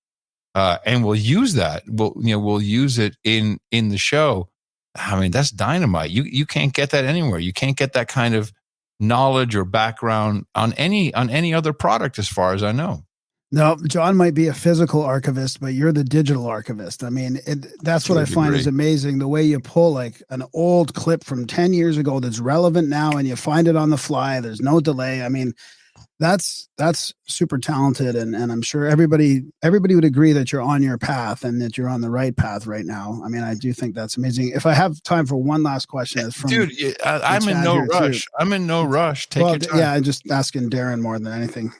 and we'll use that. We'll use it in the show. I mean, that's dynamite. You can't get that anywhere. You can't get that kind of knowledge or background on any other product, as far as I know. No, John might be a physical archivist, but you're the digital archivist. I mean, that's what I find is amazing. The way you pull like an old clip from 10 years ago that's relevant now, and you find it on the fly. There's no delay. I mean, that's super talented. And I'm sure everybody would agree that you're on your path and that you're on the right path right now. I mean, I do think that's amazing. If I have time for one last question, it's from I'm in no rush. Too. I'm in no rush. Take your time. Yeah, I'm just asking Darren more than anything,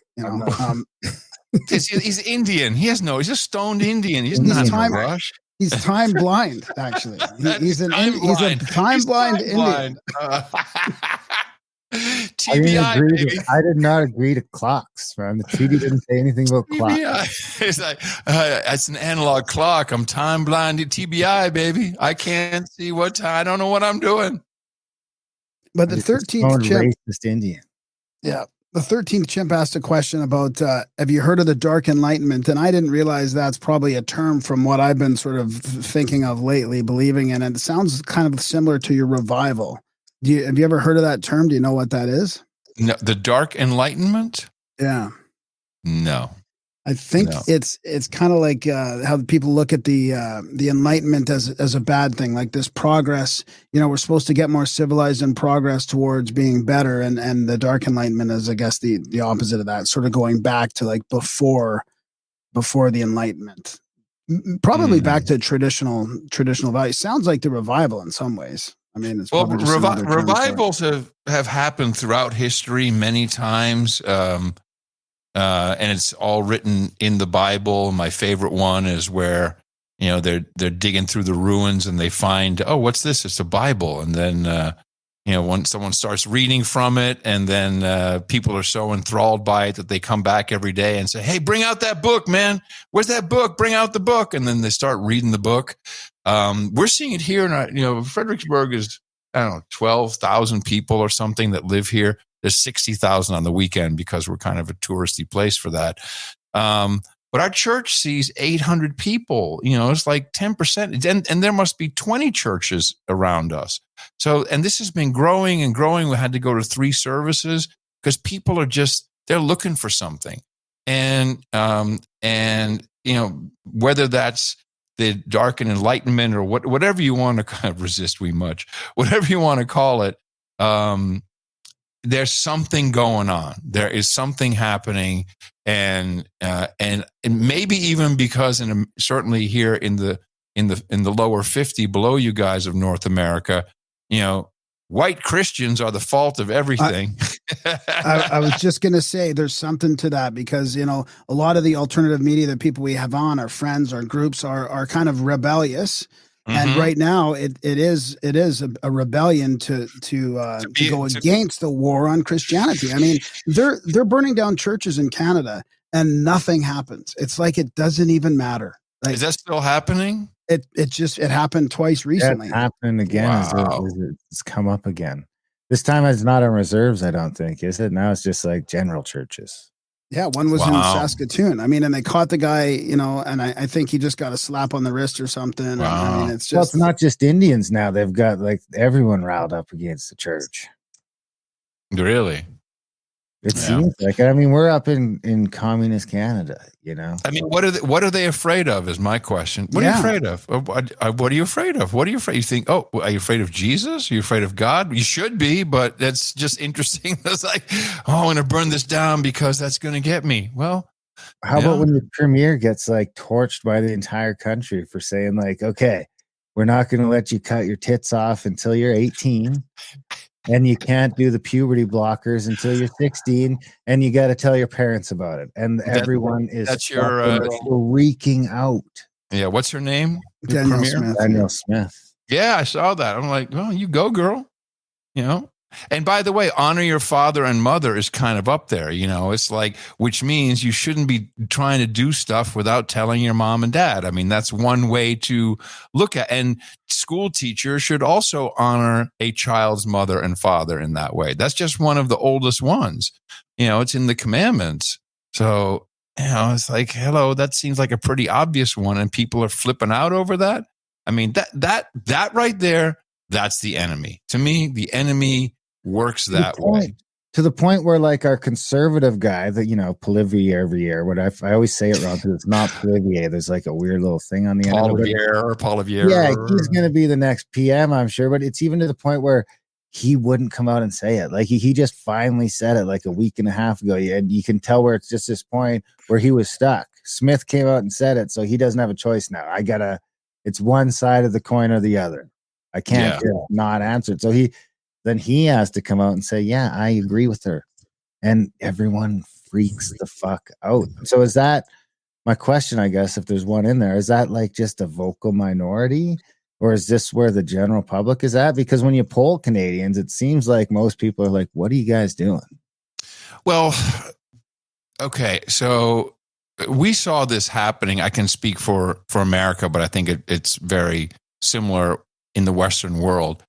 He's Indian. He's a stoned Indian. He's not in a rush. He's time blind, actually. He's a time blind Indian. TBI, I did not agree to clocks, man. The treaty didn't say anything about clocks. It's like, it's an analog clock. I'm time blind. TBI, baby. I can't see what time. I don't know what I'm doing. But the 13th chimp, racist Indian. Yeah. The 13th chimp asked a question about, have you heard of the Dark Enlightenment? And I didn't realize that's probably a term from what I've been sort of thinking of lately, believing in. And it sounds kind of similar to your revival. Have you ever heard of that term? Do you know what that is? No, the Dark Enlightenment? Yeah. No. I think it's kind of like how people look at the Enlightenment as a bad thing, like this progress. We're supposed to get more civilized and progress towards being better, and the Dark Enlightenment is, I guess, the opposite of that, sort of going back to like before the Enlightenment, probably back to traditional values. Sounds like the revival in some ways. I mean, it's revivals have happened throughout history many times. And it's all written in the Bible. My favorite one is where, they're digging through the ruins and they find, oh, what's this? It's a Bible. And then, when someone starts reading from it, and then people are so enthralled by it that they come back every day and say, hey, bring out that book, man. Where's that book? Bring out the book. And then they start reading the book. We're seeing it here in, Fredericksburg is, 12,000 people or something that live here. There's 60,000 on the weekend because we're kind of a touristy place for that. But our church sees 800 people. It's like 10%. And there must be 20 churches around us. So, and this has been growing and growing. We had to go to 3 services because people are they're looking for something. And whether that's the Dark and Enlightenment or whatever you want to kind of resist we much, whatever you want to call it, there's something going on. There is something happening, and maybe even because certainly here in the lower 50 below you guys of North America, white Christians are the fault of everything. I was just going to say there's something to that because, a lot of the alternative media that people we have on, our friends, our groups are kind of rebellious. And right now it is a rebellion to go against the war on Christianity. I mean, they're burning down churches in Canada and nothing happens. It's like it doesn't even matter. Like, is that still happening? It happened twice recently. That's happening again. Wow. It's come up again. This time it's not on reserves, I don't think, is it? Now it's just like general churches. Yeah, one was in Saskatoon. I mean, and they caught the guy, and I think he just got a slap on the wrist or something. Wow. And, I mean, it's just... Well, it's not just Indians now. They've got like everyone riled up against the church. Really? It seems like, I mean, we're up in communist Canada, I mean, what are they afraid of is my question. What are you afraid of? What are you afraid of? What are you afraid? You think, are you afraid of Jesus? Are you afraid of God? You should be, but that's just interesting. It's like, I'm going to burn this down because that's going to get me. Well, how about when the premier gets like torched by the entire country for saying like, okay, we're not going to let you cut your tits off until you're 18. And you can't do the puberty blockers until you're 16, and you got to tell your parents about it. And everyone is freaking out. Yeah, what's her name? Danielle Smith. Danielle Smith. Yeah, I saw that. I'm like, well, you go, girl. And by the way, honor your father and mother is kind of up there. It's like, which means you shouldn't be trying to do stuff without telling your mom and dad. I mean, that's one way to look at. And school teachers should also honor a child's mother and father in that way. That's just one of the oldest ones. It's in the commandments. So, it's like, hello, that seems like a pretty obvious one. And people are flipping out over that. I mean, that right there, that's the enemy. To me, the enemy works that way. To the point where like our conservative guy that, Polivier every year, I always say it wrong because it's not Polivier. There's like a weird little thing on the end of it. Polivier. Yeah, he's going to be the next PM, I'm sure. But it's even to the point where he wouldn't come out and say it. Like he just finally said it like a week and a half ago. And you can tell where it's just this point where he was stuck. Smith came out and said it. So he doesn't have a choice now. It's one side of the coin or the other. I can't just not answer it. So he has to come out and say, yeah, I agree with her. And everyone freaks the fuck out. So is that my question, I guess, if there's one in there, is that like just a vocal minority? Or is this where the general public is at? Because when you poll Canadians, it seems like most people are like, what are you guys doing? Well, okay. So we saw this happening. I can speak for America, but I think it's very similar in the Western world.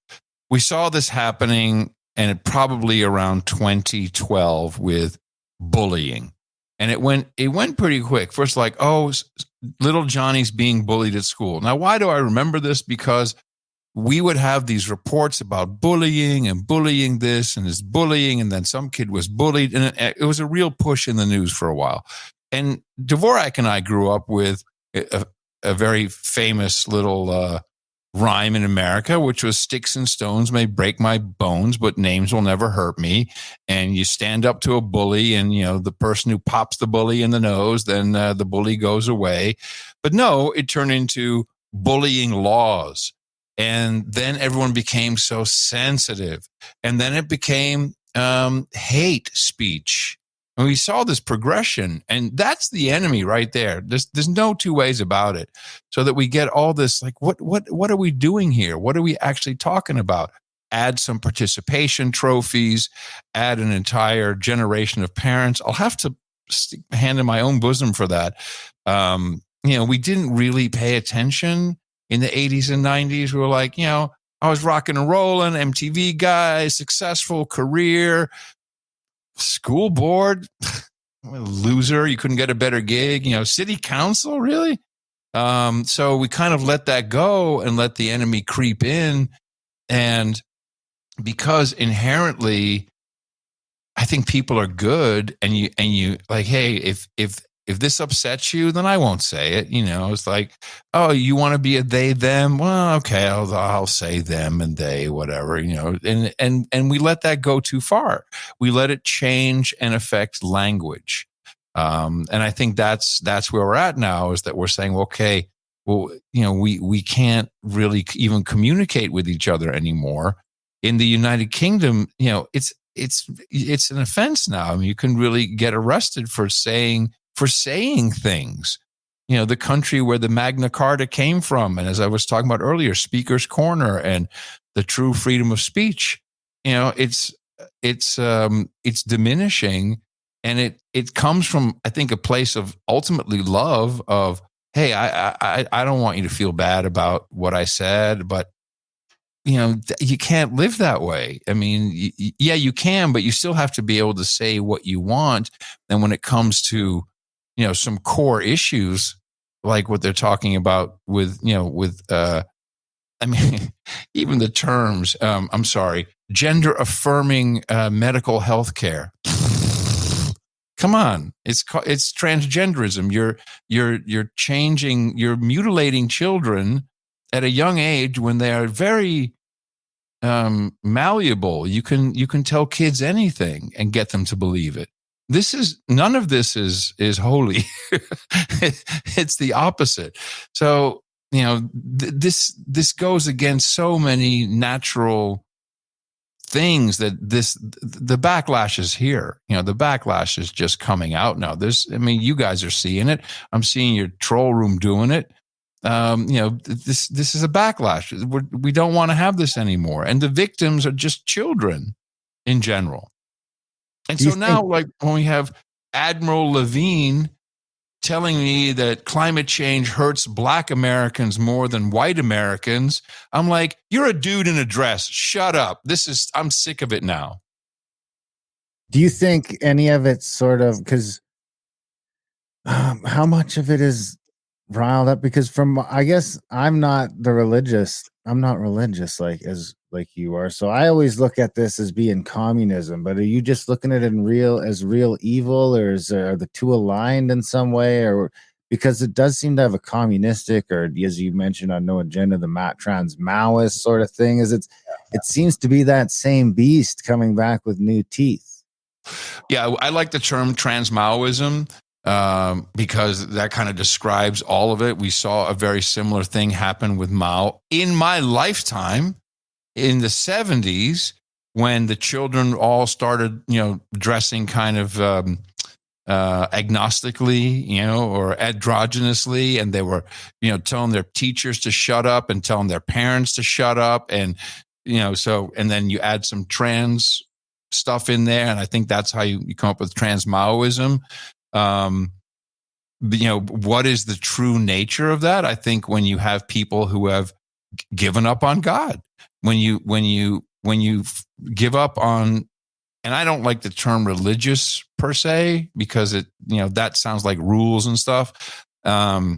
We saw this happening and probably around 2012 with bullying. And it went pretty quick. First, like, little Johnny's being bullied at school. Now, why do I remember this? Because we would have these reports about bullying and bullying this and this bullying. And then some kid was bullied. And it was a real push in the news for a while. And Dvorak and I grew up with a very famous little rhyme in America, which was sticks and stones may break my bones, but names will never hurt me. And you stand up to a bully and, the person who pops the bully in the nose, then the bully goes away. But no, it turned into bullying laws. And then everyone became so sensitive. And then it became hate speech. And we saw this progression, and that's the enemy right there. There's no two ways about it. So that we get all this, like, what are we doing here? What are we actually talking about? Add some participation trophies, add an entire generation of parents. I'll have to stick my hand in my own bosom for that. We didn't really pay attention in the 80s and 90s. We were like, I was rocking and rolling, MTV guy, successful career, school board, loser. You couldn't get a better gig. City council, really. So we kind of let that go and let the enemy creep in. And because inherently, I think people are good, and you like, hey, if this upsets you, then I won't say it. It's like, oh, you want to be a they, them? Well, okay, I'll say them and they, whatever, and we let that go too far. We let it change and affect language. And I think that's where we're at now, is that we're saying, okay, well, we can't really even communicate with each other anymore. In the United Kingdom, it's an offense now. I mean, you can really get arrested for saying things. You know, the country where the Magna Carta came from, and as I was talking about earlier, Speaker's Corner and the true freedom of speech. You know, it's diminishing, and it comes from, I think, a place of ultimately love of, hey, I don't want you to feel bad about what I said, but you know, you can't live that way. I mean, yeah, you can, but you still have to be able to say what you want. And when it comes to, you know, some core issues like what they're talking about with, you know, with, I mean, even the terms, I'm sorry, gender affirming medical health care. Come on, it's transgenderism. You're changing, you're mutilating children at a young age when they are very malleable. You can tell kids anything and get them to believe it. None of this is holy. It's the opposite. So, you know, this goes against so many natural things that the backlash is here. You know, the backlash is just coming out now. I mean, you guys are seeing it. I'm seeing your troll room doing it. You know, this is a backlash. We don't want to have this anymore. And the victims are just children in general. And so now, like when we have Admiral Levine telling me that climate change hurts Black Americans more than white Americans, I'm like, you're a dude in a dress. Shut up. I'm sick of it now. Do you think any of it's sort of, because how much of it is riled up? Because I guess I'm not religious like you are. So I always look at this as being communism, but are you just looking at it as real evil, or are the two aligned in some way? Or because it does seem to have a communistic, or as you mentioned on No Agenda, the trans Maoist sort of thing. It seems to be that same beast coming back with new teeth. Yeah, I like the term trans Maoism. Because that kind of describes all of it. We saw a very similar thing happen with Mao in my lifetime in the 70s, when the children all started, you know, dressing kind of agnostically, you know, or androgynously, and they were, you know, telling their teachers to shut up and telling their parents to shut up, and you know, so, and then you add some trans stuff in there, and I think that's how you come up with trans Maoism. You know, what is the true nature of that? I think when you have people who have given up on God, when you give up on, and I don't like the term religious per se, because it, you know, that sounds like rules and stuff. But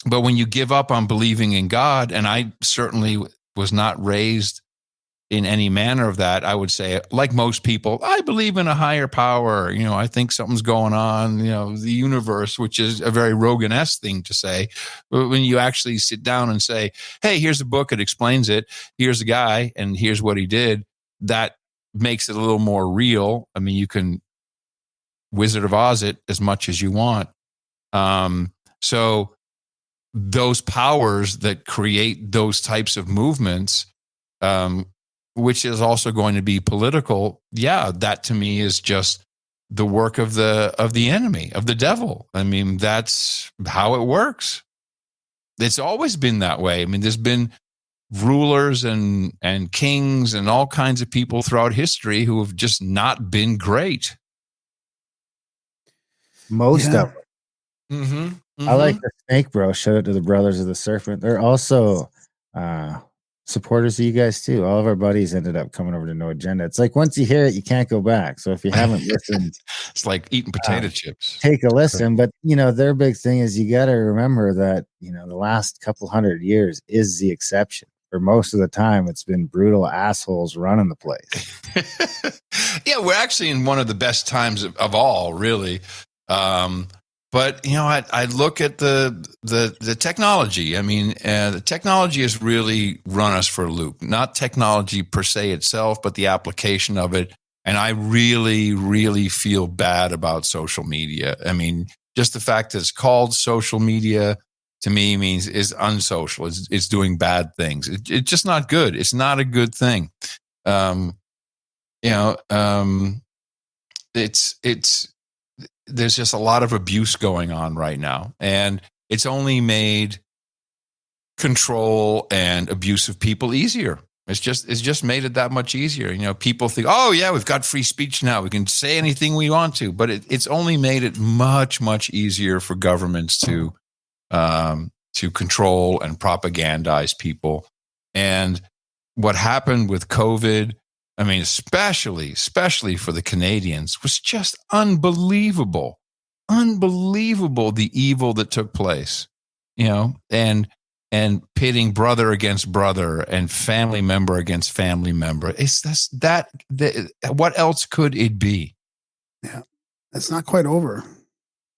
when you give up on believing in God, and I certainly was not raised in any manner of that, I would say, like most people, I believe in a higher power. You know, I think something's going on, you know, the universe, which is a very Rogan-esque thing to say. But when you actually sit down and say, hey, here's a book, it explains it. Here's a guy, and here's what he did. That makes it a little more real. I mean, you can Wizard of Oz it as much as you want. So those powers that create those types of movements, which is also going to be political. Yeah, that to me is just the work of the enemy, of the devil. I mean, that's how it works. It's always been that way. I mean, there's been rulers and kings and all kinds of people throughout history who have just not been great. Most of them. Mm-hmm. Mm-hmm. I like the Snake Bro. Shout out to the Brothers of the Serpent. They're also supporters of you guys too. All of our buddies ended up coming over to No Agenda. It's like once you hear it, you can't go back. So if you haven't listened, it's like eating potato chips. Take a listen. But you know, their big thing is you got to remember that, you know, the last couple 100 years is the exception. For most of the time, it's been brutal assholes running the place. Yeah, we're actually in one of the best times of all, really. But you know, I look at the technology. I mean, the technology has really run us for a loop. Not technology per se itself, but the application of it. And I really, really feel bad about social media. I mean, just the fact that it's called social media to me means is unsocial. It's doing bad things. It's just not good. It's not a good thing. it's there's just a lot of abuse going on right now, and it's only made control and abuse of people easier. It's just made it that much easier. People think, oh yeah, we've got free speech now. We can say anything we want to, but it's only made it much, much easier for governments to control and propagandize people. And what happened with COVID, I mean, especially for the Canadians, was just unbelievable. Unbelievable, the evil that took place, and pitting brother against brother and family member against family member. What else could it be? Yeah, it's not quite over.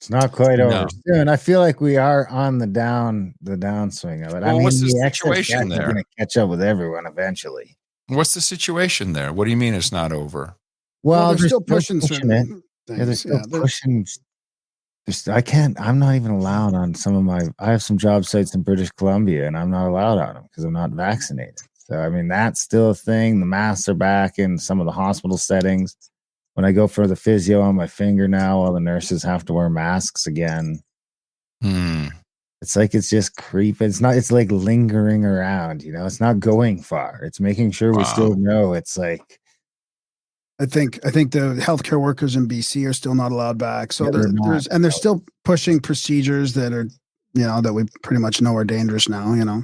It's not quite over soon. I feel like we are on the downswing of it. Well, what's the situation there? Going to catch up with everyone eventually. What's the situation there? What do you mean it's not over? Well, they're still pushing certain it. things. Yeah, they're still pushing. I'm not even allowed on I have some job sites in British Columbia and I'm not allowed on them because I'm not vaccinated. So, I mean, that's still a thing. The masks are back in some of the hospital settings. When I go for the physio on my finger now, all the nurses have to wear masks again. It's like, it's just creeping. It's like lingering around, it's not going far. It's making sure we still know. It's like, I think the healthcare workers in BC are still not allowed back. So they're still pushing procedures that are, that we pretty much know are dangerous now,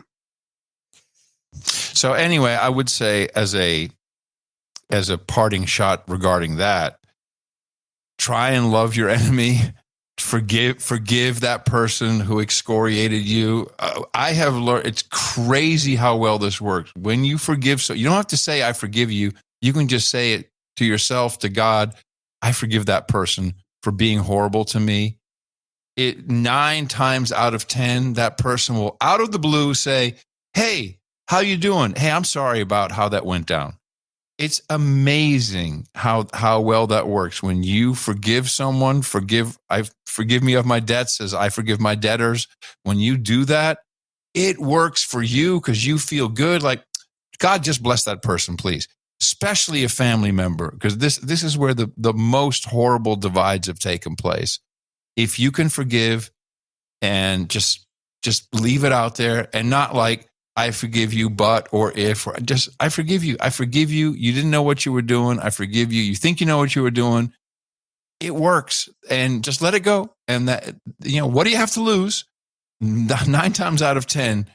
So anyway, I would say as a parting shot regarding that, try and love your enemy. Forgive that person who excoriated you. I have learned, it's crazy how well this works. When you forgive, so you don't have to say, I forgive you. You can just say it to yourself, to God, I forgive that person for being horrible to me. 9 times out of 10, that person will, out of the blue, say, hey, how you doing? Hey, I'm sorry about how that went down. It's amazing how well that works. When you forgive someone, forgive me of my debts as I forgive my debtors. When you do that, it works for you because you feel good. Like, God, just bless that person, please. Especially a family member, because this is where the most horrible divides have taken place. If you can forgive and just leave it out there and not like, I forgive you, but, or if, or just, I forgive you. I forgive you. You didn't know what you were doing. I forgive you. You think you know what you were doing. It works. And just let it go. And that, what do you have to lose? 9 times out of 10,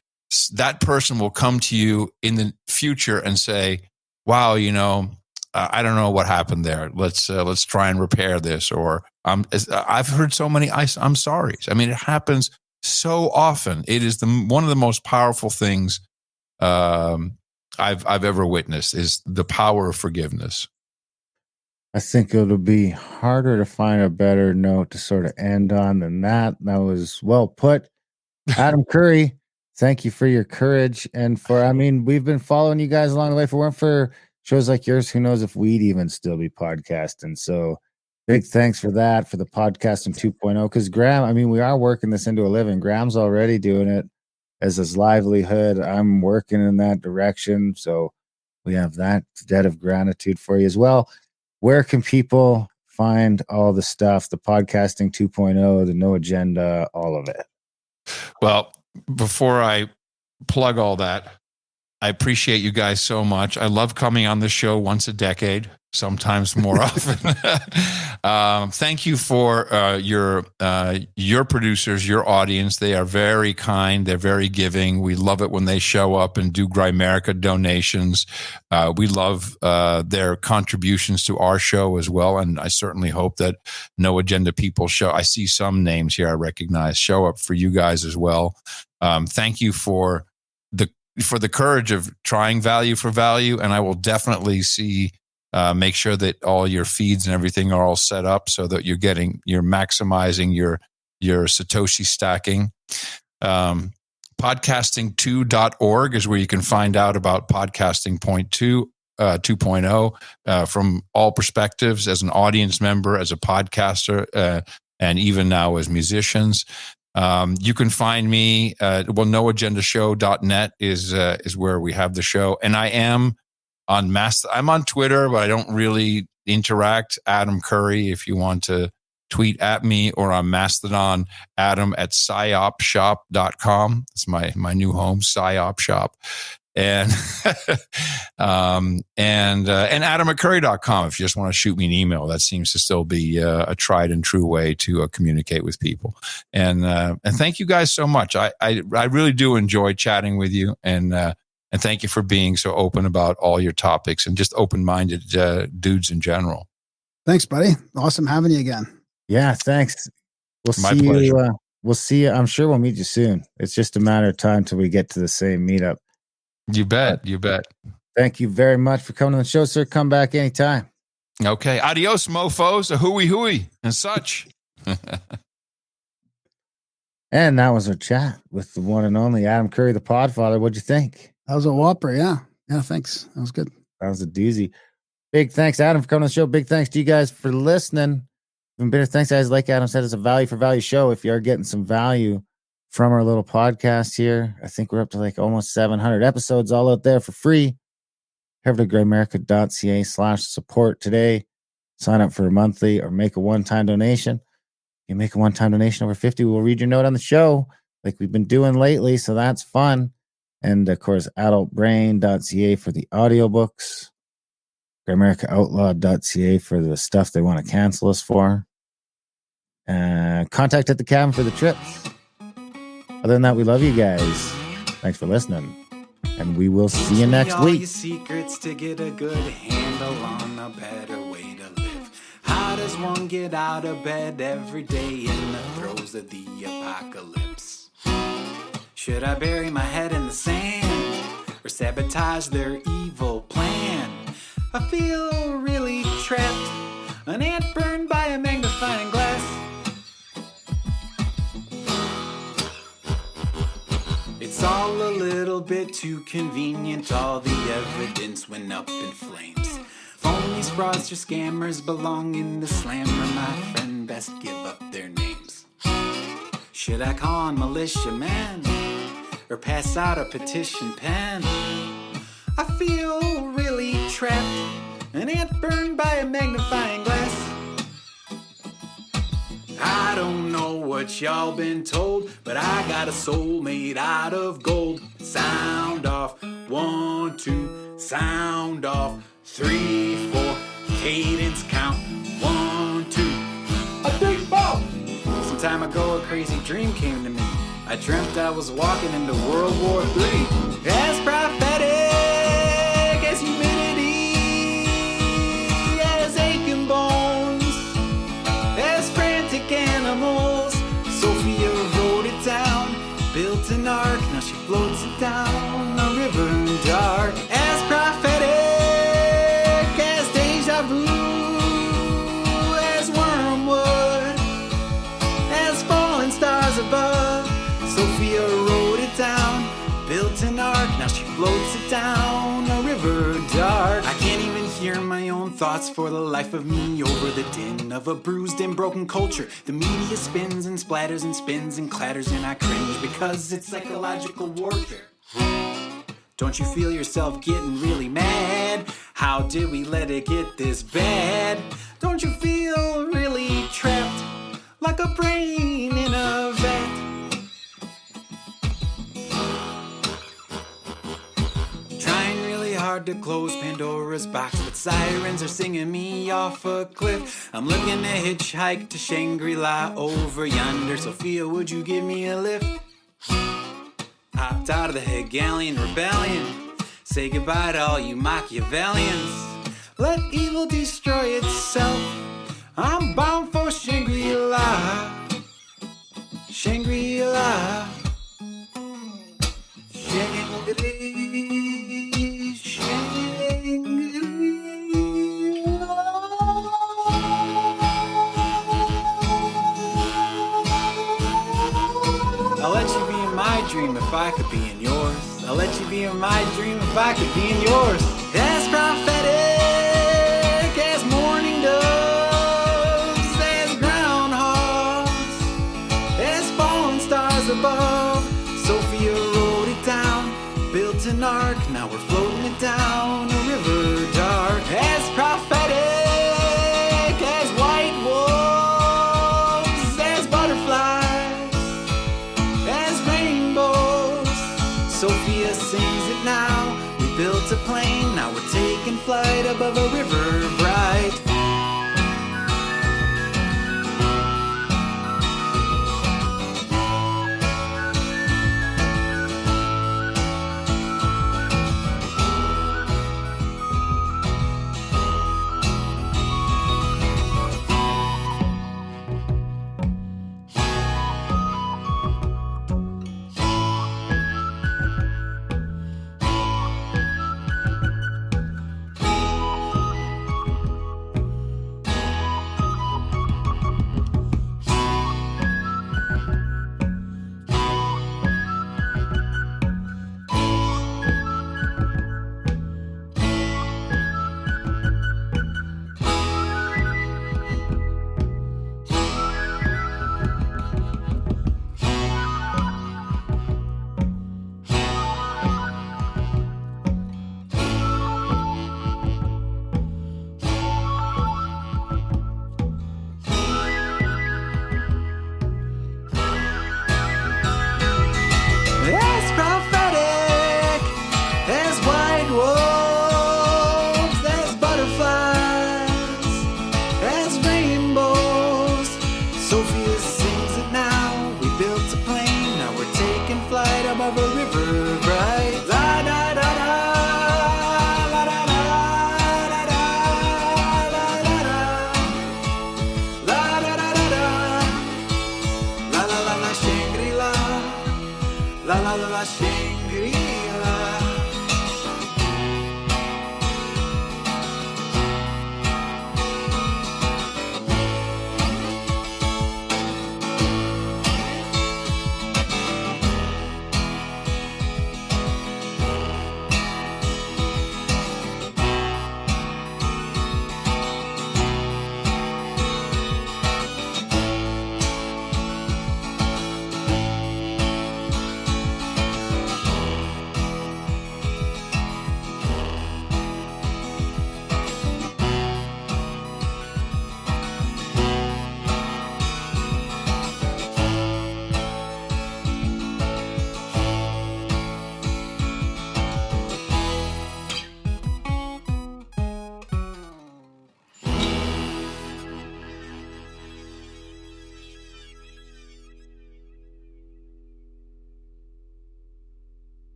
that person will come to you in the future and say, wow, I don't know what happened there. Let's try and repair this. Or I've heard so many I'm sorry. I mean, it happens so often. It is one of the most powerful things I've ever witnessed is the power of forgiveness. I think it'll be harder to find a better note to sort of end on than that. That was well put. Adam Curry, thank you for your courage and we've been following you guys along the way. If it weren't for shows like yours, who knows if we'd even still be podcasting. So big thanks for that, for the podcasting 2.0. Because Graham, we are working this into a living. Graham's already doing it as his livelihood. I'm working in that direction. So we have that debt of gratitude for you as well. Where can people find all the stuff, the podcasting 2.0, the no agenda, all of it? Well, before I plug all that, I appreciate you guys so much. I love coming on the show once a decade, sometimes more often. Thank you for your producers, your audience. They are very kind. They're very giving. We love it when they show up and do Grimerica donations. We love their contributions to our show as well. And I certainly hope that No Agenda people I see some names here I recognize, show up for you guys as well. Thank you for the courage of trying value for value. And I will definitely make sure that all your feeds and everything are all set up so that you're maximizing your Satoshi stacking. Podcasting2.org is where you can find out about Podcasting 2.0 from all perspectives, as an audience member, as a podcaster, and even now as musicians. You can find me, noagendashow.net is where we have the show. And I am on I'm on Twitter, but I don't really interact. Adam Curry, if you want to tweet at me, or on Mastodon, adam@psyopshop.com. It's my new home, psyopshop. And and adam@curry.com if you just want to shoot me an email. That seems to still be a tried and true way to communicate with people. And thank you guys so much. I really do enjoy chatting with you, and thank you for being so open about all your topics and just open-minded dudes in general. Thanks, buddy. Awesome having you again. Yeah, thanks. My pleasure. We'll see you. I'm sure we'll meet you soon. It's just a matter of time till we get to the same meetup. You bet. You bet. Thank you very much for coming on the show, sir. Come back anytime. Okay. Adios, mofos. A hooey and such. And that was our chat with the one and only Adam Curry, the Podfather. What'd you think? That was a whopper. Yeah. Yeah. Thanks. That was good. That was a doozy. Big thanks, Adam, for coming on the show. Big thanks to you guys for listening. Even better thanks, guys. Like Adam said, it's a value for value show. If you are getting some value from our little podcast here, I think we're up to like almost 700 episodes all out there for free. Head over to greyamerica.ca/support today. Sign up for a monthly or make a one-time donation. You make a one-time donation over 50, we'll read your note on the show like we've been doing lately, so that's fun. And, of course, adultbrain.ca for the audiobooks. GreyAmericaOutlaw.ca for the stuff they want to cancel us for. Contact at the cabin for the trips. Other than that, we love you guys. Thanks for listening. And we will see you next all week. Your secrets to get a good handle on a better way to live. How does one get out of bed every day in the throes of the apocalypse? Should I bury my head in the sand or sabotage their evil plan? I feel really trapped, an ant burned by a magnifying glass. It's all a little bit too convenient, all the evidence went up in flames. Phonies, fraudsters, scammers belong in the slammer, my friend, best give up their names. Should I call on militiamen or pass out a petition pen? I feel really trapped, an ant burned by a magnifying glass. I don't know what y'all been told, but I got a soul made out of gold. Sound off, 1, 2, sound off, 3, 4, cadence count, 1, 2, a 3, 4. Some time ago a crazy dream came to me. I dreamt I was walking into World War III. As prophetic as humidity, as aching bones, as frantic animals. Sophia wrote it down, built an ark, now she floats it down a river dark. As prophetic as deja vu, as wormwood, as falling stars above. Sophia wrote it down, built an ark, now she floats it down a river dark. I can't even hear my own thoughts for the life of me over the din of a bruised and broken culture. The media spins and splatters and spins and clatters, and I cringe because it's psychological warfare. Don't you feel yourself getting really mad? How did we let it get this bad? Don't you feel really trapped like a brain in a vat? Trying really hard to close Pandora's box, but sirens are singing me off a cliff. I'm looking to hitchhike to Shangri-La over yonder. Sophia, would you give me a lift? Hopped out of the Hegelian rebellion. Say goodbye to all you Machiavellians. Let evil destroy itself. I'm bound for Shangri-La. Shangri-La. I'll let you be in my dream if I could be in yours. I'll let you be in my dream if I could be in yours. As prophetic as morning doves, as groundhogs, as fallen stars above. Sophia wrote it down, built an ark, now we're floating it down a river above a